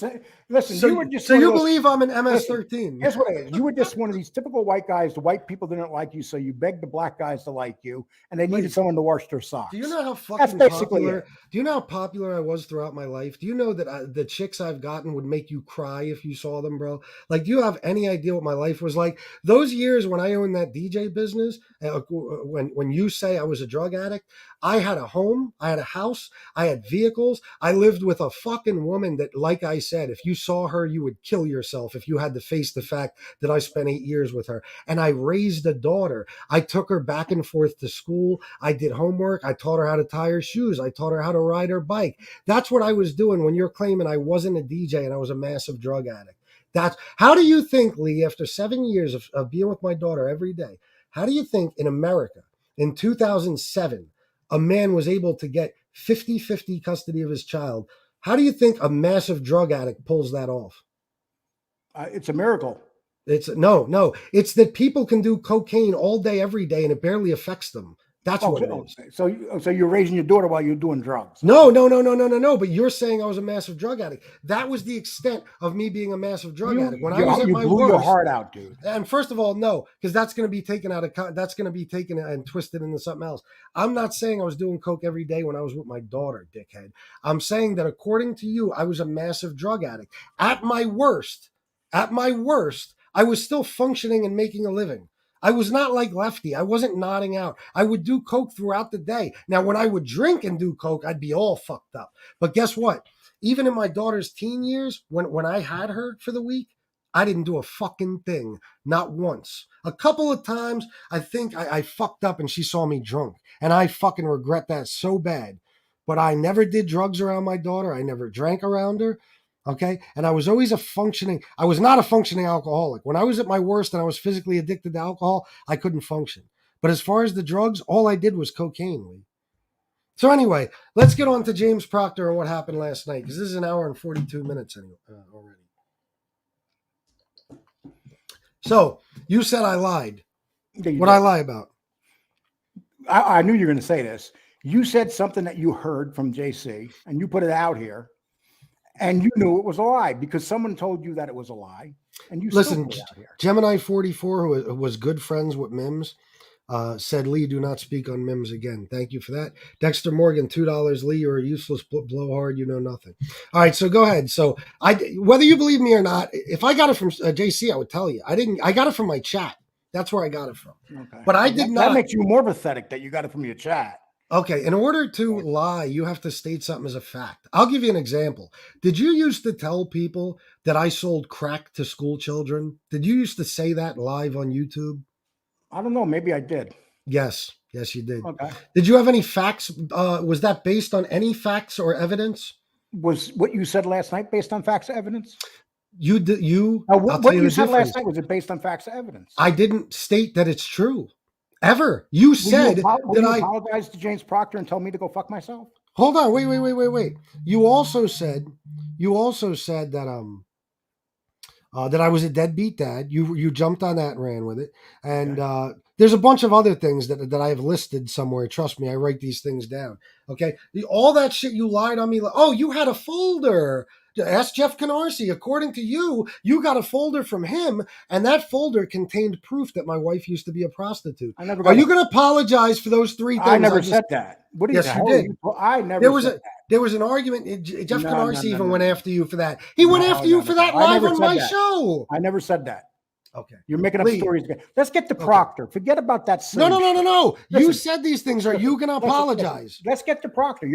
S7: Listen,
S6: so
S7: you were just.
S6: So you believe I'm an MS-13?
S7: Here's what it is. You were just one of these typical white guys. The white people didn't like you, so you begged the black guys to like you, and they needed someone to wash their socks.
S6: Do you know how fucking popular? Do you know how popular I was throughout my life? Do you know that the chicks I've gotten would make you cry if you saw them, bro? Like, do you have any idea what my life was like? Those years when I owned that DJ business, when you say I was a drug addict, I had a home, I had a house, I had vehicles. I lived with a fucking woman that, like I said, if you saw her, you would kill yourself if you had to face the fact that I spent 8 years with her. And I raised a daughter. I took her back and forth to school. I did homework. I taught her how to tie her shoes. I taught her how to ride her bike. That's what I was doing when you're claiming I wasn't a DJ and I was a massive drug addict. How do you think, Lee, after 7 years of being with my daughter every day, how do you think in America in 2007, a man was able to get 50-50 custody of his child? How do you think a massive drug addict pulls that off?
S7: It's a miracle.
S6: No. It's that people can do cocaine all day, every day, and it barely affects them. That's what it is.
S7: So you're raising your daughter while you're doing drugs?
S6: No. But you're saying I was a massive drug addict. That was the extent of me being a massive drug addict. When I was at my worst,
S7: blew your heart out, dude.
S6: And first of all, no, because that's going to be taken that's going to be taken and twisted into something else. I'm not saying I was doing coke every day when I was with my daughter, dickhead. I'm saying that according to you, I was a massive drug addict. At my worst, I was still functioning and making a living. I was not like Lefty. I wasn't nodding out. I would do coke throughout the day. Now, when I would drink and do coke, I'd be all fucked up. But guess what? Even in my daughter's teen years, when I had her for the week, I didn't do a fucking thing. Not once. A couple of times, I think I fucked up and she saw me drunk. And I fucking regret that so bad. But I never did drugs around my daughter. I never drank around her. Okay. And I was always I was not a functioning alcoholic. When I was at my worst and I was physically addicted to alcohol, I couldn't function. But as far as the drugs, all I did was cocaine, Lee. So anyway, let's get on to James Proctor and what happened last night, because this is an hour and 42 minutes already. So you said I lied.
S7: Yeah,
S6: What'd I lie about?
S7: I knew you were going to say this. You said something that you heard from JC and you put it out here. And you knew it was a lie because someone told you that it was a lie. And you
S6: listen,
S7: put it out here.
S6: Gemini 44, who was good friends with Mims, said, Lee, do not speak on Mims again. Thank you for that. Dexter Morgan, $2. Lee, you're a useless blowhard. You know nothing. All right, so go ahead. So whether you believe me or not, if I got it from JC, I would tell you. I got it from my chat. That's where I got it from. Okay. But I did not.
S7: That makes you more pathetic that you got it from your chat.
S6: Okay, in order to lie, you have to state something as a fact. I'll give you an example. Did you used to tell people that I sold crack to school children? Did you used to say that live on YouTube?
S7: I don't know. Maybe I did.
S6: Yes, you did.
S7: Okay.
S6: Did you have any facts? Was that based on any facts or evidence?
S7: Was what you said last night based on facts or evidence?
S6: You did.
S7: What you said last night, was it based on facts or evidence?
S6: I didn't state that it's true. Ever. You said that I
S7: apologize to James Proctor and tell me to go fuck myself.
S6: Hold on. Wait. You also said that that I was a deadbeat dad. You jumped on that and ran with it. And there's a bunch of other things that I have listed somewhere. Trust me, I write these things down. Okay, all that shit you lied on me. Oh, you had a folder. Ask Jeff Canarsie. According to you, you got a folder from him, and that folder contained proof that my wife used to be a prostitute. Are you going to apologize for those three things?
S7: I never said that. What
S6: yes, you did.
S7: I never said that.
S6: There was an argument. Jeff Canarsie even went after you for that. He went after you for that live on my show.
S7: I never said that.
S6: Okay.
S7: You're making up stories again. Let's get to Proctor. Forget about that.
S6: No. You said these things. Are you going to apologize?
S7: Let's get to Proctor.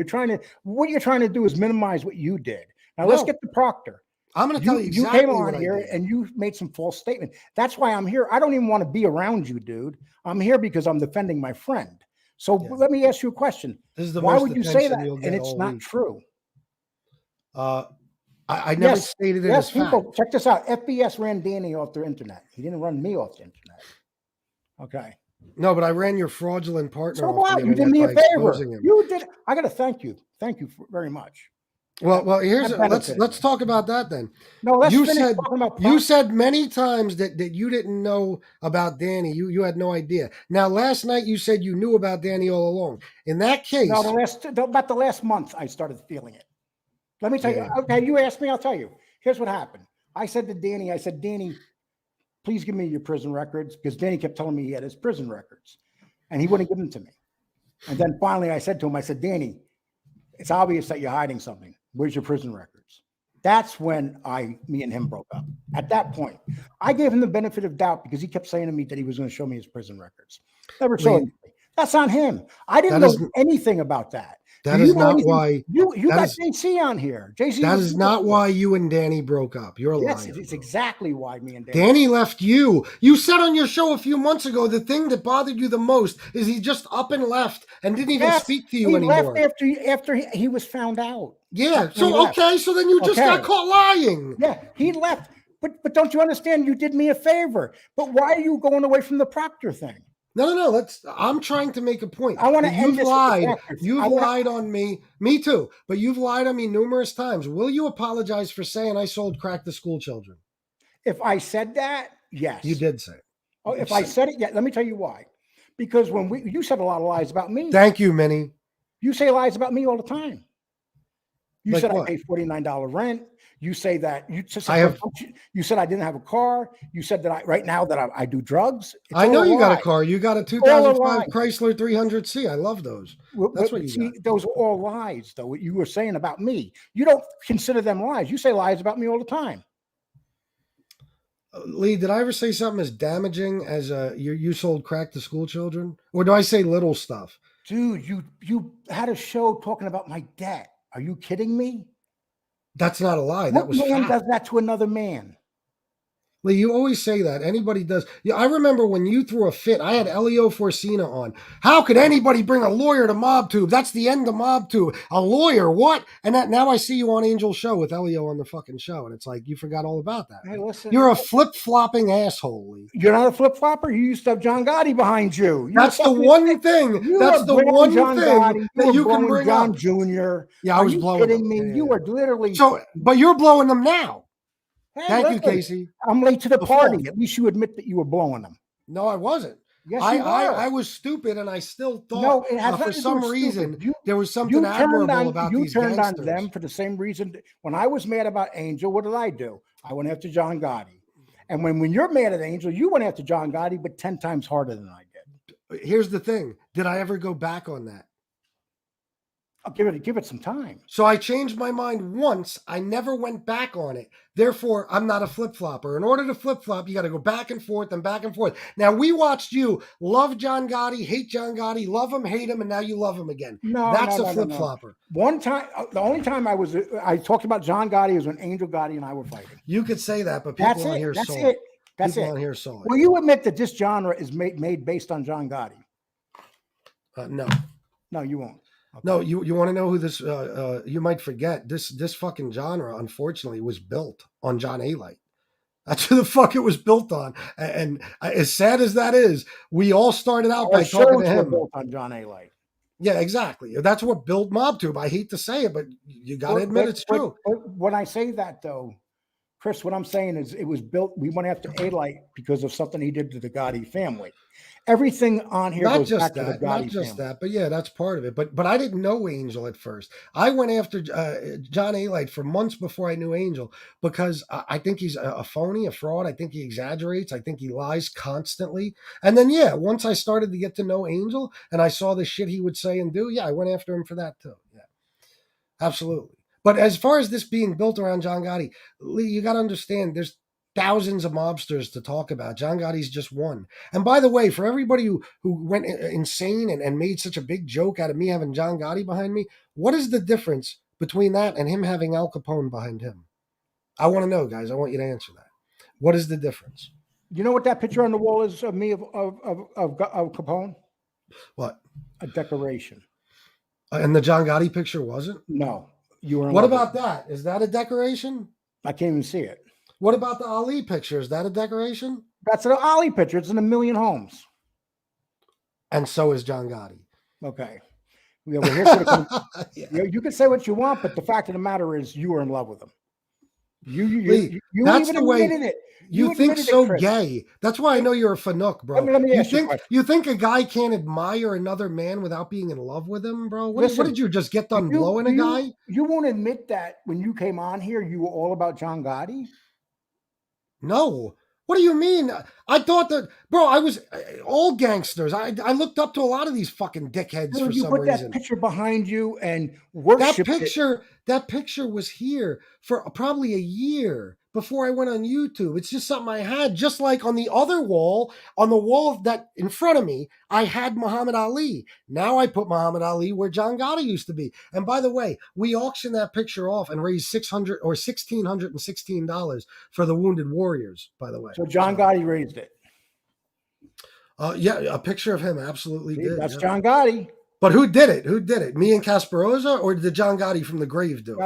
S7: What you're trying to do is minimize what you did. Now let's get to Proctor.
S6: I'm going to tell you exactly
S7: you came on here and you made some false statement. That's why I'm here. I don't even want to be around you, dude. I'm here because I'm defending my friend. So let me ask you a question. Why would you say that? And it's not true.
S6: I never stated it as fact.
S7: Check this out. FBS ran Danny off the internet. He didn't run me off the internet. Okay.
S6: No, but I ran your fraudulent partner off the
S7: internet. You did me a favor. You did. I got to thank you. Thank you very much.
S6: Well, let's talk about that then.
S7: No, let's finish talking about
S6: you said many times that you didn't know about Danny. You had no idea. Now, last night you said you knew about Danny all along. In that case,
S7: no, about the last month I started feeling it. Let me tell you. Okay, you asked me, I'll tell you. Here's what happened. I said to Danny, Danny, please give me your prison records, because Danny kept telling me he had his prison records, and he wouldn't give them to me. And then finally, I said to him, Danny, it's obvious that you're hiding something. Where's your prison records? That's when me and him broke up. At that point, I gave him the benefit of doubt because he kept saying to me that he was going to show me his prison records. Never showed me. That's on him. I didn't know anything about that.
S6: That is not why
S7: you got JC on here. JC.
S6: That is not why you and Danny broke up. You're a liar.
S7: Yes, it's exactly why me and
S6: Danny left you. You said on your show a few months ago the thing that bothered you the most is he just up and left and didn't even speak to you anymore.
S7: He left after he was found out.
S6: Yeah. So so then you just got caught lying.
S7: Yeah, he left. But don't you understand? You did me a favor. But why are you going away from the Proctor thing?
S6: No. I'm trying to make a point.
S7: I want to end this.
S6: You've lied on me. Me too. But you've lied on me numerous times. Will you apologize for saying I sold crack to school children?
S7: If I said that, yes.
S6: You did say it.
S7: Oh, if I said it, yeah. Let me tell you why. Because you said a lot of lies about me.
S6: Thank you, Minnie.
S7: You say lies about me all the time. You said
S6: what?
S7: I paid $49 rent. You say that you said I didn't have a car. You said that right now that I do drugs.
S6: I know you got a car. You got a 2005 Chrysler 300C. I love those. That's what you got.
S7: Those are all lies, though. What you were saying about me, you don't consider them lies. You say lies about me all the time.
S6: Lee, did I ever say something as damaging as you sold crack to school children, or do I say little stuff?
S7: Dude, you had a show talking about my debt. Are you kidding me?
S6: That's not a lie. That was
S7: fact. What man does that to another man?
S6: Lee, you always say that. Anybody does. Yeah, I remember when you threw a fit. I had Elio Forcina on. How could anybody bring a lawyer to MobTube? That's the end of MobTube. A lawyer, what? And now I see you on Angel's show with Elio on the fucking show, and it's like you forgot all about that.
S7: Hey, listen,
S6: you're a flip-flopping asshole, Lee.
S7: You're not a flip-flopper? You used to have John Gotti behind you.
S6: That's the one thing. That's the one thing that you can bring
S7: John
S6: up.
S7: Jr.
S6: Yeah, I was blowing them.
S7: Are you kidding me? You are literally...
S6: But you're blowing them now.
S7: Hey,
S6: Thank you, Casey.
S7: I'm late to the party. At least you admit that you were blowing them.
S6: No, I wasn't.
S7: Yes,
S6: I was stupid, and I still thought for some reason there was something admirable about these gangsters. You turned on them for the same reason. When I was mad about Angel, what did I do? I went after John Gotti. And when you're mad at Angel, you went after John Gotti, but 10 times harder than I did. Here's the thing. Did I ever go back on that?
S7: I'll give it some time.
S6: So I changed my mind once. I never went back on it. Therefore, I'm not a flip-flopper. In order to flip-flop, you got to go back and forth and back and forth. Now, we watched you love John Gotti, hate John Gotti, love him, hate him, and now you love him again. That's a flip-flopper.
S7: One time, the only time I talked about John Gotti was when Angel Gotti and I were fighting.
S6: You could say that, but people on here saw it.
S7: That's
S6: people on here saw it.
S7: Will you admit that this genre is made based on John Gotti?
S6: No.
S7: No, you won't. Okay.
S6: No, you want to know who this, you might forget, this fucking genre, unfortunately, was built on John A-Light. That's who the fuck it was built on. And as sad as that is, we all started out by talking to him.
S7: Built on John A-Light.
S6: Yeah, exactly. That's what built MobTube. I hate to say it, but you got to admit it's true.
S7: When I say that, though, Chris, what I'm saying is it was built. We went after A-Light because of something he did to the Gotti family. Everything on here
S6: Not
S7: goes
S6: just
S7: back to the
S6: that,
S7: Gotti
S6: not just
S7: family.
S6: that, but yeah, that's part of it. But I didn't know Angel at first. I went after John A-Light for months before I knew Angel because I think he's a phony, a fraud. I think he exaggerates. I think he lies constantly. And then yeah, once I started to get to know Angel and I saw the shit he would say and do, yeah, I went after him for that too. Yeah, absolutely. But as far as this being built around John Gotti, Lee, you got to understand there's thousands of mobsters to talk about. John Gotti's just one. And by the way, for everybody who went insane and made such a big joke out of me having John Gotti behind me, what is the difference between that and him having Al Capone behind him? I want to know, guys. I want you to answer that. What is the difference?
S7: You know what that picture on the wall is of me of Capone?
S6: What?
S7: A decoration.
S6: And the John Gotti picture wasn't?
S7: No. You were.
S6: What about that? Is that a decoration?
S7: I can't even see it.
S6: What about the Ali picture? Is that a decoration?
S7: That's an Ali picture. It's in 1 million homes.
S6: And so is John Gotti.
S7: Okay. Yeah, we're here for the
S6: Yeah.
S7: you can say what you want, but the fact of the matter is you were in love with him. You
S6: that's
S7: even
S6: the way
S7: admitted it.
S6: you think
S7: admitted
S6: so
S7: it, Chris.
S6: gay. That's why I know you're a fanook, bro.
S7: Let me ask you a question.
S6: You think a guy can't admire another man without being in love with him, bro? What did you just get done blowing a guy?
S7: You won't admit that when you came on here, you were all about John Gotti?
S6: No. What do you mean? I thought that, bro, I was all gangsters. I looked up to a lot of these fucking dickheads for some reason.
S7: You put that picture behind you and worshiped
S6: that picture was here for probably a year before I went on YouTube. It's just something I had, just like on the other wall, on the wall that in front of me, I had Muhammad Ali. Now I put Muhammad Ali where John Gotti used to be. And by the way, we auctioned that picture off and raised $1,616 for the Wounded Warriors, by the way.
S7: So John Gotti raised it.
S6: Yeah, a picture of him absolutely did.
S7: That's John Gotti.
S6: But who did it? Who did it? Me and Casperosa, or did John Gotti from the grave do it?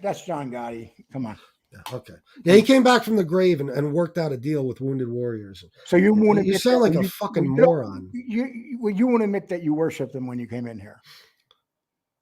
S7: That's John Gotti. Come on.
S6: Yeah, okay. Yeah, he came back from the grave and worked out a deal with Wounded Warriors.
S7: So you won't admit
S6: you sound like a fucking moron.
S7: You won't admit that you worshipped him when you came in here.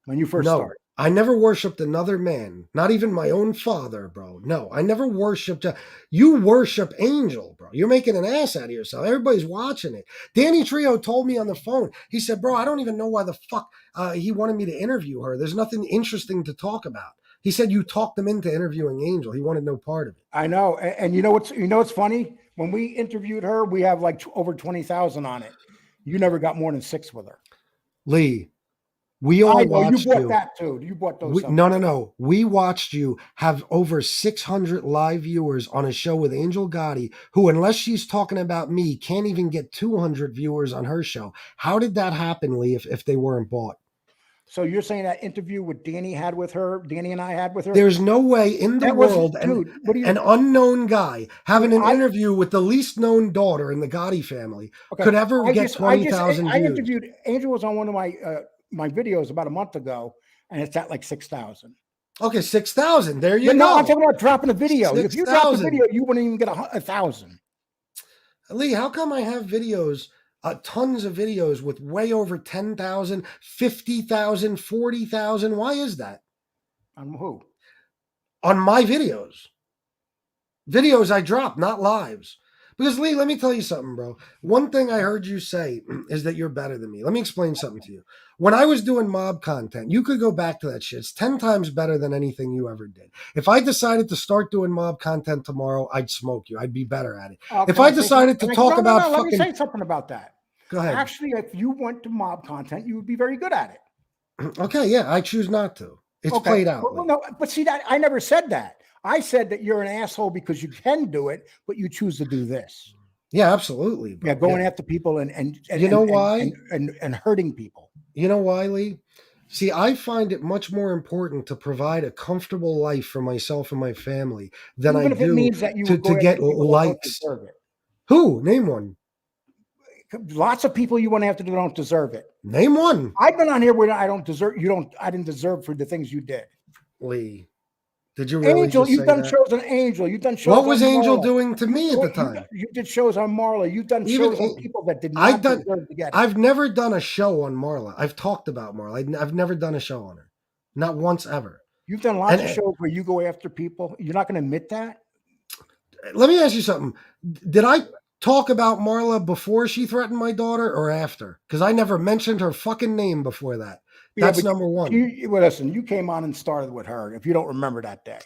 S7: When you first started.
S6: I never worshipped another man, not even my own father, bro. No, I never worshipped. You worship Angel, bro. You're making an ass out of yourself. Everybody's watching it. Danny Trio told me on the phone. He said, bro, I don't even know why the fuck he wanted me to interview her. There's nothing interesting to talk about. He said you talked him into interviewing Angel. He wanted no part of it.
S7: I know. And you know what's funny? When we interviewed her, we have like over 20,000 on it. You never got more than 6 with her.
S6: Lee, we all watched you.
S7: You bought that too. You bought those.
S6: No. We watched you have over 600 live viewers on a show with Angel Gotti, who, unless she's talking about me, can't even get 200 viewers on her show. How did that happen, Lee, if they weren't bought?
S7: So you're saying that interview with Danny and I had with her?
S6: There's no way in the world an unknown guy having an interview with the least known daughter in the Gotti family could ever get 20,000 views.
S7: I interviewed, Angel was on one of my videos about a month ago, and it's at like 6,000.
S6: Okay, 6,000. There you go.
S7: No, I'm talking about dropping a video.
S6: 6,
S7: if you drop a video, you wouldn't even get 1,000.
S6: Lee, how come I have videos, tons of videos with way over 10,000, 50,000, 40,000? Why is that?
S7: On who?
S6: On my videos. Videos I drop, not lives. Because, Lee, let me tell you something, bro. One thing I heard you say is that you're better than me. Let me explain something to you. When I was doing mob content, you could go back to that shit. It's 10 times better than anything you ever did. If I decided to start doing mob content tomorrow, I'd smoke you. I'd be better at it. If I decided to talk about fucking...
S7: Let me say something about that.
S6: Go ahead.
S7: Actually, if you went to mob content, you would be very good at it.
S6: Okay, yeah, I choose not to. It's played out.
S7: No, but see, that I never said that. I said that you're an asshole because you can do it, but you choose to do this.
S6: Yeah, absolutely. Bro.
S7: Yeah, going after people and
S6: you know why?
S7: And hurting people.
S6: You know why, Lee? See, I find it much more important to provide a comfortable life for myself and my family than I do to get likes. Who? Name one.
S7: Lots of people you want to have to do don't deserve it.
S6: Name one.
S7: I've been on here where I didn't deserve for the things you did.
S6: Lee, did you really
S7: Angel, you've done
S6: that?
S7: shows on Angel. You've done shows.
S6: What was Angel
S7: Marla.
S6: doing to me at the time?
S7: You did shows on Marla. You've done shows on people that did not deserve to get it.
S6: I've never done a show on Marla. I've talked about Marla. I've never done a show on her. Not once ever.
S7: You've done lots of shows where you go after people. You're not going to admit that?
S6: Let me ask you something. Did I talk about Marla before she threatened my daughter or after? Because I never mentioned her fucking name before that. That's number one.
S7: Well, listen, you came on and started with her. If you don't remember that day.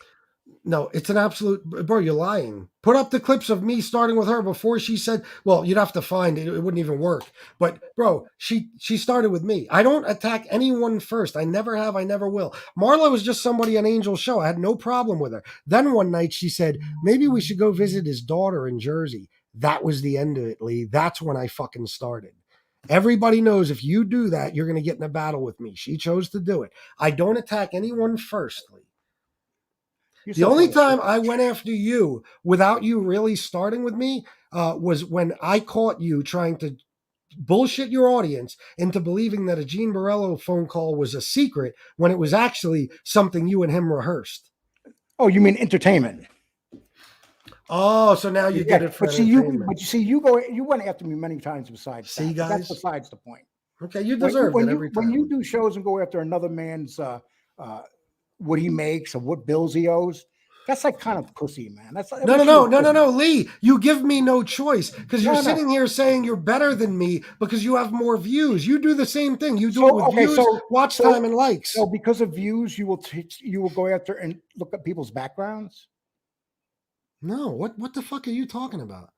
S6: No, it's an absolute, bro, you're lying. Put up the clips of me starting with her before she said, well, you'd have to find it. It wouldn't even work. But bro, she started with me. I don't attack anyone first. I never have. I never will. Marla was just somebody on Angel's show. I had no problem with her. Then one night she said, maybe we should go visit his daughter in Jersey. That was the end of it, Lee. That's when I fucking started. Everybody knows if you do that, you're going to get in a battle with me. She chose to do it. I don't attack anyone first, Lee. The only time I went after you without you really starting with me was when I caught you trying to bullshit your audience into believing that a Gene Borello phone call was a secret when it was actually something you and him rehearsed.
S7: Oh, you mean entertainment?
S6: Oh, so now you did it for entertainment.
S7: But you see, you went after me many times besides
S6: see,
S7: that.
S6: guys?
S7: That's besides the point.
S6: Okay, you deserve it every time.
S7: When you do shows and go after another man's what he makes or what bills he owes, that's like kind of pussy, man. That's
S6: no, Lee. You give me no choice because you're sitting here saying you're better than me because you have more views. You do the same thing. You do it with views, watch time, and likes.
S7: So because of views, you will go after and look at people's backgrounds.
S6: No, what the fuck are you talking about?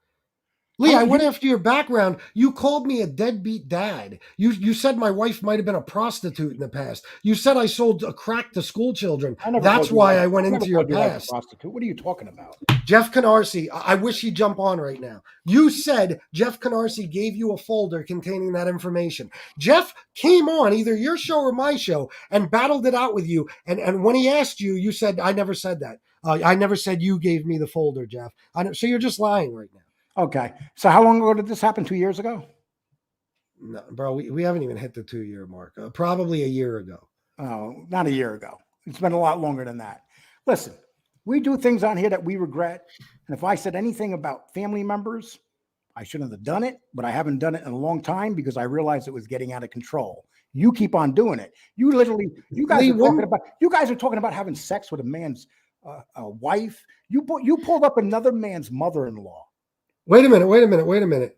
S6: Lee, I went after your background. You called me a deadbeat dad. You said my wife might have been a prostitute in the past. You said I sold a crack to school children. That's why I went into your past.
S7: Prostitute. What are you talking about?
S6: Jeff Canarsie, I wish he'd jump on right now. You said Jeff Canarsie gave you a folder containing that information. Jeff came on either your show or my show and battled it out with you. And when he asked you, you said, I never said that. I never said you gave me the folder, Jeff. So you're just lying right now.
S7: Okay. So how long ago did this happen? 2 years ago?
S6: No, bro, we haven't even hit the 2-year mark. Probably a year ago.
S7: Oh, not a year ago. It's been a lot longer than that. Listen, we do things on here that we regret. And if I said anything about family members, I shouldn't have done it, but I haven't done it in a long time because I realized it was getting out of control. You keep on doing it. You guys are talking about having sex with a man's wife. You pulled up another man's mother-in-law.
S6: Wait a minute.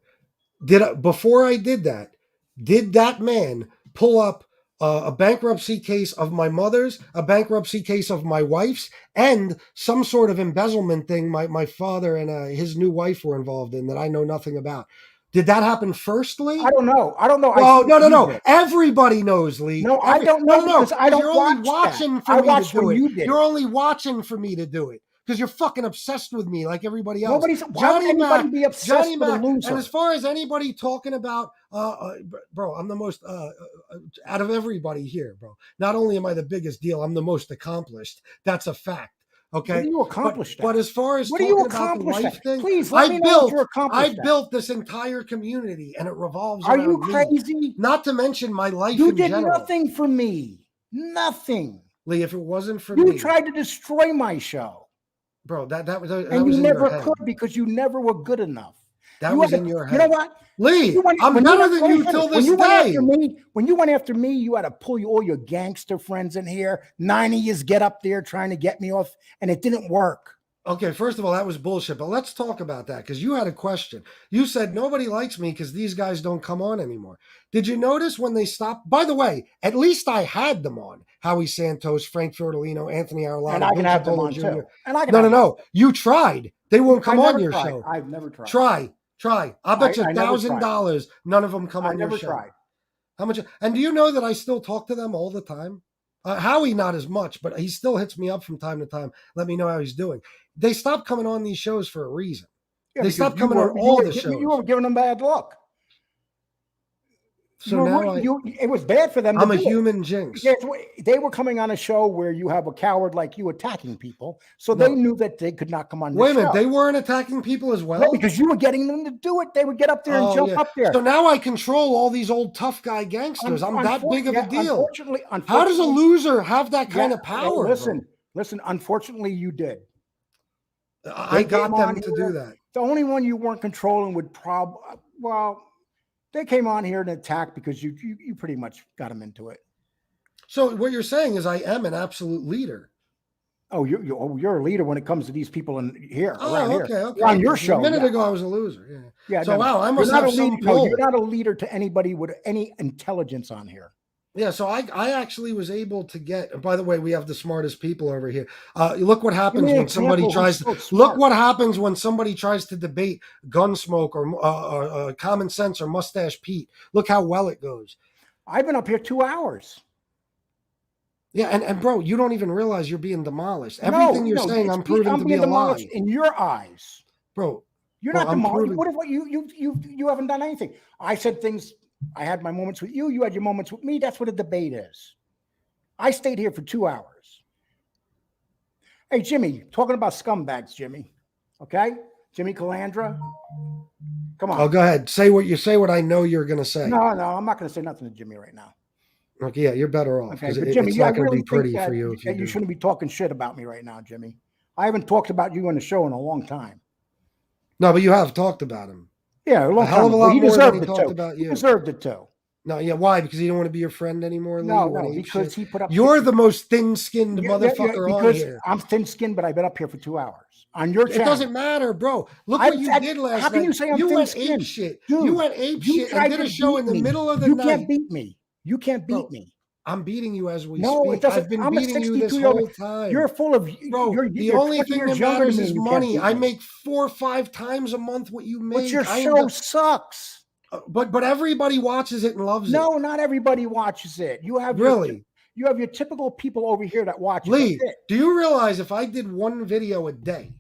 S6: Before I did that man pull up a bankruptcy case of my mother's, a bankruptcy case of my wife's, and some sort of embezzlement thing my father and his new wife were involved in that I know nothing about? Did that happen first, Lee?
S7: I don't know.
S6: Oh, no. Everybody knows, Lee.
S7: No, I don't know because I don't watch that.
S6: You're only watching for me to do it. Because you're fucking obsessed with me like everybody else.
S7: Why would anybody be obsessed with a loser?
S6: And as far as anybody talking about, bro, I'm the most, out of everybody here, bro. Not only am I the biggest deal, I'm the most accomplished. That's a fact. Okay.
S7: What do you accomplish?
S6: But as far as
S7: what do you accomplish?
S6: Please let me know what you accomplished. I built this entire community and it revolves around me.
S7: Are you crazy?
S6: Not to mention my life
S7: in
S6: general.
S7: You did nothing for me. Nothing.
S6: Lee, if it wasn't for me.
S7: You tried to destroy my show.
S6: Bro, that was
S7: and you never could because you never were good enough.
S6: That was in your head.
S7: You know what,
S6: Lee? I'm better than you till this day.
S7: When you went after me, you had to pull all your gangster friends in here. 9 of yous get up there trying to get me off, and it didn't work.
S6: Okay, first of all, that was bullshit. But let's talk about that because you had a question. You said nobody likes me because these guys don't come on anymore. Did you notice when they stopped? By the way, at least I had them on. Howie Santos, Frank Fiorellino, Anthony Arlotta.
S7: And I can have them on too.
S6: No. You tried. They won't come on your show.
S7: I've never tried.
S6: Try. I'll bet you $1,000 none of them come on your show.
S7: Tried.
S6: How much? And do you know that I still talk to them all the time? Howie, not as much, but he still hits me up from time to time. Let me know how he's doing. They stopped coming on these shows for a reason. Yeah, they stopped coming on all the shows.
S7: You were giving them bad luck.
S6: So now
S7: it was bad for them.
S6: I'm a human jinx.
S7: Yeah, they were coming on a show where you have a coward like you attacking people, so they knew that they could not come on.
S6: Wait a minute, they weren't attacking people as well?
S7: No, because you were getting them to do it. They would get up there and jump up there.
S6: So now I control all these old tough guy gangsters. I'm that big of a deal.
S7: Unfortunately,
S6: how does a loser have that kind of power?
S7: Listen. Unfortunately, you did.
S6: I got them to do that.
S7: The only one you weren't controlling would they came on here and attacked because you pretty much got them into it.
S6: So what you're saying is I am an absolute leader.
S7: Oh, you're a leader when it comes to these people in here, around
S6: Oh, okay,
S7: here.
S6: okay.
S7: On your
S6: A
S7: show.
S6: minute
S7: Yeah.
S6: ago, I was a loser. Yeah.
S7: Yeah.
S6: So, wow, I
S7: You're
S6: must
S7: not
S6: have
S7: a
S6: some
S7: leader. No,
S6: pull.
S7: you're not a leader to anybody with any intelligence on here.
S6: Yeah, so I actually was able to get. And by the way, we have the smartest people over here. Look what happens when somebody tries to. Look what happens when somebody tries to debate Gunsmoke or Common Sense or Mustache Pete. Look how well it goes.
S7: I've been up here 2 hours.
S6: Yeah, and bro, you don't even realize you're being demolished. Everything you're saying, I'm proving to be a lie.
S7: In your eyes,
S6: bro.
S7: You're not demolished. What you haven't done anything. I said things. I had my moments with you. You had your moments with me. That's what a debate is. I stayed here for 2 hours. Hey, Jimmy, talking about scumbags, Jimmy. Okay, Jimmy Calandra. Come on.
S6: Oh, go ahead. Say what I know you're going to say.
S7: No, I'm not going to say nothing to Jimmy right now.
S6: Okay, yeah, you're better off.
S7: Okay, but Jimmy,
S6: it's not going to be pretty for you if
S7: you shouldn't be talking shit about me right now, Jimmy. I haven't talked about you on the show in a long time.
S6: No, but you have talked about him.
S7: Yeah, a long
S6: hell
S7: time.
S6: of a lot
S7: He
S6: more
S7: deserved
S6: than he
S7: it
S6: talked
S7: too.
S6: about you.
S7: He deserved it too.
S6: No, yeah, why? Because he didn't want to be your friend anymore? Lee?
S7: No, because he put up.
S6: You're the most thin-skinned motherfucker on here.
S7: I'm thin-skinned, but I've been up here for 2 hours on your channel.
S6: It doesn't matter, bro. Look what you did last night.
S7: How can you say I'm thin-skinned?
S6: Went ape shit.
S7: Dude,
S6: you went ape shit and did a show in the middle of the night.
S7: You can't beat me. You can't beat me.
S6: I'm beating you as we
S7: speak.
S6: It doesn't. I've been beating you this whole time.
S7: You're full of.
S6: Bro, the only thing that matters is money. I make 4 or 5 times a month what you make.
S7: But your show sucks.
S6: But everybody watches it and loves it.
S7: No, not everybody watches it. You have you have your typical people over here that watch
S6: Lee, do you realize if I did one video a day,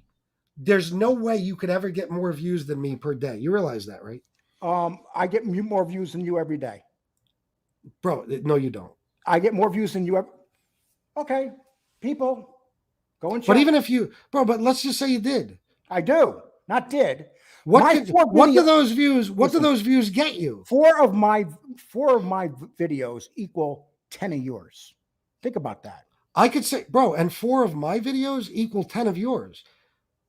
S6: there's no way you could ever get more views than me per day? You realize that, right?
S7: I get more views than you every day.
S6: Bro, no, you don't.
S7: I get more views than you ever. Okay, people, go and check.
S6: But even if you, bro, but let's just say you did.
S7: I do, not did.
S6: What do those views get you?
S7: 4 of my videos equal 10 of yours. Think about that.
S6: I could say, bro, and 4 of my videos equal 10 of yours.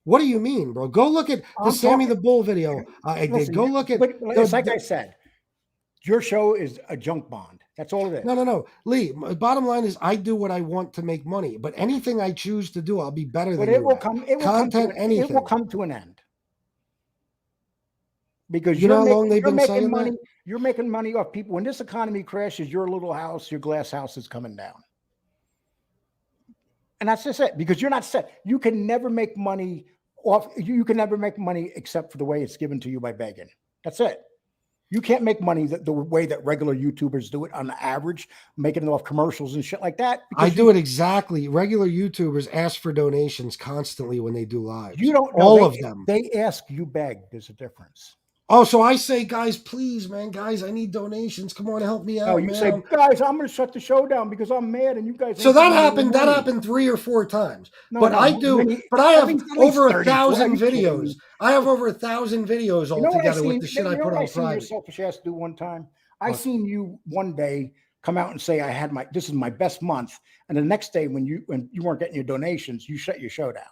S6: What do you mean, bro? Go look at the Sammy the Bull video I did. Go look at.
S7: But it's like I said, your show is a junk bond. That's all it is.
S6: No. Lee, bottom line is I do what I want to make money. But anything I choose to do, I'll be better than you. It will come
S7: to an end. Because
S6: you know how long they've been saying
S7: money.
S6: that?
S7: You're making money off people. When this economy crashes, your little house, your glass house is coming down. And that's just it. Because you're not set. You can never make money off. You can never make money except for the way it's given to you by begging. That's it. You can't make money the way that regular YouTubers do it on the average, making it off commercials and shit like that.
S6: I do it exactly. Regular YouTubers ask for donations constantly when they do lives.
S7: You don't know.
S6: All of them.
S7: They ask, you beg. There's a difference.
S6: Oh, so I say, guys, please, man, guys, I need donations. Come on, help me out.
S7: Oh, you say, guys, I'm going to shut the show down because I'm mad, and you guys.
S6: So that happened. That happened 3 or 4 times. But I have over 1,000 videos. I have over 1,000 videos altogether with the shit I put on private.
S7: Selfish ass do one time. I seen you one day come out and say this is my best month, and the next day when you weren't getting your donations, you shut your show down.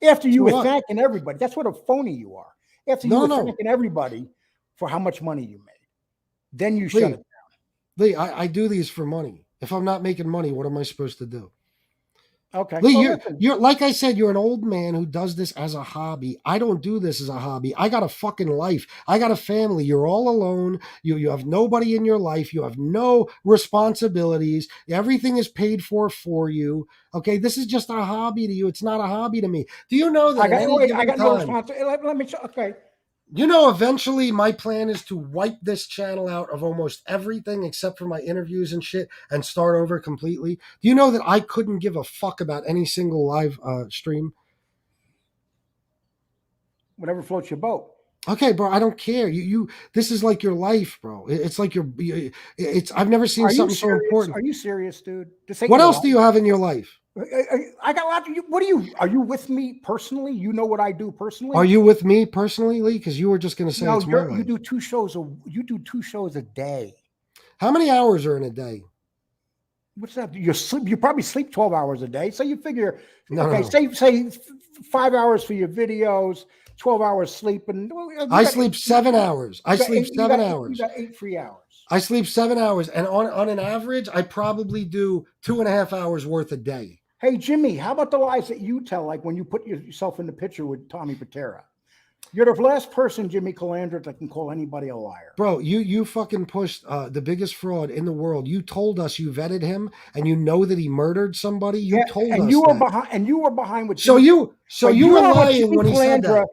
S7: After you were thanking everybody, that's what a phony you are. After you were thanking everybody for how much money you made, then you shut it down.
S6: Lee, I do these for money. If I'm not making money, what am I supposed to do?
S7: Okay.
S6: Lee, you're like I said, you're an old man who does this as a hobby. I don't do this as a hobby. I got a fucking life. I got a family. You're all alone. You have nobody in your life. You have no responsibilities. Everything is paid for you. Okay, this is just a hobby to you. It's not a hobby to me. Do you know that? I got no responsibility. Let me. Okay. You know, eventually my plan is to wipe this channel out of almost everything except for my interviews and shit and start over completely. Do you know that I couldn't give a fuck about any single live stream?
S7: Whatever floats your boat.
S6: Okay, bro, I don't care. This is like your life, bro. It's like I've never seen something so important.
S7: Are you serious, dude?
S6: What else do you have in your life?
S7: I got a lot. Are you with me personally? You know what I do personally?
S6: Are you with me personally, Lee? Because you were just going to say it's my life.
S7: You do 2 shows. You do 2 shows a day.
S6: How many hours are in a day?
S7: What's that? You probably sleep 12 hours a day. So you figure,
S6: no.
S7: say 5 hours for your videos, 12 hours sleep, and
S6: I sleep 7 hours. I sleep 7 hours.
S7: You got 8 free hours.
S6: I sleep 7 hours, and on an average, I probably do 2.5 hours worth a day.
S7: Hey, Jimmy, how about the lies that you tell, like when you put yourself in the picture with Tommy Patera? You're the last person, Jimmy Calandra, that can call anybody a liar.
S6: Bro, you fucking pushed the biggest fraud in the world. You told us you vetted him and you know that he murdered somebody. You told us
S7: you were
S6: that.
S7: behind, and you were behind with
S6: So
S7: Jimmy,
S6: you were lying when he said that.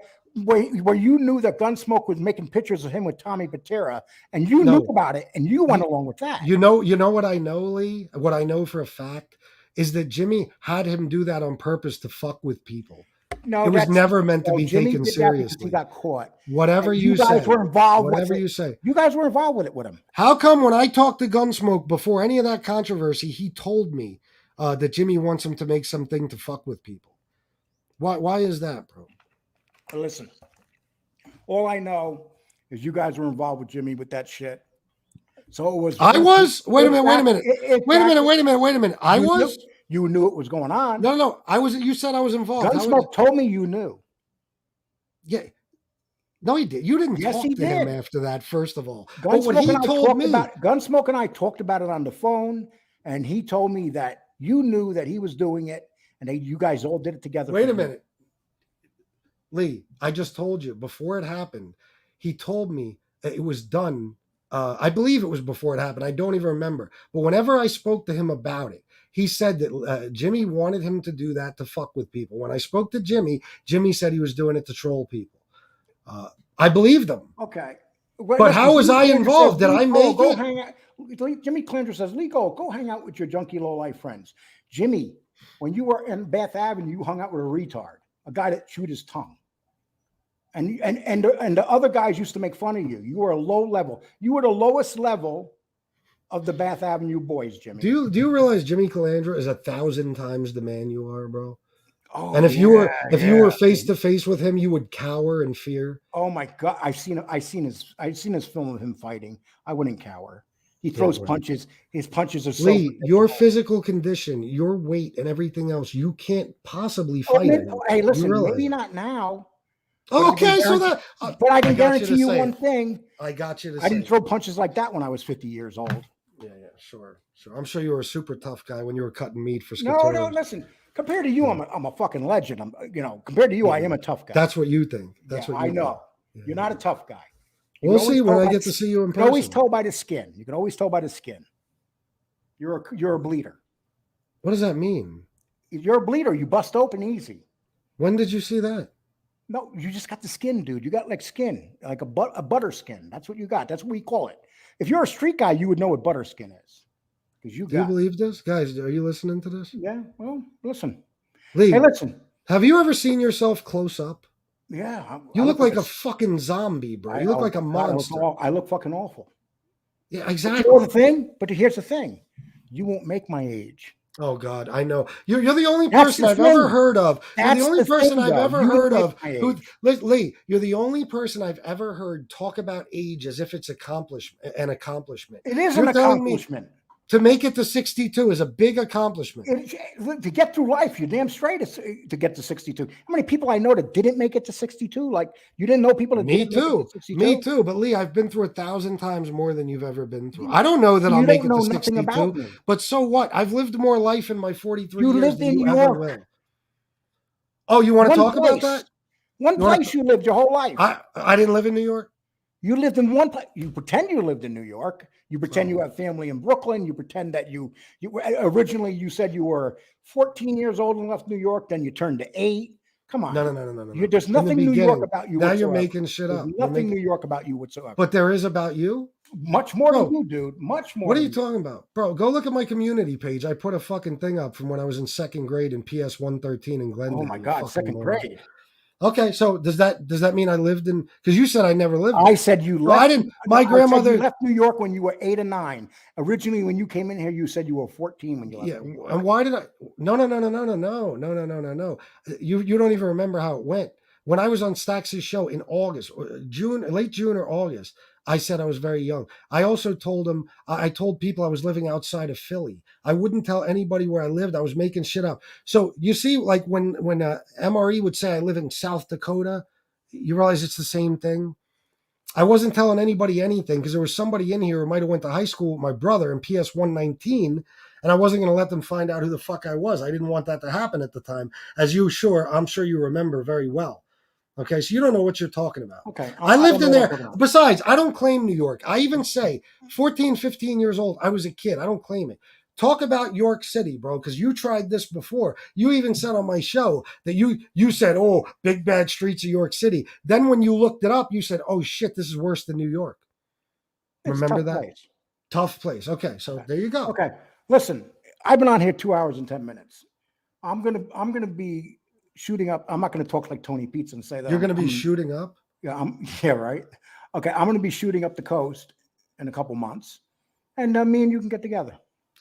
S7: Where you knew that Gunsmoke was making pictures of him with Tommy Patera, and you knew about it, and you went along with that.
S6: You know what I know, Lee? What I know for a fact is that Jimmy had him do that on purpose to fuck with people.
S7: No,
S6: it was never meant to be
S7: Jimmy
S6: taken
S7: did
S6: seriously.
S7: That because he got caught.
S6: Whatever
S7: you guys were involved.
S6: Whatever you say.
S7: You guys were involved with it with him.
S6: How come when I talked to Gunsmoke before any of that controversy, he told me that Jimmy wants him to make something to fuck with people? Why is that, bro?
S7: Listen, all I know is you guys were involved with Jimmy with that shit. So it was.
S6: I was. Wait a minute. I was.
S7: You knew it was going on.
S6: No. I was. You said I was involved.
S7: Gunsmoke told me you knew.
S6: Yeah. No, he did. You didn't talk to him after that, first of all.
S7: Gunsmoke and I talked about it on the phone, and he told me that you knew that he was doing it, and you guys all did it together.
S6: Wait a minute. Lee, I just told you before it happened, he told me that it was done. I believe it was before it happened. I don't even remember. But whenever I spoke to him about it, he said that Jimmy wanted him to do that to fuck with people. When I spoke to Jimmy, Jimmy said he was doing it to troll people. I believed him.
S7: Okay.
S6: But how was I involved? Did I make it?
S7: Hang out. Jimmy Calandra says, Lee, go hang out with your junkie low-life friends. Jimmy, when you were in Bath Avenue, you hung out with a retard, a guy that chewed his tongue. And the other guys used to make fun of you. You were a low level. You were the lowest level of the Bath Avenue boys, Jimmy.
S6: Do you realize Jimmy Calandra is 1,000 times the man you are, bro?
S7: Oh,
S6: and if you were face to face with him, you would cower in fear.
S7: Oh my God, I've seen his film of him fighting. I wouldn't cower. He throws punches. His punches are so.
S6: Lee, your physical condition, your weight, and everything else, you can't possibly fight him.
S7: Hey, listen, maybe not now.
S6: Oh, okay,
S7: but I can guarantee you one thing.
S6: I got you to say.
S7: I didn't throw punches like that when I was 50 years old.
S6: Yeah, sure. I'm sure you were a super tough guy when you were cutting meat for
S7: Skatoons. No, listen. Compared to you, I'm a fucking legend. Compared to you, I am a tough guy.
S6: That's what you think. That's what
S7: I know. Yeah. You're not a tough guy.
S6: We'll see when I get to see you in person.
S7: You can always tell by the skin. You can always tell by the skin. You're a bleeder.
S6: What does that mean?
S7: You're a bleeder. You bust open easy.
S6: When did you see that?
S7: No, you just got the skin, dude. You got like skin, like a butter skin. That's what you got. That's what we call it. If you're a street guy, you would know what butter skin is.
S6: Do you believe this? Guys, are you listening to this?
S7: Yeah, well, listen.
S6: Lee,
S7: hey, listen.
S6: Have you ever seen yourself close up?
S7: Yeah.
S6: You look like a fucking zombie, bro. You look like a monster.
S7: I look fucking awful.
S6: Yeah, exactly.
S7: But here's the thing. You won't make my age.
S6: Oh, God, I know. You're the only person I've ever heard of. You're the only person I've ever heard of. Lee, you're the only person I've ever heard talk about age as if it's an accomplishment.
S7: It is an accomplishment.
S6: To make it to 62 is a big accomplishment.
S7: To get through life, you're damn straight to get to 62. How many people I know that didn't make it to 62? Like, you didn't know people that didn't make it to 62?
S6: Me too. But Lee, I've been through 1,000 times more than you've ever been through. I don't know that I'll make it to 62. But so what? I've lived more life in my 43 years than you ever will. Oh, you want to talk about that?
S7: One place you lived your whole life.
S6: I didn't live in New York.
S7: You lived in one place. You pretend you lived in New York. You pretend you have family in Brooklyn. You pretend that you originally you said you were 14 years old and left New York. Then you turned to 8. Come on.
S6: No.
S7: There's nothing New York about you
S6: now
S7: whatsoever.
S6: You're making shit up.
S7: Nothing New York about you whatsoever.
S6: But there is about you?
S7: Much more than you, dude. Much more.
S6: What are you talking about? Bro, go look at my community page. I put a fucking thing up from when I was in 2nd grade in PS 113 in Glendale.
S7: Oh, my God. 2nd grade.
S6: Okay, so does that mean I lived in? Because you said I never lived.
S7: I said you left.
S6: Well, I didn't. My grandmother
S7: left New York when you were 8 or 9. Originally, when you came in here, you said you were 14 when you left.
S6: Yeah, and why did I? No. You don't even remember how it went. When I was on Stax's show in August, late June or August, I said I was very young. I also told him, I told people I was living outside of Philly. I wouldn't tell anybody where I lived. I was making shit up. So you see, like when MRE would say I live in South Dakota, you realize it's the same thing. I wasn't telling anybody anything because there was somebody in here who might have went to high school with my brother in PS 119, and I wasn't going to let them find out who the fuck I was. I didn't want that to happen at the time, as I'm sure you remember very well. Okay, so you don't know what you're talking about.
S7: Okay.
S6: I lived in there. Besides, I don't claim New York. I even say 14, 15 years old, I was a kid. I don't claim it. Talk about York City, bro, because you tried this before. You even said on my show that you said, oh, big bad streets of York City. Then when you looked it up, you said, oh, shit, this is worse than New York. Remember that? Place. Tough place. Okay, so there you go.
S7: Okay, listen, I've been on here 2 hours and 10 minutes. I'm gonna be shooting up. I'm not gonna talk like Tony Pizza and say that
S6: you're gonna be shooting up.
S7: Yeah, yeah, right. Okay, I'm gonna be shooting up the coast in a couple months, and me and you can get together.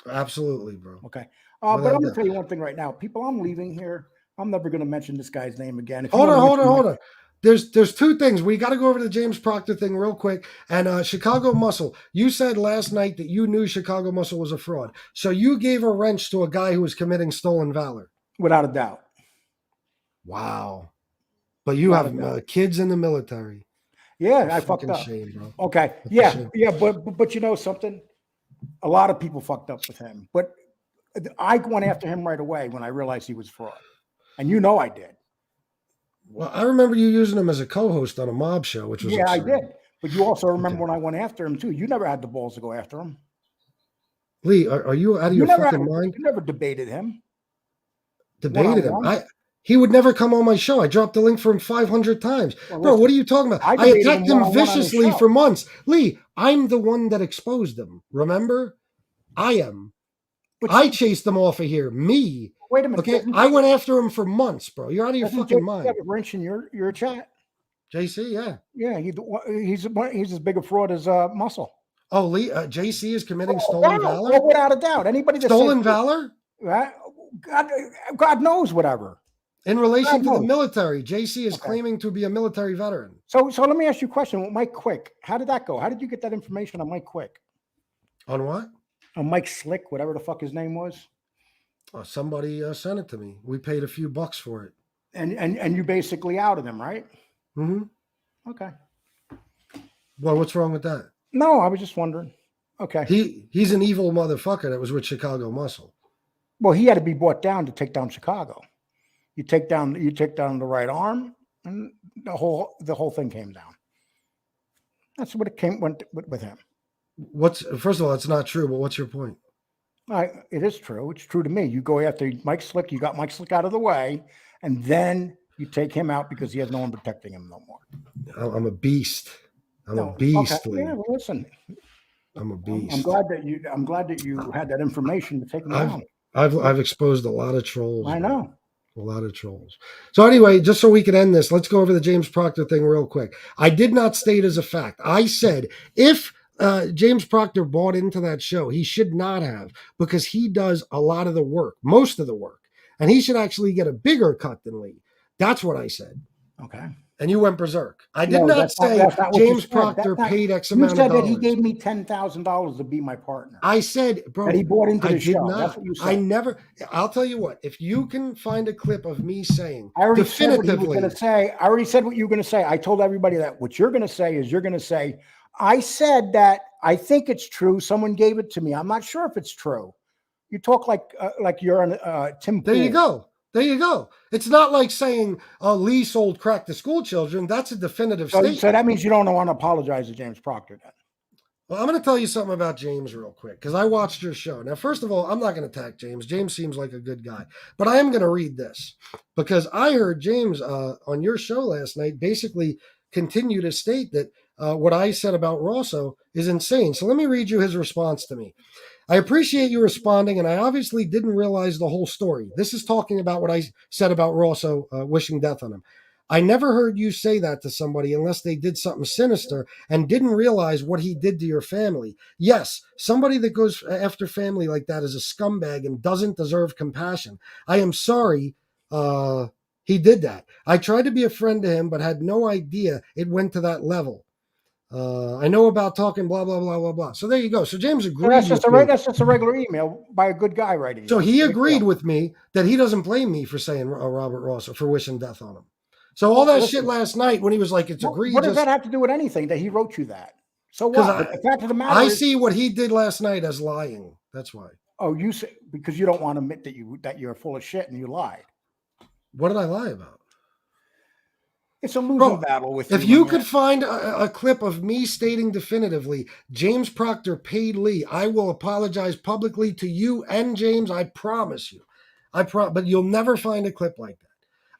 S6: Absolutely, bro.
S7: Okay, but I'm gonna tell you one thing right now, people. I'm leaving here. I'm never gonna mention this guy's name again.
S6: Hold on. There's two things. We got to go over the James Proctor thing real quick. And Chicago Muscle, you said last night that you knew Chicago Muscle was a fraud. So you gave a wrench to a guy who was committing stolen valor.
S7: Without a doubt.
S6: Wow. But you have kids in the military.
S7: Yeah, I fucked up.
S6: Shame, bro.
S7: Okay. Yeah. But you know something? A lot of people fucked up with him. But I went after him right away when I realized he was fraud. And you know I did.
S6: Well, I remember you using him as a co-host on a mob show, which was absurd.
S7: I did. But you also remember when I went after him too. You never had the balls to go after him.
S6: Lee, are you out of your fucking mind?
S7: You never debated him.
S6: Debated him? He would never come on my show. I dropped the link for him 500 times. Well, bro, what are you talking about? I attacked him viciously for months. Lee, I'm the one that exposed him. Remember? I am. I chased them off of here. Me.
S7: Wait a minute.
S6: Okay, I went after him for months, bro. You're out of your fucking mind.
S7: You have a wrench in your chat.
S6: JC, yeah.
S7: Yeah, he's as big a fraud as Muscle.
S6: Oh, Lee, JC is committing stolen valor?
S7: Oh, without a doubt. Anybody that
S6: stolen valor?
S7: God knows whatever.
S6: In relation to the military, JC is claiming to be a military veteran.
S7: So let me ask you a question. Mike Quick, how did that go? How did you get that information on Mike Quick?
S6: On what?
S7: On Mike Slick, whatever the fuck his name was.
S6: Somebody sent it to me. We paid a few bucks for it.
S7: And you basically outed him, right?
S6: Mm-hmm.
S7: Okay.
S6: Well, what's wrong with that?
S7: No, I was just wondering. Okay.
S6: He's an evil motherfucker that was with Chicago Muscle.
S7: Well, he had to be brought down to take down Chicago. You take down the right arm, and the whole thing came down. That's what went with him.
S6: First of all, it's not true, but what's your point?
S7: It is true. It's true to me. You go after Mike Slick, you got Mike Slick out of the way, and then you take him out because he has no one protecting him no more.
S6: I'm a beast. I'm a beast.
S7: Okay. Yeah, well, listen.
S6: I'm a beast.
S7: I'm glad that you had that information to take him down.
S6: I've exposed a lot of trolls.
S7: I know.
S6: A lot of trolls. So anyway, just so we can end this, let's go over the James Proctor thing real quick. I did not state as a fact. I said if James Proctor bought into that show, he should not have, because he does a lot of the work, most of the work, and he should actually get a bigger cut than Lee. That's what I said.
S7: Okay.
S6: And you went berserk. I did not say James Proctor paid X amount of dollars.
S7: You said that he gave me $10,000 to be my partner.
S6: I said, bro,
S7: that he bought into the show. That's what you said.
S6: I'll tell you what, if you can find a clip of me saying
S7: I already said what you were going to say. I already said what you were going to say. I told everybody that what you're going to say is you're going to say, I said that I think it's true. Someone gave it to me. I'm not sure if it's true. You talk like you're on Tim Pool.
S6: There you go. It's not like saying Lee sold crack to school children. That's a definitive statement.
S7: So that means you don't want to apologize to James Proctor then.
S6: Well, I'm going to tell you something about James real quick, because I watched your show. Now, first of all, I'm not going to attack James. James seems like a good guy. But I am going to read this, because I heard James on your show last night basically continue to state that what I said about Rosso is insane. So let me read you his response to me. I appreciate you responding, and I obviously didn't realize the whole story. This is talking about what I said about Rosso wishing death on him. I never heard you say that to somebody unless they did something sinister and didn't realize what he did to your family. Yes, somebody that goes after family like that is a scumbag and doesn't deserve compassion. I am sorry he did that. I tried to be a friend to him, but had no idea it went to that level. I know about talking blah, blah, blah, blah, blah. So there you go. So James agreed.
S7: That's just a regular email by a good guy writing.
S6: So he agreed with me that he doesn't blame me for saying Robert Rosso for wishing death on him. So all that shit last night when he was like, it's egregious.
S7: What does that have to do with anything that he wrote you that? So what? The fact of the matter
S6: I see what he did last night as lying. That's why.
S7: Oh, you say because you don't want to admit that you're full of shit and you lied.
S6: What did I lie about?
S7: It's a losing
S6: Bro,
S7: battle with
S6: if
S7: you.
S6: you could find a clip of me stating definitively, James Proctor paid Lee, I will apologize publicly to you and James. I promise you. But you'll never find a clip like that.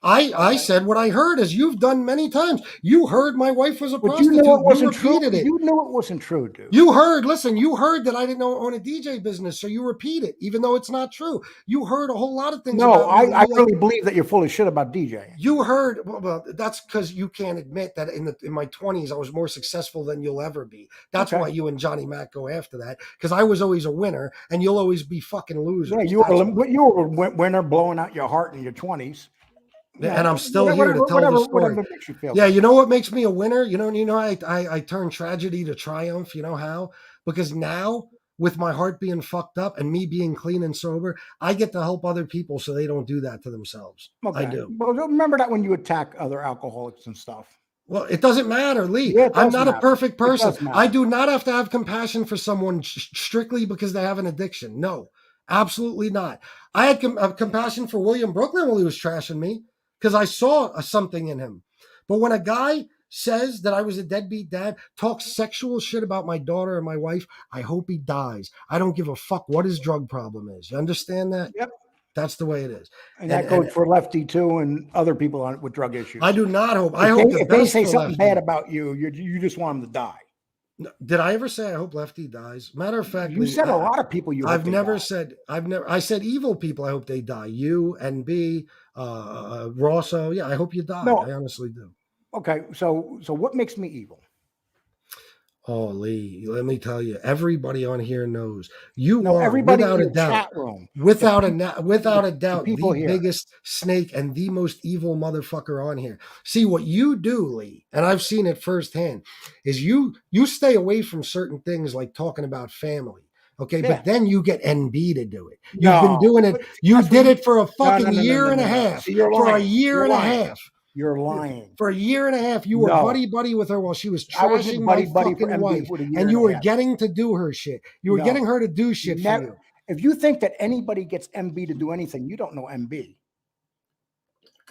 S6: I said what I heard, as you've done many times. You heard my wife was a
S7: But
S6: prostitute.
S7: you knew it wasn't true.
S6: Repeated it.
S7: You knew it wasn't true, dude.
S6: You heard that I didn't own a DJ business, so you repeat it, even though it's not true. You heard a whole lot of things.
S7: No,
S6: about me
S7: I really believe that you're full of shit about DJing.
S6: You heard, well, that's because you can't admit that in my 20s I was more successful than you'll ever be. That's why you and Johnny Mac go after that, because I was always a winner, and you'll always be fucking losers.
S7: Yeah, you were a winner, blowing out your heart in your 20s.
S6: Yeah, and I'm still here to tell the story.
S7: Makes you feel
S6: yeah,
S7: good.
S6: you know what makes me a winner? You know, I turn tragedy to triumph. You know how? Because now, with my heart being fucked up and me being clean and sober, I get to help other people so they don't do that to themselves.
S7: Okay.
S6: I do.
S7: Well, remember that when you attack other alcoholics and stuff.
S6: Well, it doesn't matter, Lee.
S7: Yeah,
S6: I'm not
S7: matter.
S6: a perfect person.
S7: Matter.
S6: I do not have to have compassion for someone strictly because they have an addiction. No, absolutely not. I had compassion for William Brooklyn while he was trashing me, because I saw something in him. But when a guy says that I was a deadbeat dad, talks sexual shit about my daughter and my wife, I hope he dies. I don't give a fuck what his drug problem is. You understand that?
S7: Yep.
S6: That's the way it is.
S7: And that goes for Lefty too, and other people with drug issues.
S6: I do not hope.
S7: If they say something bad about you, you just want them to die.
S6: Did I ever say I hope Lefty dies? Matter of fact,
S7: you said a lot of people.
S6: I said evil people. I hope they die. You, NB, Rosso. Yeah, I hope you die. I honestly do.
S7: Okay, so what makes me evil?
S6: Oh, Lee, let me tell you, everybody on here knows you are,
S7: everybody
S6: without
S7: in
S6: a
S7: the
S6: doubt,
S7: chat room,
S6: without a doubt, the
S7: here.
S6: biggest snake and the most evil motherfucker on here. See, what you do, Lee, and I've seen it firsthand, is you stay away from certain things like talking about family. Okay, but then you get NB to do it. You've been doing it. You did it for a fucking year and a half. For a year and a half.
S7: You're lying.
S6: For a year and a half, you were buddy with her while she was trashing my fucking wife, and you were getting to do her shit. You were getting her to do shit for you.
S7: If you think that anybody gets MB to do anything, you don't know MB.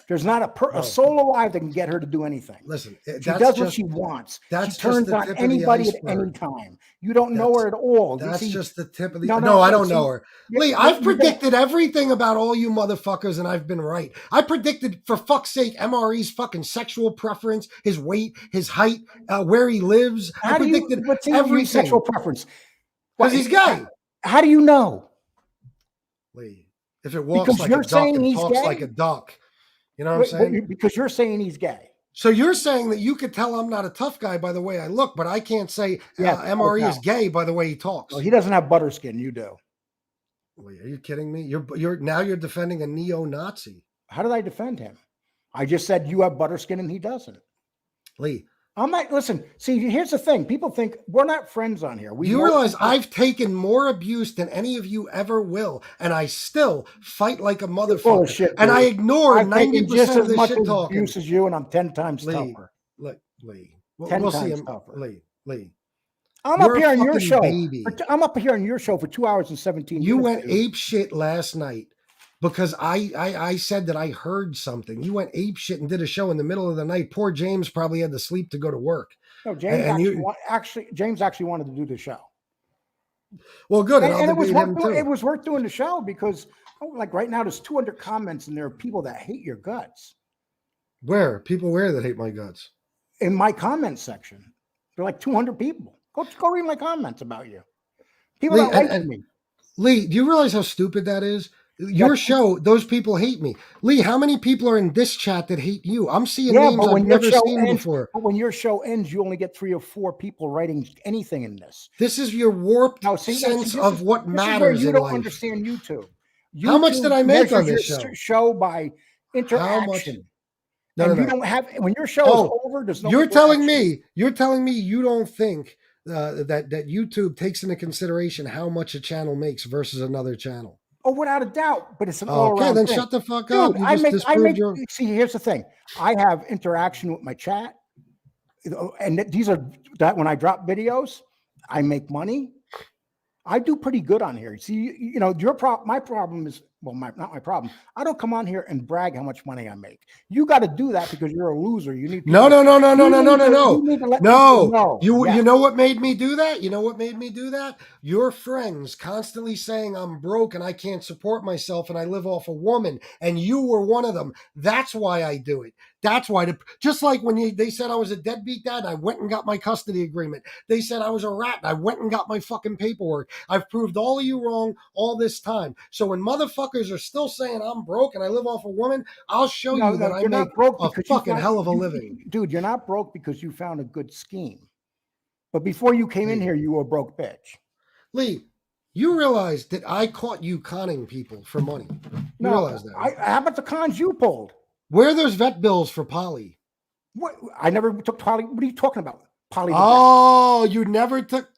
S7: There's not a soul alive that can get her to do anything.
S6: Listen,
S7: she does what she wants. She turns on anybody at any time. You don't know her at all.
S6: That's just the tip of the No, I don't know her. Lee, I've predicted everything about all you motherfuckers, and I've been right. I predicted, for fuck's sake, MRE's fucking sexual preference, his weight, his height, where he lives. I predicted every
S7: sexual preference.
S6: Because he's gay.
S7: How do you know?
S6: Lee, if it walks like a duck and talks like a duck. You know what I'm saying?
S7: Because you're saying he's gay.
S6: So you're saying that you could tell I'm not a tough guy by the way I look, but I can't say MRE is gay by the way he talks.
S7: Well, he doesn't have butterskin. You do.
S6: Wait, are you kidding me? You're defending a neo-Nazi.
S7: How did I defend him? I just said you have butterskin and he doesn't.
S6: Lee,
S7: I'm not. Listen. See, here's the thing. People think we're not friends on here.
S6: You realize I've taken more abuse than any of you ever will, and I still fight like a motherfucker.
S7: Shit,
S6: and I ignore 90% of the shit talking.
S7: Abuse as you, and I'm 10 times tougher.
S6: Lee,
S7: 10 times tougher.
S6: Lee.
S7: I'm up here on your show. I'm up here on your show for 2 hours and 17 minutes.
S6: You went ape shit last night. Because I said that I heard something. You went ape shit and did a show in the middle of the night. Poor James probably had to sleep to go to work.
S7: No, James James actually wanted to do the show.
S6: Well, good.
S7: And it was worth doing the show because, like right now, there's 200 comments and there are people that hate your guts.
S6: Where? People where that hate my guts?
S7: In my comment section. There are like 200 people. Go read my comments about you. People don't like me.
S6: Lee, do you realize how stupid that is? Your show, those people hate me. Lee, how many people are in this chat that hate you? I'm seeing names I've never seen before.
S7: But when your show ends, you only get 3 or 4 people writing anything in this.
S6: This is your warped sense of what matters in life.
S7: You don't understand YouTube.
S6: How much did I make on this
S7: show by interaction.
S6: No.
S7: You don't have, when your show is over, there's no.
S6: You're telling me you don't think that YouTube takes into consideration how much a channel makes versus another channel.
S7: Oh, without a doubt, but it's an all-around
S6: then
S7: thing.
S6: Shut the fuck up.
S7: See, here's the thing. I have interaction with my chat, and these are that when I drop videos, I make money. I do pretty good on here. See, you know, my problem is, well, not my problem. I don't come on here and brag how much money I make. You got to do that because you're a loser. You need
S6: No.
S7: You need to let people know.
S6: You know what made me do that? You know what made me do that? Your friends constantly saying I'm broke and I can't support myself and I live off a woman, and you were one of them. That's why I do it. That's why. Just like when they said I was a deadbeat dad, I went and got my custody agreement. They said I was a rat, and I went and got my fucking paperwork. I've proved all of you wrong all this time. So when motherfuckers are still saying I'm broke and I live off a woman, I'll show you that I make a fucking hell of a living.
S7: Dude, you're not broke because you found a good scheme. But before you came in here, you were a broke bitch.
S6: Lee, you realize that I caught you conning people for money. You realize that, right?
S7: How about the cons you pulled?
S6: Where are those vet bills for Polly?
S7: What? I never took Polly. What are you talking about? Polly.
S6: Oh, you never took.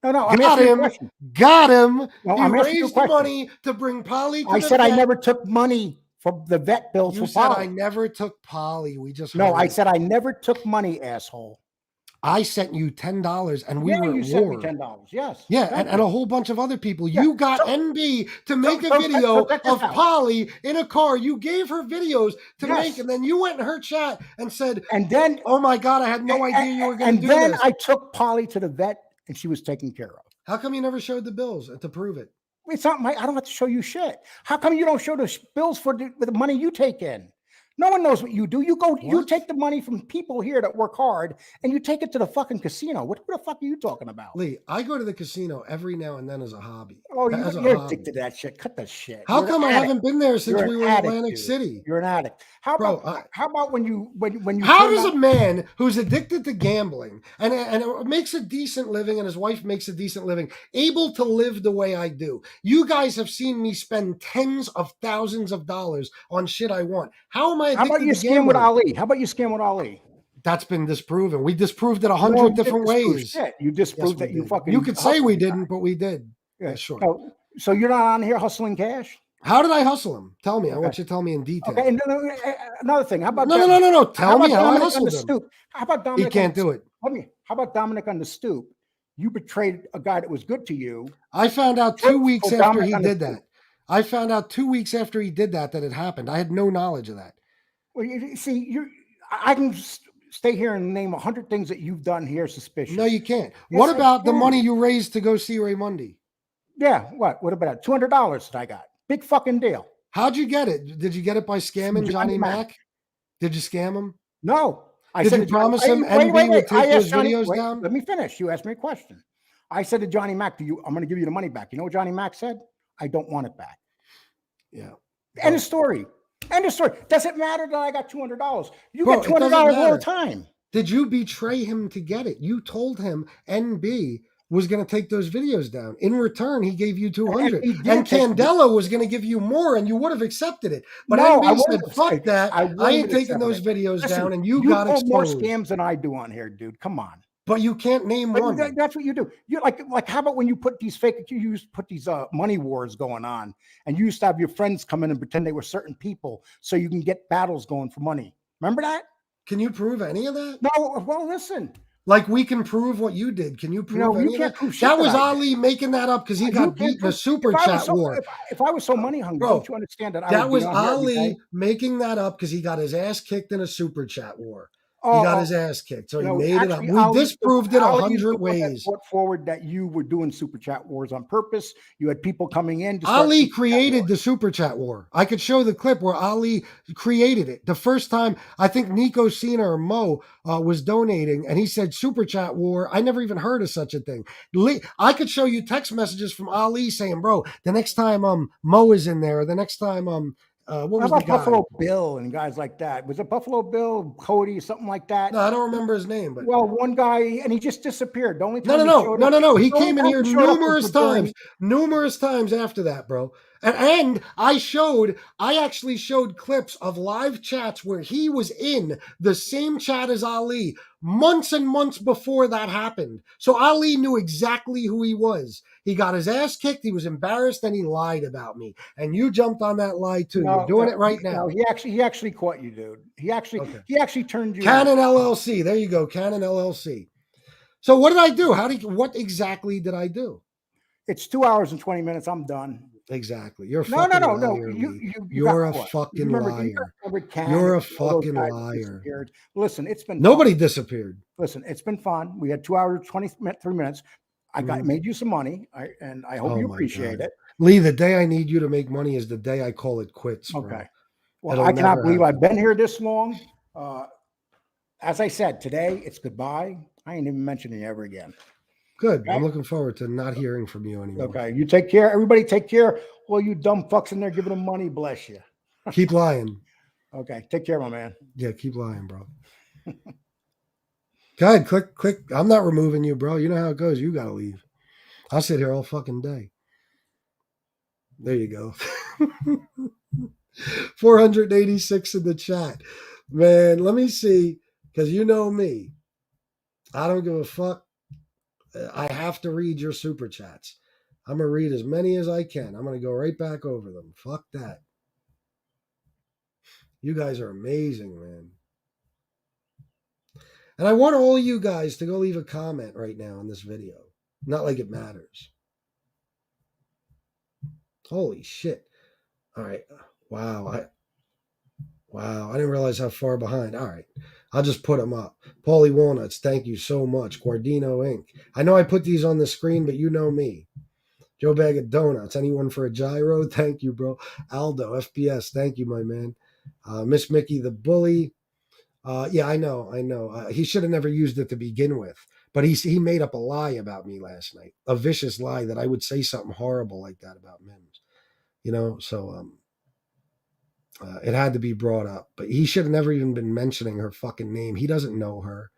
S7: No.
S6: Got him. Got him.
S7: No,
S6: you
S7: I'm
S6: raised the money to bring Polly to
S7: I
S6: the
S7: said
S6: vet.
S7: I never took money for the vet bills
S6: You
S7: for
S6: said
S7: Polly.
S6: I never took Polly. We just
S7: No, I
S6: it.
S7: said I never took money, asshole.
S6: I sent you $10 and we were
S7: you
S6: at
S7: sent
S6: war.
S7: me $10. Yes.
S6: Yeah, and a whole bunch of other people.
S7: Yeah.
S6: You got NB to make a video of Polly in a car. You gave her videos to make, and then you went in her chat and said,
S7: and then,
S6: oh my God, I had no idea you were going to do this.
S7: And then I took Polly to the vet and she was taken care of.
S6: How come you never showed the bills to prove it?
S7: It's not I don't have to show you shit. How come you don't show the bills for the money you take in? No one knows what you do. You take the money from people here that work hard and you take it to the fucking casino. What the fuck are you talking about?
S6: Lee, I go to the casino every now and then as a hobby.
S7: Oh, you're addicted to that shit. Cut that shit.
S6: How come I haven't been there since we were in Atlantic City?
S7: You're an addict. How about when you
S6: how does a man who's addicted to gambling and makes a decent living and his wife makes a decent living able to live the way I do? You guys have seen me spend tens of thousands of dollars on shit I want. How am I addicted to gambling?
S7: How about you scam with Ali? How about you scam with Ali?
S6: That's been disproven. We disproved it 100 different ways.
S7: Shit. You disproved that you fucking.
S6: You could say we didn't, but we did. Yeah, sure.
S7: So you're not on here hustling cash?
S6: How did I hustle him? Tell me. I want you to tell me in detail.
S7: Okay. And another thing. How about
S6: no. Tell me how I hustled him.
S7: How about Dominic?
S6: He can't do it.
S7: How about Dominic on the stoop? You betrayed a guy that was good to you.
S6: I found out 2 weeks after he did that. I found out 2 weeks after he did that it happened. I had no knowledge of that.
S7: Well, you see, I can stay here and name 100 things that you've done here suspicious.
S6: No, you can't. Yes, what about the money you raised to go see Ray Mundy?
S7: Yeah, what about $200 that I got? Big fucking deal.
S6: How'd you get it? Did you get it by scamming Johnny Mac? Did you scam him?
S7: No.
S6: Did you promise him NB would take those videos down?
S7: Let me finish. You asked me a question. I said to Johnny Mac, I'm going to give you the money back. You know what Johnny Mac said? I don't want it back.
S6: Yeah.
S7: End of story. End of story. Does it matter that I got $200? You get $200 all the time.
S6: Did you betray him to get it? You told him NB was going to take those videos down. In return, he gave you 200. And Candela was going to give you more, and you would have accepted it. But NB said, fuck that. I ain't taking those videos down, and you got exposed.
S7: More scams than I do on here, dude. Come on.
S6: But you can't name one.
S7: That's what you do. You like how about when you put these money wars going on, and you used to have your friends come in and pretend they were certain people so you can get battles going for money. Remember that?
S6: Can you prove any of that?
S7: No. Well, listen.
S6: Like we can prove what you did. Can you prove any of that? That was Ali making that up because he got beat in a super chat war.
S7: If I was so money hungry, don't you understand that?
S6: That was Ali making that up because he got his ass kicked in a super chat war. He got his ass kicked, so he made it up. We disproved it 100 ways.
S7: Put forward that you were doing super chat wars on purpose. You had people coming in.
S6: Ali created the super chat war. I could show the clip where Ali created it. The first time, I think Nico Cena or Mo was donating, and he said super chat war. I never even heard of such a thing. I could show you text messages from Ali saying, "Bro, the next time Mo is in there, or the next time what was the guy?
S7: Buffalo Bill and guys like that? Was it Buffalo Bill, Cody, something like that?
S6: No, I don't remember his name. But
S7: one guy, and he just disappeared. The only time
S6: no. He came in here numerous times after that, bro. And I actually showed clips of live chats where he was in the same chat as Ali months and months before that happened. So Ali knew exactly who he was. He got his ass kicked. He was embarrassed, and he lied about me. And you jumped on that lie too. You're doing it right now.
S7: No, he actually caught you, dude. He actually turned you.
S6: Canon LLC. There you go, Canon LLC. So what did I do? What exactly did I do?
S7: It's 2 hours and 20 minutes. I'm done.
S6: Exactly. You're a
S7: No.
S6: fucking liar,
S7: You
S6: Lee.
S7: got
S6: You're a
S7: caught.
S6: fucking
S7: remember,
S6: liar.
S7: remember Ken
S6: You're a
S7: and all those
S6: fucking
S7: guys
S6: liar.
S7: disappeared? Listen, it's been
S6: Nobody
S7: fun.
S6: disappeared.
S7: Listen, it's been fun. We had 2 hours, 23 minutes. I made you some money, and I hope you appreciate it.
S6: Lee, the day I need you to make money is the day I call it quits. Bro.
S7: Okay. Well,
S6: It'll
S7: I cannot
S6: never
S7: believe
S6: happen.
S7: I've been here this long. As I said, today it's goodbye. I ain't even mentioning you ever again.
S6: Good.
S7: Okay.
S6: I'm looking forward to not hearing from you anymore.
S7: Okay. You take care. Everybody take care. Well, you dumb fucks in there giving them money. Bless you.
S6: Keep lying.
S7: Okay. Take care, my man.
S6: Yeah, keep lying, bro. Go ahead, click. I'm not removing you, bro. You know how it goes. You got to leave. I'll sit here all fucking day. There you go. 486 in the chat. Man, let me see. Because you know me. I don't give a fuck. I have to read your super chats. I'm going to read as many as I can. I'm going to go right back over them. Fuck that. You guys are amazing, man. And I want all you guys to go leave a comment right now on this video. Not like it matters. Holy shit. All right. Wow. I didn't realize how far behind. All right. I'll just put them up. Paulie Walnuts, thank you so much. Guardino Inc. I know I put these on the screen, but you know me. Joe Bag of Donuts. Anyone for a gyro? Thank you, bro. Aldo, FBS. Thank you, my man. Miss Mickey the Bully. Yeah, I know. He should have never used it to begin with. But he made up a lie about me last night. A vicious lie that I would say something horrible like that about Mims. You know, so it had to be brought up. But he should have never even been mentioning her fucking name. He doesn't know her.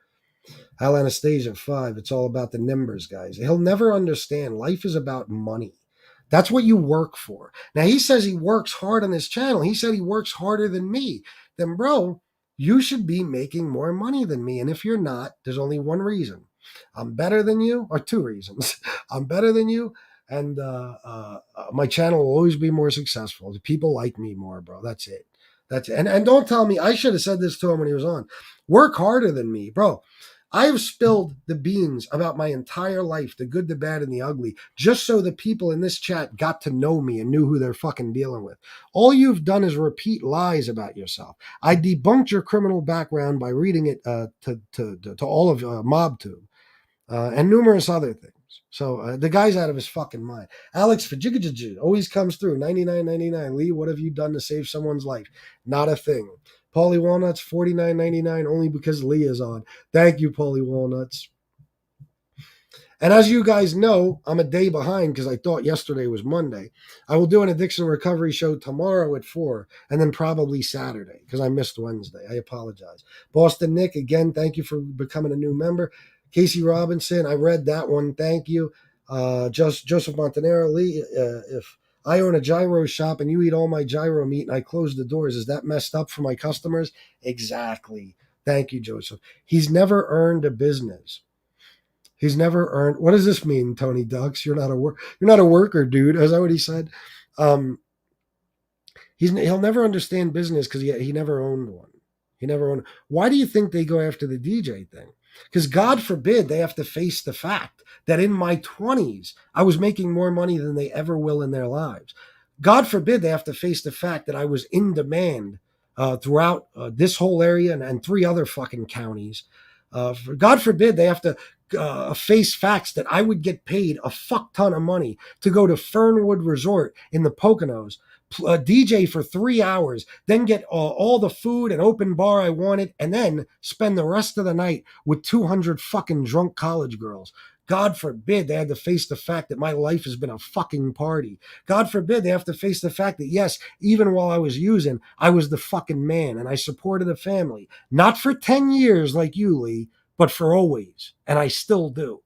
S6: Al Anastasia 5, it's all about the numbers, guys. He'll never understand. Life is about money. That's what you work for. Now, he says he works hard on his channel. He said he works harder than me. Then, bro, you should be making more money than me. And if you're not, there's only one reason. I'm better than you, or two reasons. I'm better than you, and my channel will always be more successful. People like me more, bro. That's it. That's it. And don't tell me, I should have said this to him when he was on. Work harder than me, bro. I've spilled the beans about my entire life, the good, the bad, and the ugly, just so the people in this chat got to know me and knew who they're fucking dealing with. All you've done is repeat lies about yourself. I debunked your criminal background by reading it to all of MobTube and numerous other things. So the guy's out of his fucking mind. Alex Fajigajaju always comes through. 99.99. Lee, what have you done to save someone's life? Not a thing. Paulie Walnuts, $49.99 only because Lee is on. Thank you, Paulie Walnuts. And as you guys know, I'm a day behind because I thought yesterday was Monday. I will do an addiction recovery show tomorrow at 4 and then probably Saturday because I missed Wednesday. I apologize. Boston Nick, again, thank you for becoming a new member. Casey Robinson, I read that one. Thank you. Joseph Montanero, Lee, if I own a gyro shop and you eat all my gyro meat and I close the doors, is that messed up for my customers? Exactly. Thank you, Joseph. He's never earned a business. He's never earned. What does this mean, Tony Ducks? You're not a worker, dude. Is that what he said? He'll never understand business because he never owned one. He never owned. Why do you think they go after the DJ thing? Because God forbid they have to face the fact that in my 20s, I was making more money than they ever will in their lives. God forbid they have to face the fact that I was in demand throughout this whole area and 3 other fucking counties. God forbid they have to face facts that I would get paid a fuck ton of money to go to Fernwood Resort in the Poconos, DJ for 3 hours, then get all the food and open bar I wanted, and then spend the rest of the night with 200 fucking drunk college girls. God forbid they had to face the fact that my life has been a fucking party. God forbid they have to face the fact that, yes, even while I was using, I was the fucking man and I supported the family. Not for 10 years like you, Lee, but for always. And I still do.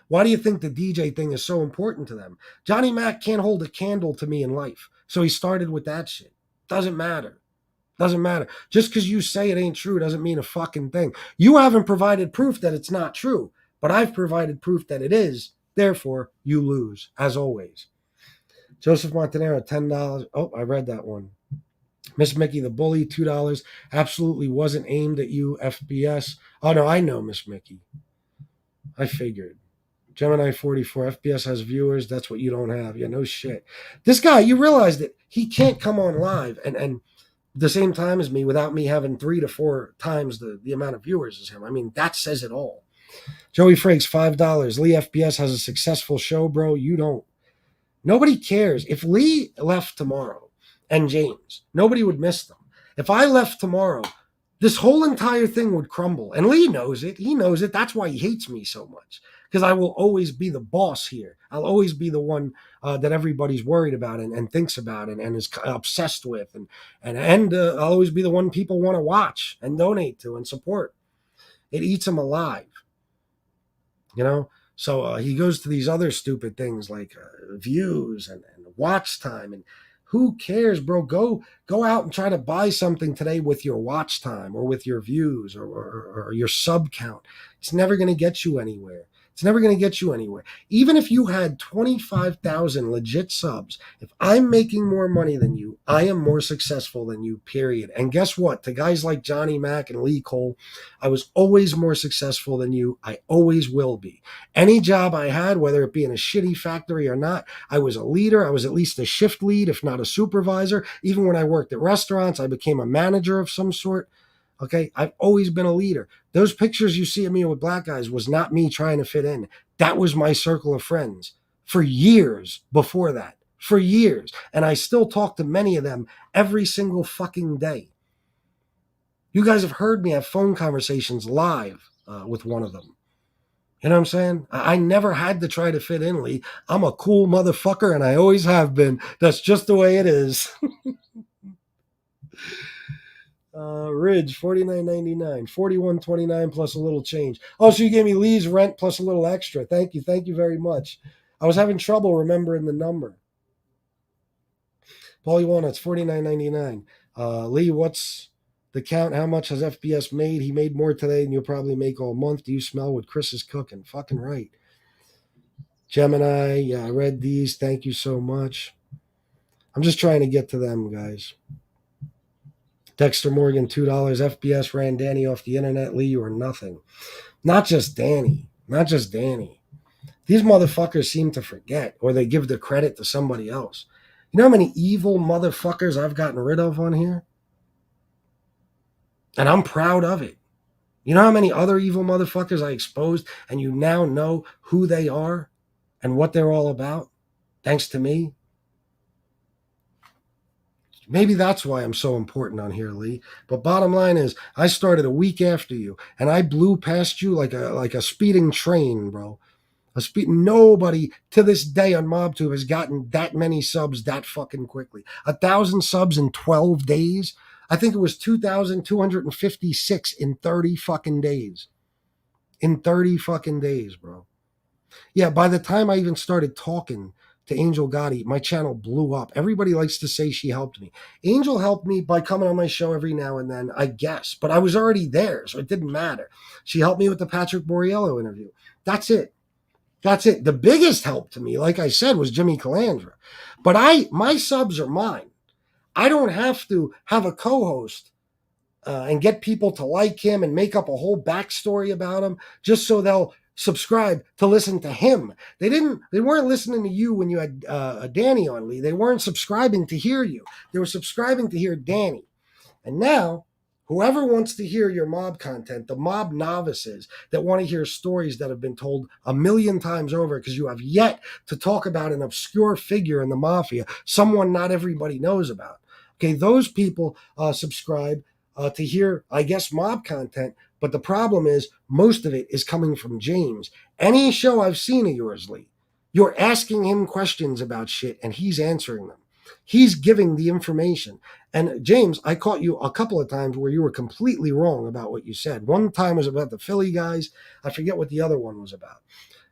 S6: Why do you think the DJ thing is so important to them? Johnny Mac can't hold a candle to me in life. So he started with that shit. Doesn't matter. Doesn't matter. Just because you say it ain't true doesn't mean a fucking thing. You haven't provided proof that it's not true, but I've provided proof that it is. Therefore, you lose, as always. Joseph Montanero, $10. Oh, I read that one. Miss Mickey the Bully, $2. Absolutely wasn't aimed at you, FBS. Oh, no, I know, Miss Mickey. I figured. Gemini 44, FBS has viewers. That's what you don't have. Yeah, no shit. This guy, you realize that he can't come on live and the same time as me without me having 3 to 4 times the amount of viewers as him. I mean, that says it all. Joey Frakes, $5. Lee FBS has a successful show, bro. You don't. Nobody cares. If Lee left tomorrow and James, nobody would miss them. If I left tomorrow, this whole entire thing would crumble. And Lee knows it. He knows it. That's why he hates me so much. Because I will always be the boss here. I'll always be the one that everybody's worried about and thinks about and is obsessed with. And I'll always be the one people want to watch and donate to and support. It eats him alive. You know? So he goes to these other stupid things like views and watch time. And who cares, bro? Go out and try to buy something today with your watch time or with your views or your sub count. It's never going to get you anywhere. It's never going to get you anywhere. Even if you had 25,000 legit subs, if I'm making more money than you, I am more successful than you, period. And guess what? To guys like Johnny Mack and Lee Cole, I was always more successful than you. I always will be. Any job I had, whether it be in a shitty factory or not, I was a leader. I was at least a shift lead, if not a supervisor. Even when I worked at restaurants, I became a manager of some sort. Okay, I've always been a leader. Those pictures you see of me with black guys was not me trying to fit in. That was my circle of friends for years before that. For years. And I still talk to many of them every single fucking day. You guys have heard me have phone conversations live with one of them. You know what I'm saying? I never had to try to fit in, Lee. I'm a cool motherfucker, and I always have been. That's just the way it is. Ridge, $49.99, $41.29 plus a little change. Oh, so you gave me Lee's rent plus a little extra. Thank you very much. I was having trouble remembering the number. Paulie Walnuts, $49.99. Lee, what's the count? How much has FBS made? He made more today than you'll probably make all month. Do you smell what Chris is cooking? Fucking right. Gemini, yeah, I read these. Thank you so much. I'm just trying to get to them, guys. Dexter Morgan, $2. FBS ran Danny off the internet. Lee, you are nothing. Not just Danny. These motherfuckers seem to forget, or they give the credit to somebody else. You know how many evil motherfuckers I've gotten rid of on here? And I'm proud of it. You know how many other evil motherfuckers I exposed, and you now know who they are and what they're all about, thanks to me? Maybe that's why I'm so important on here, Lee. But bottom line is, I started a week after you, and I blew past you like a speeding train, bro. Nobody to this day on MobTube has gotten that many subs that fucking quickly. 1,000 subs in 12 days. I think it was 2,256 in 30 fucking days. In 30 fucking days, bro. Yeah, by the time I even started talking to Angel Gotti, my channel blew up. Everybody likes to say she helped me. Angel helped me by coming on my show every now and then, I guess. But I was already there, so it didn't matter. She helped me with the Patrick Borriello interview. That's it. The biggest help to me, like I said, was Jimmy Calandra. But my subs are mine. I don't have to have a co-host and get people to like him and make up a whole backstory about him just so they'll subscribe to listen to him. They weren't listening to you when you had Danny on, Lee. They weren't subscribing to hear you. They were subscribing to hear Danny. And now, whoever wants to hear your mob content, the mob novices that want to hear stories that have been told 1,000,000 times over because you have yet to talk about an obscure figure in the mafia, someone not everybody knows about. Okay, those people subscribe to hear, I guess, mob content. But the problem is, most of it is coming from James. Any show I've seen of yours, Lee, you're asking him questions about shit, and he's answering them. He's giving the information. And James, I caught you a couple of times where you were completely wrong about what you said. One time was about the Philly guys. I forget what the other one was about.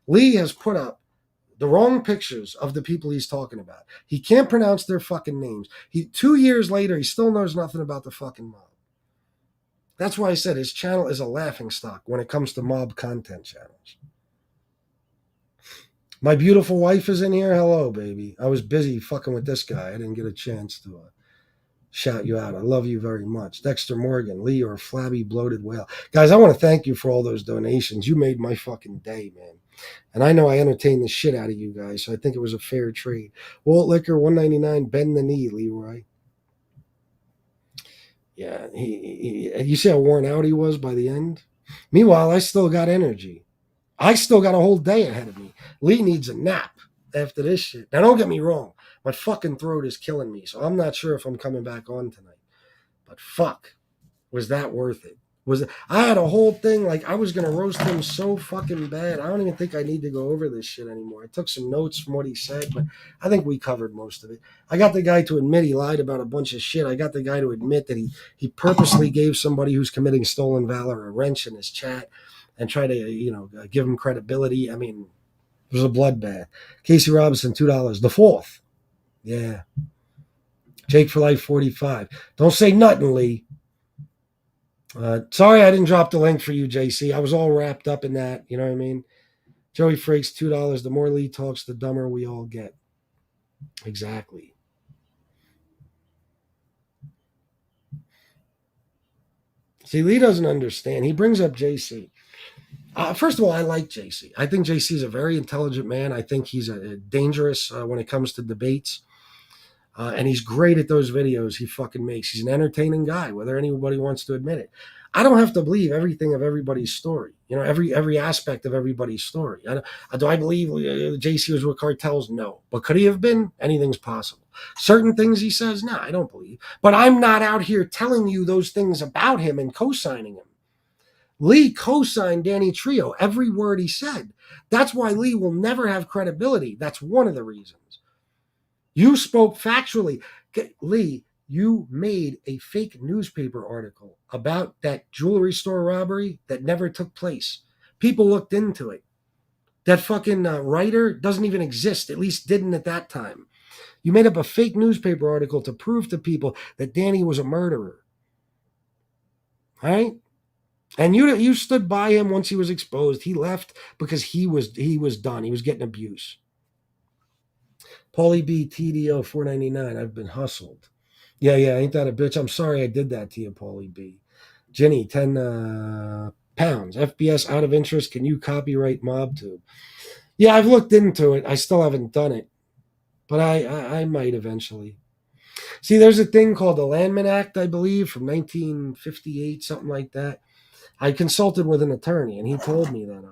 S6: Lee has put up the wrong pictures of the people he's talking about. He can't pronounce their fucking names. 2 years later, he still knows nothing about the fucking mob. That's why I said his channel is a laughingstock when it comes to mob content channels. My beautiful wife is in here. Hello, baby. I was busy fucking with this guy. I didn't get a chance to shout you out. I love you very much. Dexter Morgan, Lee, you're a flabby, bloated whale. Guys, I want to thank you for all those donations. You made my fucking day, man. And I know I entertained the shit out of you guys, so I think it was a fair trade. Walt Liquor, $1.99. Bend the knee, Leroy. Yeah, you see how worn out he was by the end? Meanwhile, I still got energy. I still got a whole day ahead of me. Lee needs a nap after this shit. Now, don't get me wrong. My fucking throat is killing me, so I'm not sure if I'm coming back on tonight. But fuck, was that worth it? I had a whole thing, like I was going to roast him so fucking bad. I don't even think I need to go over this shit anymore. I took some notes from what he said, but I think we covered most of it. I got the guy to admit he lied about a bunch of shit. I got the guy to admit that he purposely gave somebody who's committing stolen valor a wrench in his chat and try to, give him credibility. I mean, it was a bloodbath. Casey Robinson, $2. The fourth. Yeah. Jake for Life, 45. Don't say nothing, Lee. Sorry I didn't drop the link for you, JC. I was all wrapped up in that. You know what I mean? Joey Frakes, $2. The more Lee talks, the dumber we all get. Exactly. See, Lee doesn't understand. He brings up JC. First of all, I like JC. I think JC is a very intelligent man. I think he's dangerous when it comes to debates. And he's great at those videos he fucking makes. He's an entertaining guy, whether anybody wants to admit it. I don't have to believe everything of everybody's story. Every aspect of everybody's story. Do I believe JC was with cartels? No. But could he have been? Anything's possible. Certain things he says, no, I don't believe. But I'm not out here telling you those things about him and co-signing him. Lee co-signed Danny Trio, every word he said. That's why Lee will never have credibility. That's one of the reasons. You spoke factually. Lee, you made a fake newspaper article about that jewelry store robbery that never took place. People looked into it. That fucking writer doesn't even exist, at least didn't at that time. You made up a fake newspaper article to prove to people that Danny was a murderer. All right? And you stood by him once he was exposed. He left because he was done. He was getting abuse. Paulie B, TDO, $4.99. I've been hustled. Yeah, ain't that a bitch? I'm sorry I did that to you, Paulie B. Jenny, 10 pounds. FBS out of interest. Can you copyright MobTube? Yeah, I've looked into it. I still haven't done it. But I might eventually. See, there's a thing called the Landman Act, I believe, from 1958, something like that. I consulted with an attorney, and he told me that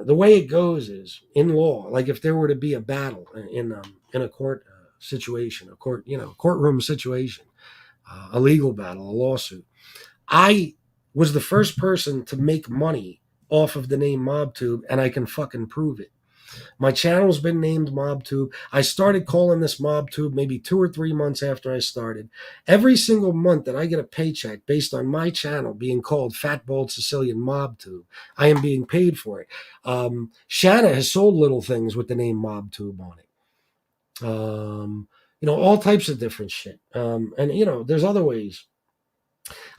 S6: the way it goes is in law, like if there were to be a battle in a court situation, courtroom situation, a legal battle, a lawsuit, I was the first person to make money off of the name MobTube, and I can fucking prove it. My channel's been named MobTube. I started calling this MobTube maybe 2 or 3 months after I started. Every single month that I get a paycheck based on my channel being called Fat Bald-Sicilian MobTube, I am being paid for it. Shanna has sold little things with the name MobTube on it. All types of different shit. And there's other ways.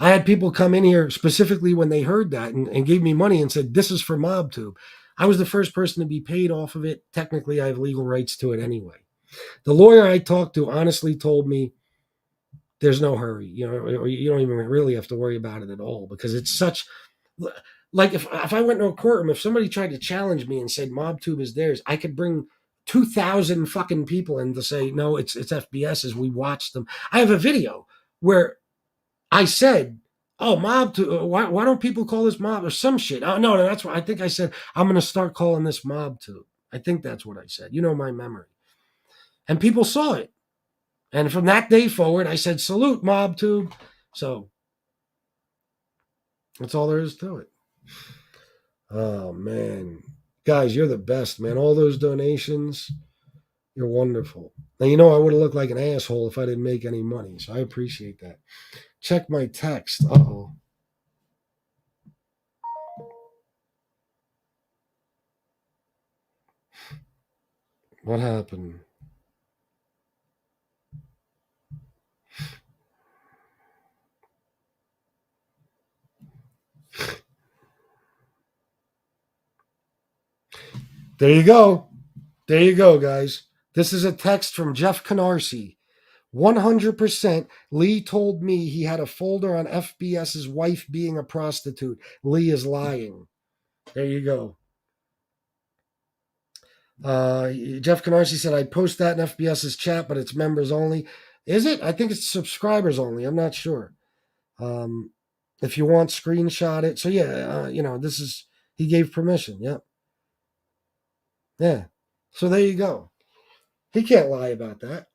S6: I had people come in here specifically when they heard that and gave me money and said, this is for MobTube. I was the first person to be paid off of it. Technically, I have legal rights to it anyway. The lawyer I talked to honestly told me there's no hurry. You don't even really have to worry about it at all because it's such like if I went to a courtroom, if somebody tried to challenge me and said MobTube is theirs, I could bring 2,000 fucking people in to say, no, it's FBS as we watched them. I have a video where I said, oh, MobTube, why don't people call this Mob or some shit? Oh, no, that's what I think I said. I'm going to start calling this MobTube. I think that's what I said. My memory. And people saw it. And from that day forward, I said, salute MobTube. So that's all there is to it. Oh, man. Guys, you're the best, man. All those donations, you're wonderful. Now, I would have looked like an asshole if I didn't make any money. So I appreciate that. Check my text. Uh-oh. What happened? There you go. There you go, guys. This is a text from Jeff Canarsie. 100% Lee told me he had a folder on FBS's wife being a prostitute. Lee is lying. There you go. Jeff Canarsi said, I'd post that in FBS's chat, but it's members only. Is it? I think it's subscribers only. I'm not sure. If you want, screenshot it. So yeah, this is, he gave permission. Yep. Yeah. So there you go. He can't lie about that.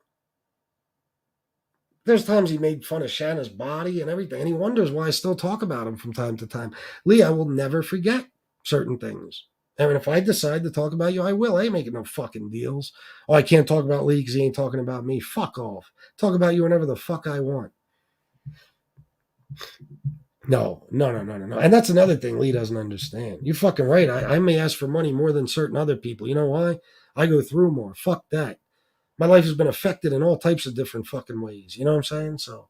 S6: There's times he made fun of Shanna's body and everything, and he wonders why I still talk about him from time to time. Lee, I will never forget certain things. And if I decide to talk about you, I will. I ain't making no fucking deals. Oh, I can't talk about Lee because he ain't talking about me. Fuck off. Talk about you whenever the fuck I want. No. And that's another thing Lee doesn't understand. You're fucking right. I may ask for money more than certain other people. You know why? I go through more. Fuck that. My life has been affected in all types of different fucking ways. You know what I'm saying? So,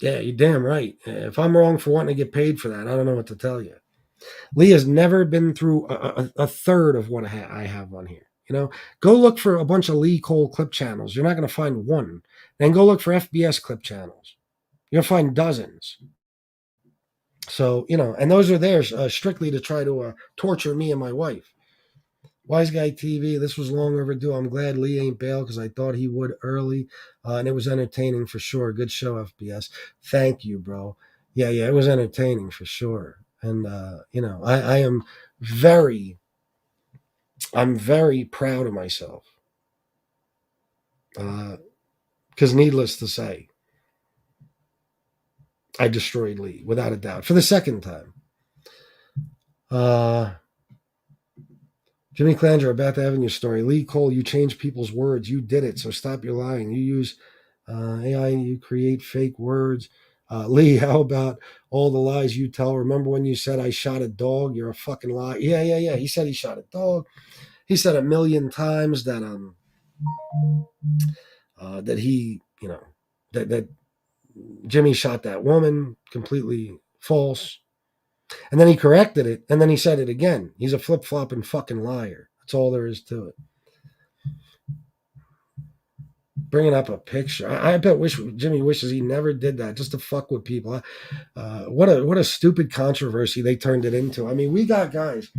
S6: yeah, you're damn right. If I'm wrong for wanting to get paid for that, I don't know what to tell you. Lee has never been through a third of what I have on here. Go look for a bunch of Lee Cole clip channels. You're not going to find one. Then go look for FBS clip channels. You'll find dozens. So, and those are there strictly to try to torture me and my wife. Wise Guy TV, this was long overdue. I'm glad Lee ain't bail because I thought he would early, and it was entertaining for sure. Good show, FBS. Thank you, bro. Yeah, it was entertaining for sure. And, I'm very proud of myself. Because needless to say, I destroyed Lee, without a doubt, for the second time. Jimmy Clanger, Bath Avenue story. Lee Cole, you change people's words. You did it, so stop your lying. You use AI, you create fake words. Lee, how about all the lies you tell? Remember when you said I shot a dog? You're a fucking liar. Yeah. He said he shot a dog. He said 1,000,000 times that that he, that Jimmy shot that woman. Completely false. And then he corrected it, and then he said it again. He's a flip-flopping fucking liar. That's all there is to it. Bringing up a picture. I bet Jimmy wishes he never did that, just to fuck with people. What a stupid controversy they turned it into. I mean, we got guys.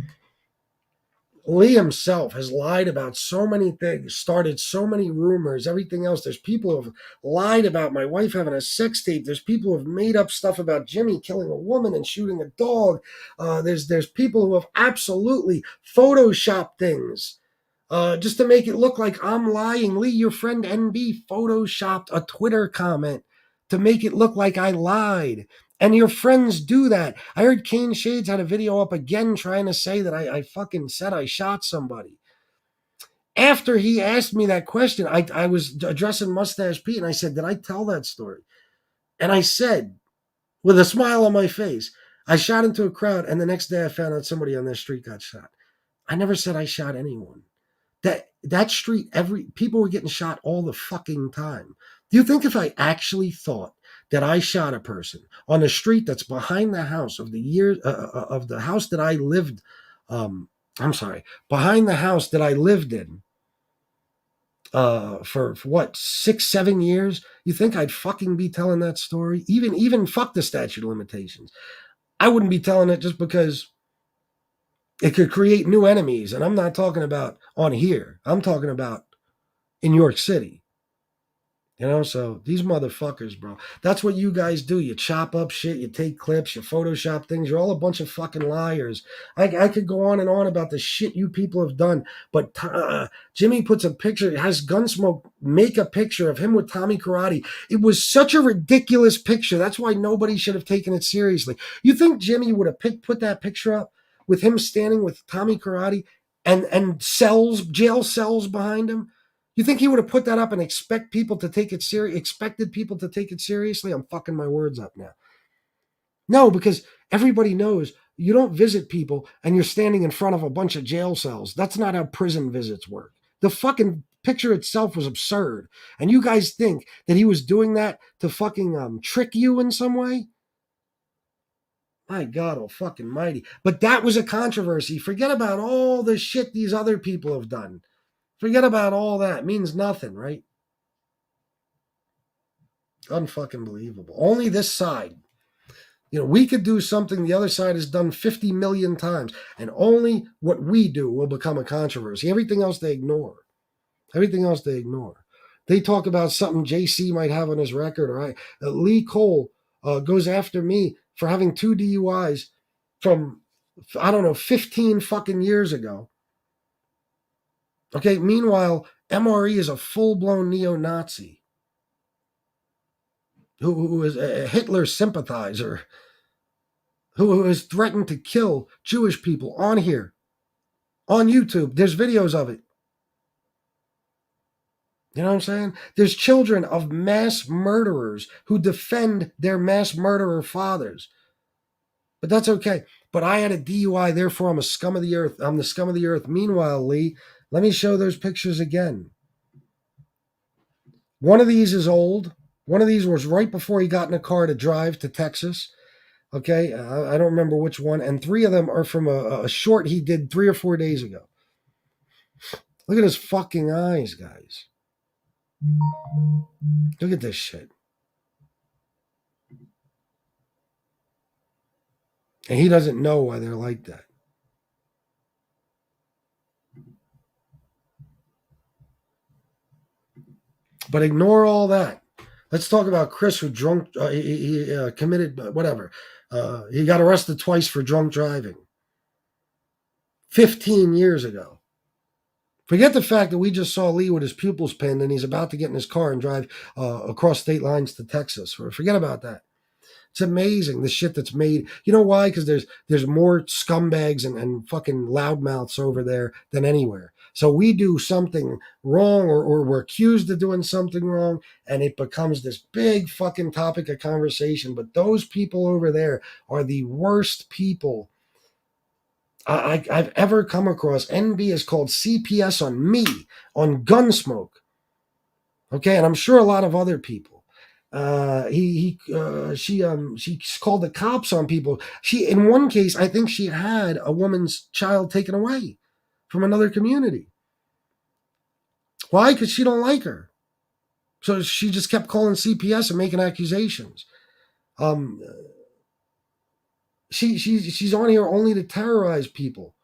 S6: Lee himself has lied about so many things, started so many rumors, everything else. There's people who have lied about my wife having a sex tape. There's people who have made up stuff about Jimmy killing a woman and shooting a dog. There's people who have absolutely photoshopped things just to make it look like I'm lying. Lee, your friend NB photoshopped a Twitter comment to make it look like I lied. And your friends do that. I heard Kane Shades had a video up again trying to say that I fucking said I shot somebody. After he asked me that question, I was addressing Mustache Pete, and I said, did I tell that story? And I said, with a smile on my face, I shot into a crowd, and the next day I found out somebody on that street got shot. I never said I shot anyone. That street, people were getting shot all the fucking time. Do you think if I actually thought that I shot a person on the street that's behind the house of the house that I lived, behind the house that I lived in, for what, 6-7 years? You think I'd fucking be telling that story? Even fuck the statute of limitations. I wouldn't be telling it just because it could create new enemies. And I'm not talking about on here. I'm talking about in York City. So these motherfuckers, bro. That's what you guys do. You chop up shit. You take clips. You Photoshop things. You're all a bunch of fucking liars. I could go on and on about the shit you people have done. But Jimmy puts a picture, has Gunsmoke make a picture of him with Tommy Karate. It was such a ridiculous picture. That's why nobody should have taken it seriously. You think Jimmy would have put that picture up with him standing with Tommy Karate and jail cells behind him? You think he would have put that up and expected people to take it seriously? I'm fucking my words up now. No, because everybody knows you don't visit people and you're standing in front of a bunch of jail cells. That's not how prison visits work. The fucking picture itself was absurd. And you guys think that he was doing that to fucking trick you in some way? My God, oh fucking mighty. But that was a controversy. Forget about all the shit these other people have done. Forget about all that. It means nothing, right? Unfucking believable. Only this side We could do something the other side has done 50 million times, and only what we do will become a controversy. Everything else they ignore. They talk about something JC might have on his record, or Lee Cole goes after me for having 2 DUIs from, 15 fucking years ago. Okay, meanwhile, MRE is a full-blown neo-Nazi who is a Hitler sympathizer, who has threatened to kill Jewish people on here, on YouTube. There's videos of it. You know what I'm saying? There's children of mass murderers who defend their mass murderer fathers. But that's okay. But I had a DUI, therefore I'm a scum of the earth. I'm the scum of the earth. Meanwhile, Lee, let me show those pictures again. One of these is old. One of these was right before he got in a car to drive to Texas. Okay, I don't remember which one. And 3 of them are from a short he did 3 or 4 days ago. Look at his fucking eyes, guys. Look at this shit. And he doesn't know why they're like that. But ignore all that. Let's talk about Chris, who he committed whatever. He got arrested twice for drunk driving. 15 years ago. Forget the fact that we just saw Lee with his pupils pinned and he's about to get in his car and drive across state lines to Texas. Forget about that. It's amazing the shit that's made. You know why? Because there's more scumbags and fucking loudmouths over there than anywhere. So we do something wrong or we're accused of doing something wrong and it becomes this big fucking topic of conversation. But those people over there are the worst people I've ever come across. NB has called CPS on me, on Gunsmoke. Okay, and I'm sure a lot of other people. She called the cops on people. In one case, I think she had a woman's child taken away from another community. Why? Because she don't like her. So she just kept calling CPS and making accusations. She's on here only to terrorize people.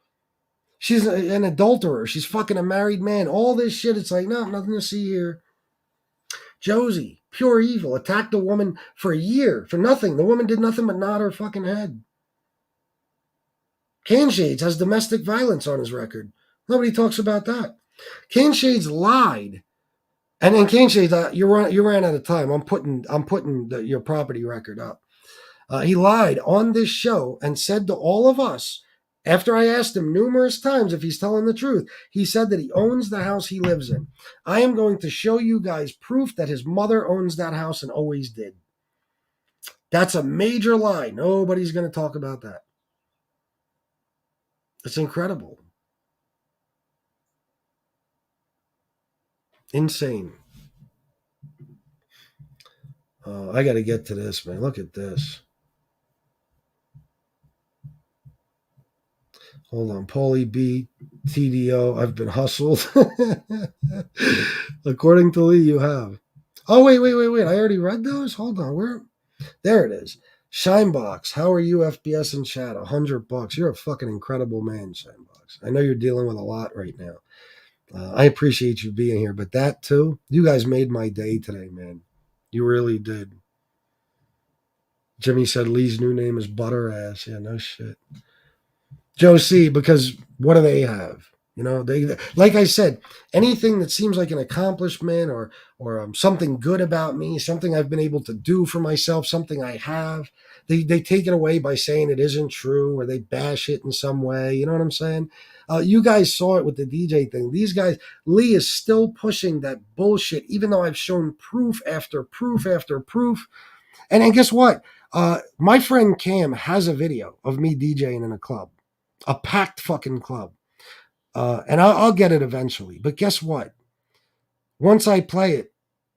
S6: She's an adulterer. She's fucking a married man. All this shit. It's like, no, nothing to see here. Josie, pure evil, attacked a woman for a year for nothing. The woman did nothing but nod her fucking head. Cane Shades has domestic violence on his record. Nobody talks about that. Cane Shades lied. And in Cane Shades, you ran out of time. I'm putting your property record up. He lied on this show and said to all of us, after I asked him numerous times if he's telling the truth, he said that he owns the house he lives in. I am going to show you guys proof that his mother owns that house and always did. That's a major lie. Nobody's going to talk about that. It's incredible. Insane. I got to get to this, man. Look at this. Hold on. Paulie B, TDO, I've been hustled. According to Lee, you have. Oh, wait. I already read those? Hold on. Where? There it is. Shinebox, how are you, FBS in chat? $100. You're a fucking incredible man, Shinebox. I know you're dealing with a lot right now. I appreciate you being here, but that too, you guys made my day today, man. You really did. Jimmy said Lee's new name is Butter Ass. Yeah, no shit. Joe C, because what do they have? You know, they, like I said, anything that seems like an accomplishment or something good about me, something I've been able to do for myself, something I have, they take it away by saying it isn't true or they bash it in some way. You know what I'm saying? You guys saw it with the DJ thing. These guys, Lee is still pushing that bullshit, even though I've shown proof after proof after proof. And guess what? My friend Cam has a video of me DJing in a club, a packed fucking club. And I'll get it eventually. But guess what? Once I play it,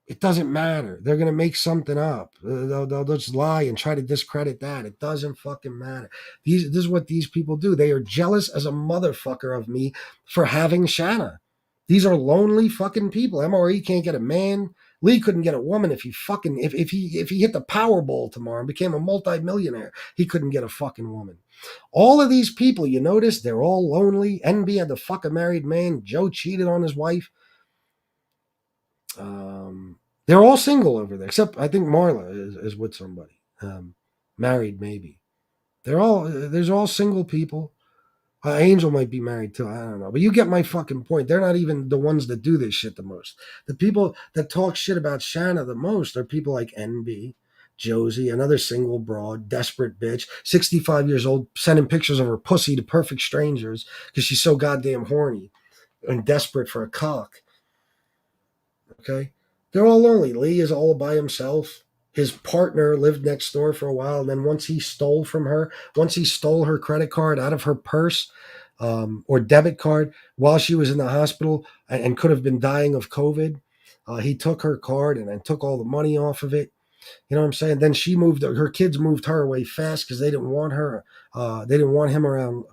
S6: it doesn't matter. They're going to make something up. They'll just lie and try to discredit that. It doesn't fucking matter. This is what these people do. They are jealous as a motherfucker of me for having Shanna. These are lonely fucking people. MRE can't get a man. Lee couldn't get a woman if he hit the Powerball tomorrow and became a multimillionaire. He couldn't get a fucking woman. All of these people, you notice, they're all lonely. NB had to fuck a married man. Joe cheated on his wife. They're all single over there, except I think Marla is with somebody. Married, maybe. There's all single people. Angel might be married too. I don't know. But you get my fucking point. They're not even the ones that do this shit the most. The people that talk shit about Shanna the most are people like NB, Josie, another single broad, desperate bitch, 65 years old, sending pictures of her pussy to perfect strangers because she's so goddamn horny and desperate for a cock. Okay? They're all lonely. Lee is all by himself. His partner lived next door for a while, and then once he stole her credit card out of her purse or debit card while she was in the hospital and could have been dying of COVID, he took her card and took all the money off of it. You know what I'm saying? Then her kids moved her away fast because they didn't want her. They didn't want him around.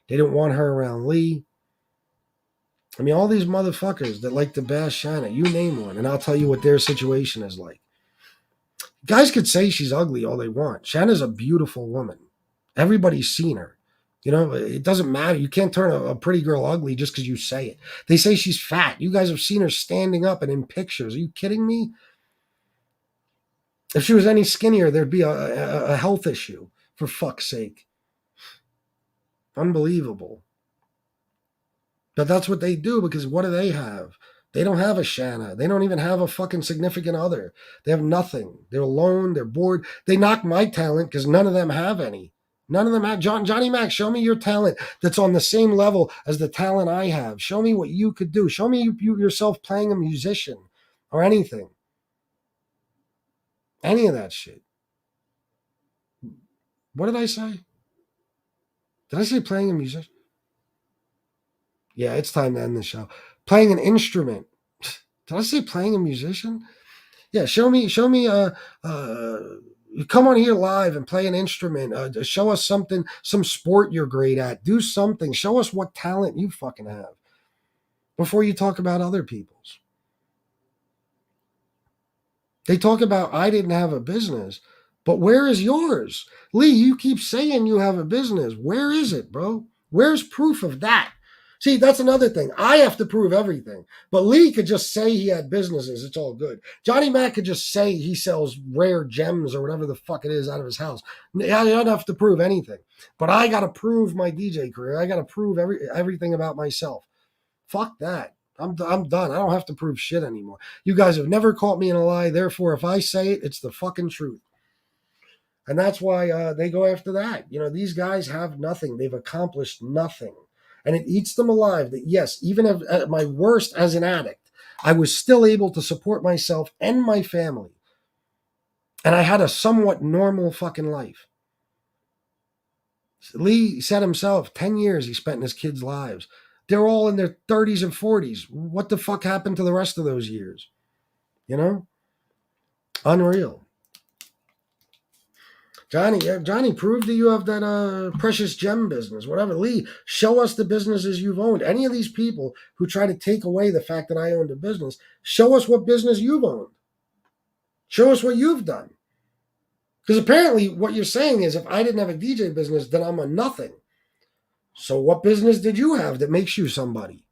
S6: They didn't want her around Lee. I mean, all these motherfuckers that like to bash Shanna, you name one, and I'll tell you what their situation is like. Guys could say she's ugly all they want. Shanna's a beautiful woman. Everybody's seen her. You know, it doesn't matter. You can't turn a pretty girl ugly just because you say it. They say she's fat. You guys have seen her standing up and in pictures. Are you kidding me? If she was any skinnier, there'd be a health issue, for fuck's sake. Unbelievable. But that's what they do, because what do they have? They don't have a Shanna. They don't even have a fucking significant other. They have nothing. They're alone. They're bored. They knock my talent because none of them have any. None of them have. Johnny Mac, show me your talent that's on the same level as the talent I have. Show me what you could do. Show me you yourself playing a musician or anything. Any of that shit. What did I say? Did I say playing a musician? Yeah, it's time to end the show. Playing an instrument. Did I say playing a musician? Yeah, show me come on here live and play an instrument. Show us something, some sport you're great at. Do something. Show us what talent you fucking have before you talk about other people's. They talk about I didn't have a business, but where is yours? Lee, you keep saying you have a business. Where is it, bro? Where's proof of that? See, that's another thing. I have to prove everything. But Lee could just say he had businesses. It's all good. Johnny Mac could just say he sells rare gems or whatever the fuck it is out of his house. I don't have to prove anything. But I got to prove my DJ career. I got to prove everything about myself. Fuck that. I'm done. I don't have to prove shit anymore. You guys have never caught me in a lie. Therefore, if I say it, it's the fucking truth. And that's why they go after that. You know, these guys have nothing. They've accomplished nothing. And it eats them alive that, yes, even at my worst as an addict, I was still able to support myself and my family. And I had a somewhat normal fucking life. Lee said himself, 10 years he spent in his kids' lives. They're all in their 30s and 40s. What the fuck happened to the rest of those years? You know? Unreal. Johnny, prove that you have that precious gem business, whatever. Lee, show us the businesses you've owned. Any of these people who try to take away the fact that I owned a business, show us what business you've owned. Show us what you've done. Because apparently what you're saying is if I didn't have a DJ business, then I'm a nothing. So what business did you have that makes you somebody?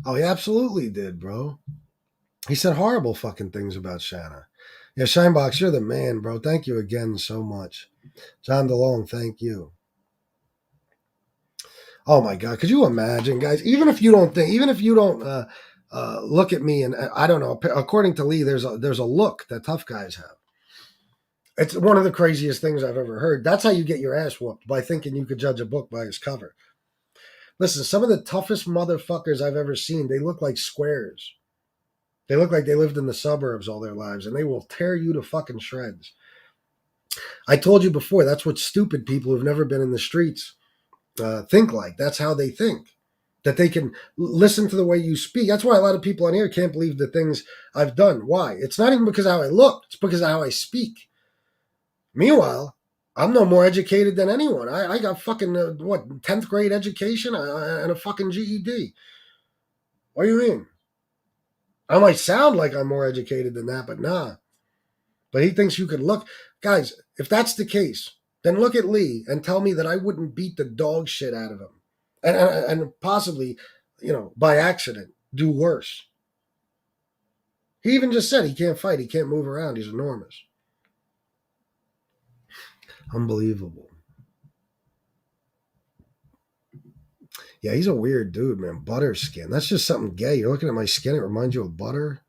S6: Oh, he absolutely did, bro. He said horrible fucking things about Shanna. Yeah, Shinebox, you're the man, bro. Thank you again so much. John DeLong, thank you. Oh my God, could you imagine, guys? Even if you don't look at me and I don't know. According to Lee, there's a look that tough guys have. It's one of the craziest things I've ever heard. That's how you get your ass whooped, by thinking you could judge a book by its cover. Listen, some of the toughest motherfuckers I've ever seen, they look like squares. They look like they lived in the suburbs all their lives, and they will tear you to fucking shreds. I told you before, that's what stupid people who've never been in the streets think like. That's how they think. That they can listen to the way you speak. That's why a lot of people on here can't believe the things I've done. Why? It's not even because of how I look. It's because of how I speak. Meanwhile, I'm no more educated than anyone. I got fucking, 10th grade education and a fucking GED. What do you mean? I might sound like I'm more educated than that, but nah. But he thinks you could look. Guys, if that's the case, then look at Lee and tell me that I wouldn't beat the dog shit out of him. And possibly, by accident, do worse. He even just said he can't fight. He can't move around. He's enormous. Unbelievable. Yeah, he's a weird dude, man. Butter skin. That's just something gay. You're looking at my skin. It reminds you of butter.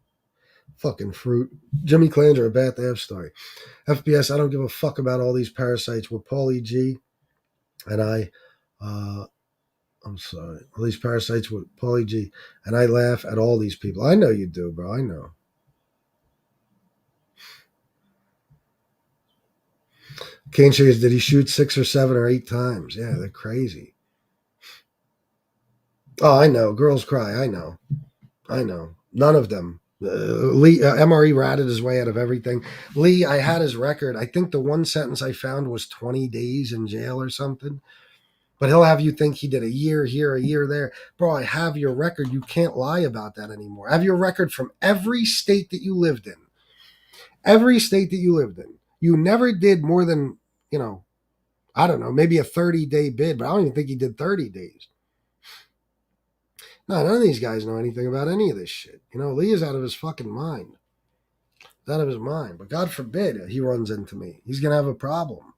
S6: Fucking fruit. Jimmy Klanger, a Bath Ave story. FBS, I don't give a fuck about all these parasites with Paulie G. And I'm sorry. All these parasites with Paulie G. And I laugh at all these people. I know you do, bro. I know. Kane says, did he shoot 6 or 7 or 8 times? Yeah, they're crazy. Oh, I know. Girls cry. I know. None of them. Lee, MRE ratted his way out of everything. Lee, I had his record. I think the one sentence I found was 20 days in jail or something. But he'll have you think he did a year here, a year there. Bro, I have your record. You can't lie about that anymore. I have your record from every state that you lived in. Every state that you lived in. You never did more than, I don't know, maybe a 30-day bid, but I don't even think he did 30 days. No, none of these guys know anything about any of this shit. Lee is out of his fucking mind. He's out of his mind. But God forbid he runs into me. He's going to have a problem.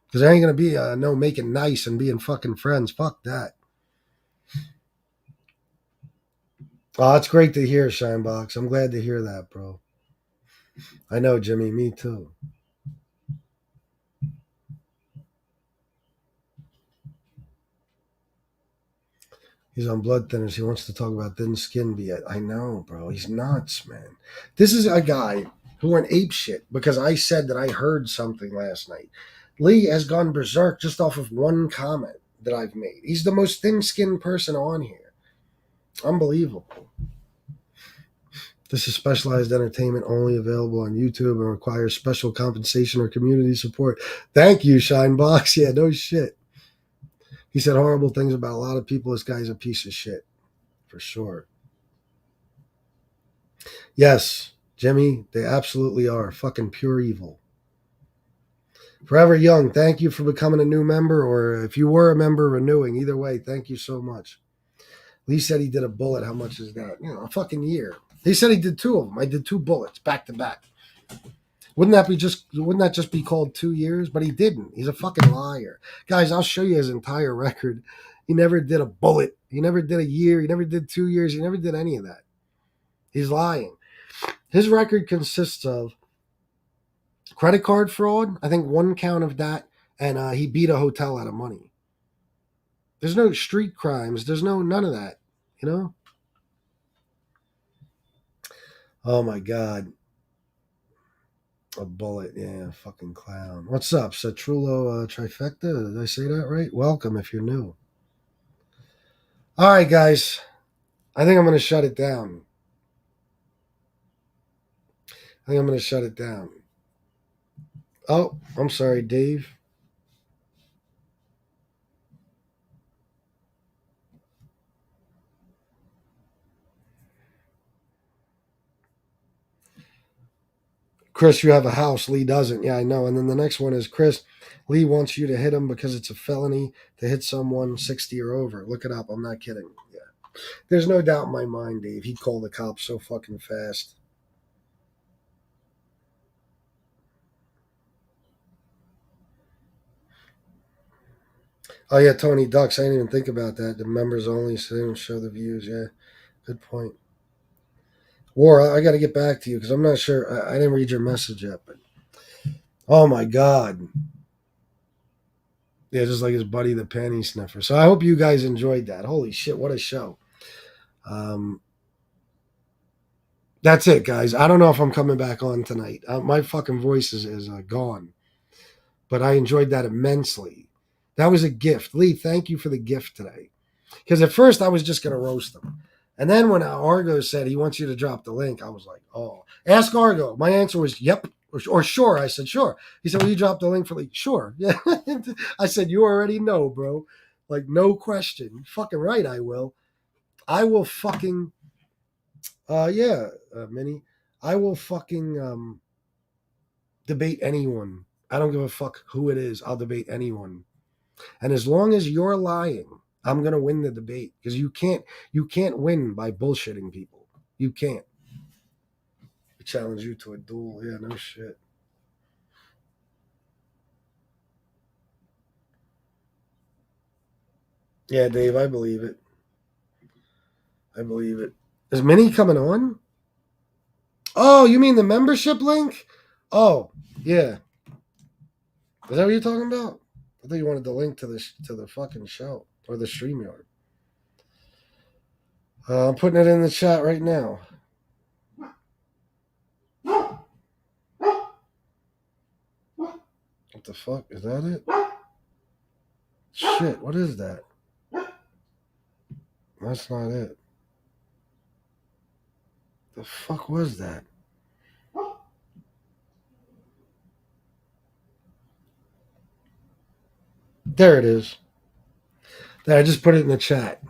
S6: Because there ain't going to be no making nice and being fucking friends. Fuck that. Oh, it's great to hear, Shinebox. I'm glad to hear that, bro. I know, Jimmy. Me too. He's on blood thinners. He wants to talk about thin skin. I know, bro. He's nuts, man. This is a guy who went ape shit because I said that I heard something last night. Lee has gone berserk just off of one comment that I've made. He's the most thin-skinned person on here. Unbelievable. This is specialized entertainment only available on YouTube and requires special compensation or community support. Thank you, Shinebox. Yeah, no shit. He said horrible things about a lot of people. This guy's a piece of shit. For sure. Yes, Jimmy, they absolutely are. Fucking pure evil. Forever Young, thank you for becoming a new member, or if you were a member, renewing. Either way, thank you so much. Lee said he did a bullet. How much is that? A fucking year. He said he did 2 of them. I did 2 bullets back to back. Wouldn't that just be called 2 years? But he didn't. He's a fucking liar. Guys, I'll show you his entire record. He never did a bullet. He never did a year. He never did 2 years. He never did any of that. He's lying. His record consists of credit card fraud, I think 1 count of that, and he beat a hotel out of money. There's no street crimes. There's none of that, Oh, my God. A bullet, yeah, fucking clown. What's up, Satrulo Trifecta? Did I say that right? Welcome if you're new. All right, guys. I think I'm going to shut it down. Oh, I'm sorry, Dave. Chris, you have a house. Lee doesn't. Yeah, I know. And then the next one is, Chris, Lee wants you to hit him because it's a felony to hit someone 60 or over. Look it up. I'm not kidding. Yeah. There's no doubt in my mind, Dave. He'd call the cops so fucking fast. Oh, yeah, Tony Ducks. I didn't even think about that. The members only, so they don't show the views. Yeah, good point. War, I got to get back to you because I'm not sure. I didn't read your message yet, but oh my God. Yeah, just like his buddy, the panty sniffer. So I hope you guys enjoyed that. Holy shit, what a show. That's it, guys. I don't know if I'm coming back on tonight. My fucking voice is gone. But I enjoyed that immensely. That was a gift. Lee, thank you for the gift today. Because at first I was just going to roast him. And then when Argo said he wants you to drop the link, I was like, oh. Ask Argo. My answer was, yep. Or sure. I said, sure. He said, will you drop the link for Lee? Sure. Yeah. I said, you already know, bro. Like, no question. Fucking right, I will. I will fucking, Minnie. I will fucking debate anyone. I don't give a fuck who it is. I'll debate anyone. And as long as you're lying, I'm gonna win the debate. Because you can't win by bullshitting people. You can't. I challenge you to a duel. Yeah, no shit. Yeah, Dave, I believe it. I believe it. Is Minnie coming on? Oh, you mean the membership link? Oh, yeah. Is that what you're talking about? I thought you wanted the link to the fucking show or the StreamYard. I'm putting it in the chat right now. What the fuck? Is that it? Shit, what is that? That's not it. The fuck was that? There it is. There, I just put it in the chat.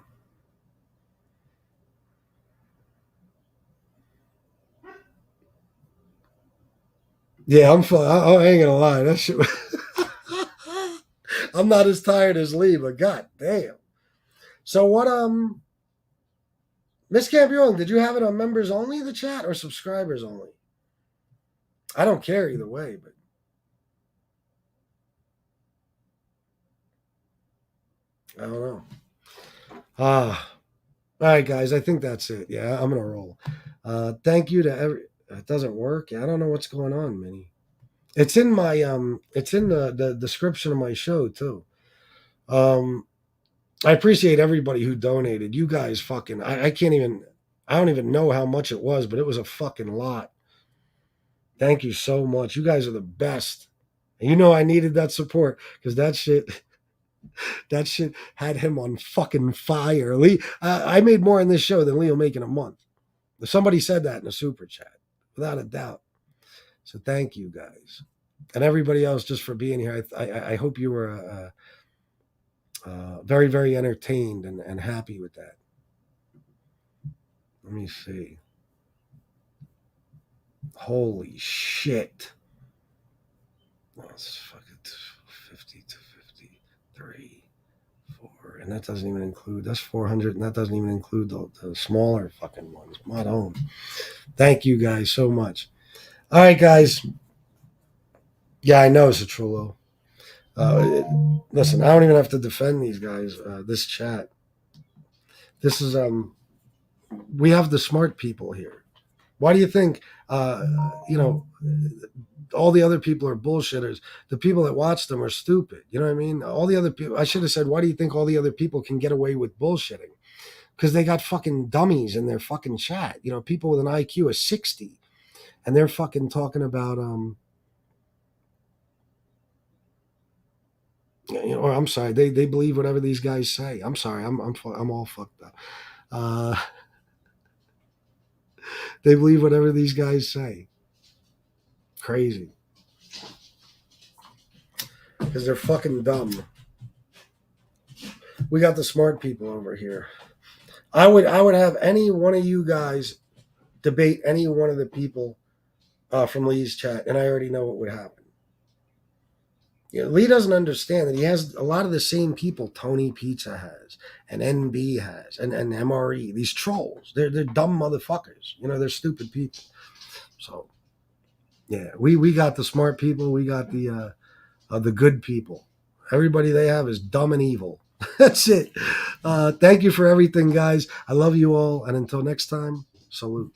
S6: Yeah, I ain't gonna lie. That shit. I'm not as tired as Lee, but god damn. So what? Miss Campion, did you have it on members only, the chat, or subscribers only? I don't care either way, but I don't know. All right, guys. I think that's it. Yeah, I'm gonna roll. Thank you to every. It doesn't work. Yeah, I don't know what's going on, Minnie. It's in my It's in the description of my show too. I appreciate everybody who donated. You guys fucking. I can't even. I don't even know how much it was, but it was a fucking lot. Thank you so much. You guys are the best. And you know I needed that support because that shit had him on fucking fire. Lee, I made more in this show than Lee will make in a month. Somebody said that in a super chat, without a doubt. So thank you guys. And everybody else just for being here. I hope you were very, very entertained and happy with that. Let me see. Holy shit. Let's fuck it. 50 to 53, 4. And that doesn't even include, that's 400, and that doesn't even include the smaller fucking ones. My own. Thank you guys so much. All right, guys. Yeah, I know, Citrullo. Listen, I don't even have to defend these guys. This chat. This is we have the smart people here. Why do you think all the other people are bullshitters? The people that watch them are stupid. You know what I mean? All the other people. I should have said, why do you think all the other people can get away with bullshitting? Because they got fucking dummies in their fucking chat. You know, people with an IQ of 60, and they're fucking talking about or I'm sorry, they believe whatever these guys say. I'm sorry, I'm all fucked up. They believe whatever these guys say. Crazy. Because they're fucking dumb. We got the smart people over here. I would have any one of you guys debate any one of the people from Lee's chat, and I already know what would happen. You know, Lee doesn't understand that he has a lot of the same people Tony Pizza has, and NB has, and MRE. These trolls, they're dumb motherfuckers. You know, they're stupid people. So, yeah, we got the smart people. We got the good people. Everybody they have is dumb and evil. That's it. Thank you for everything, guys. I love you all, and until next time, salute.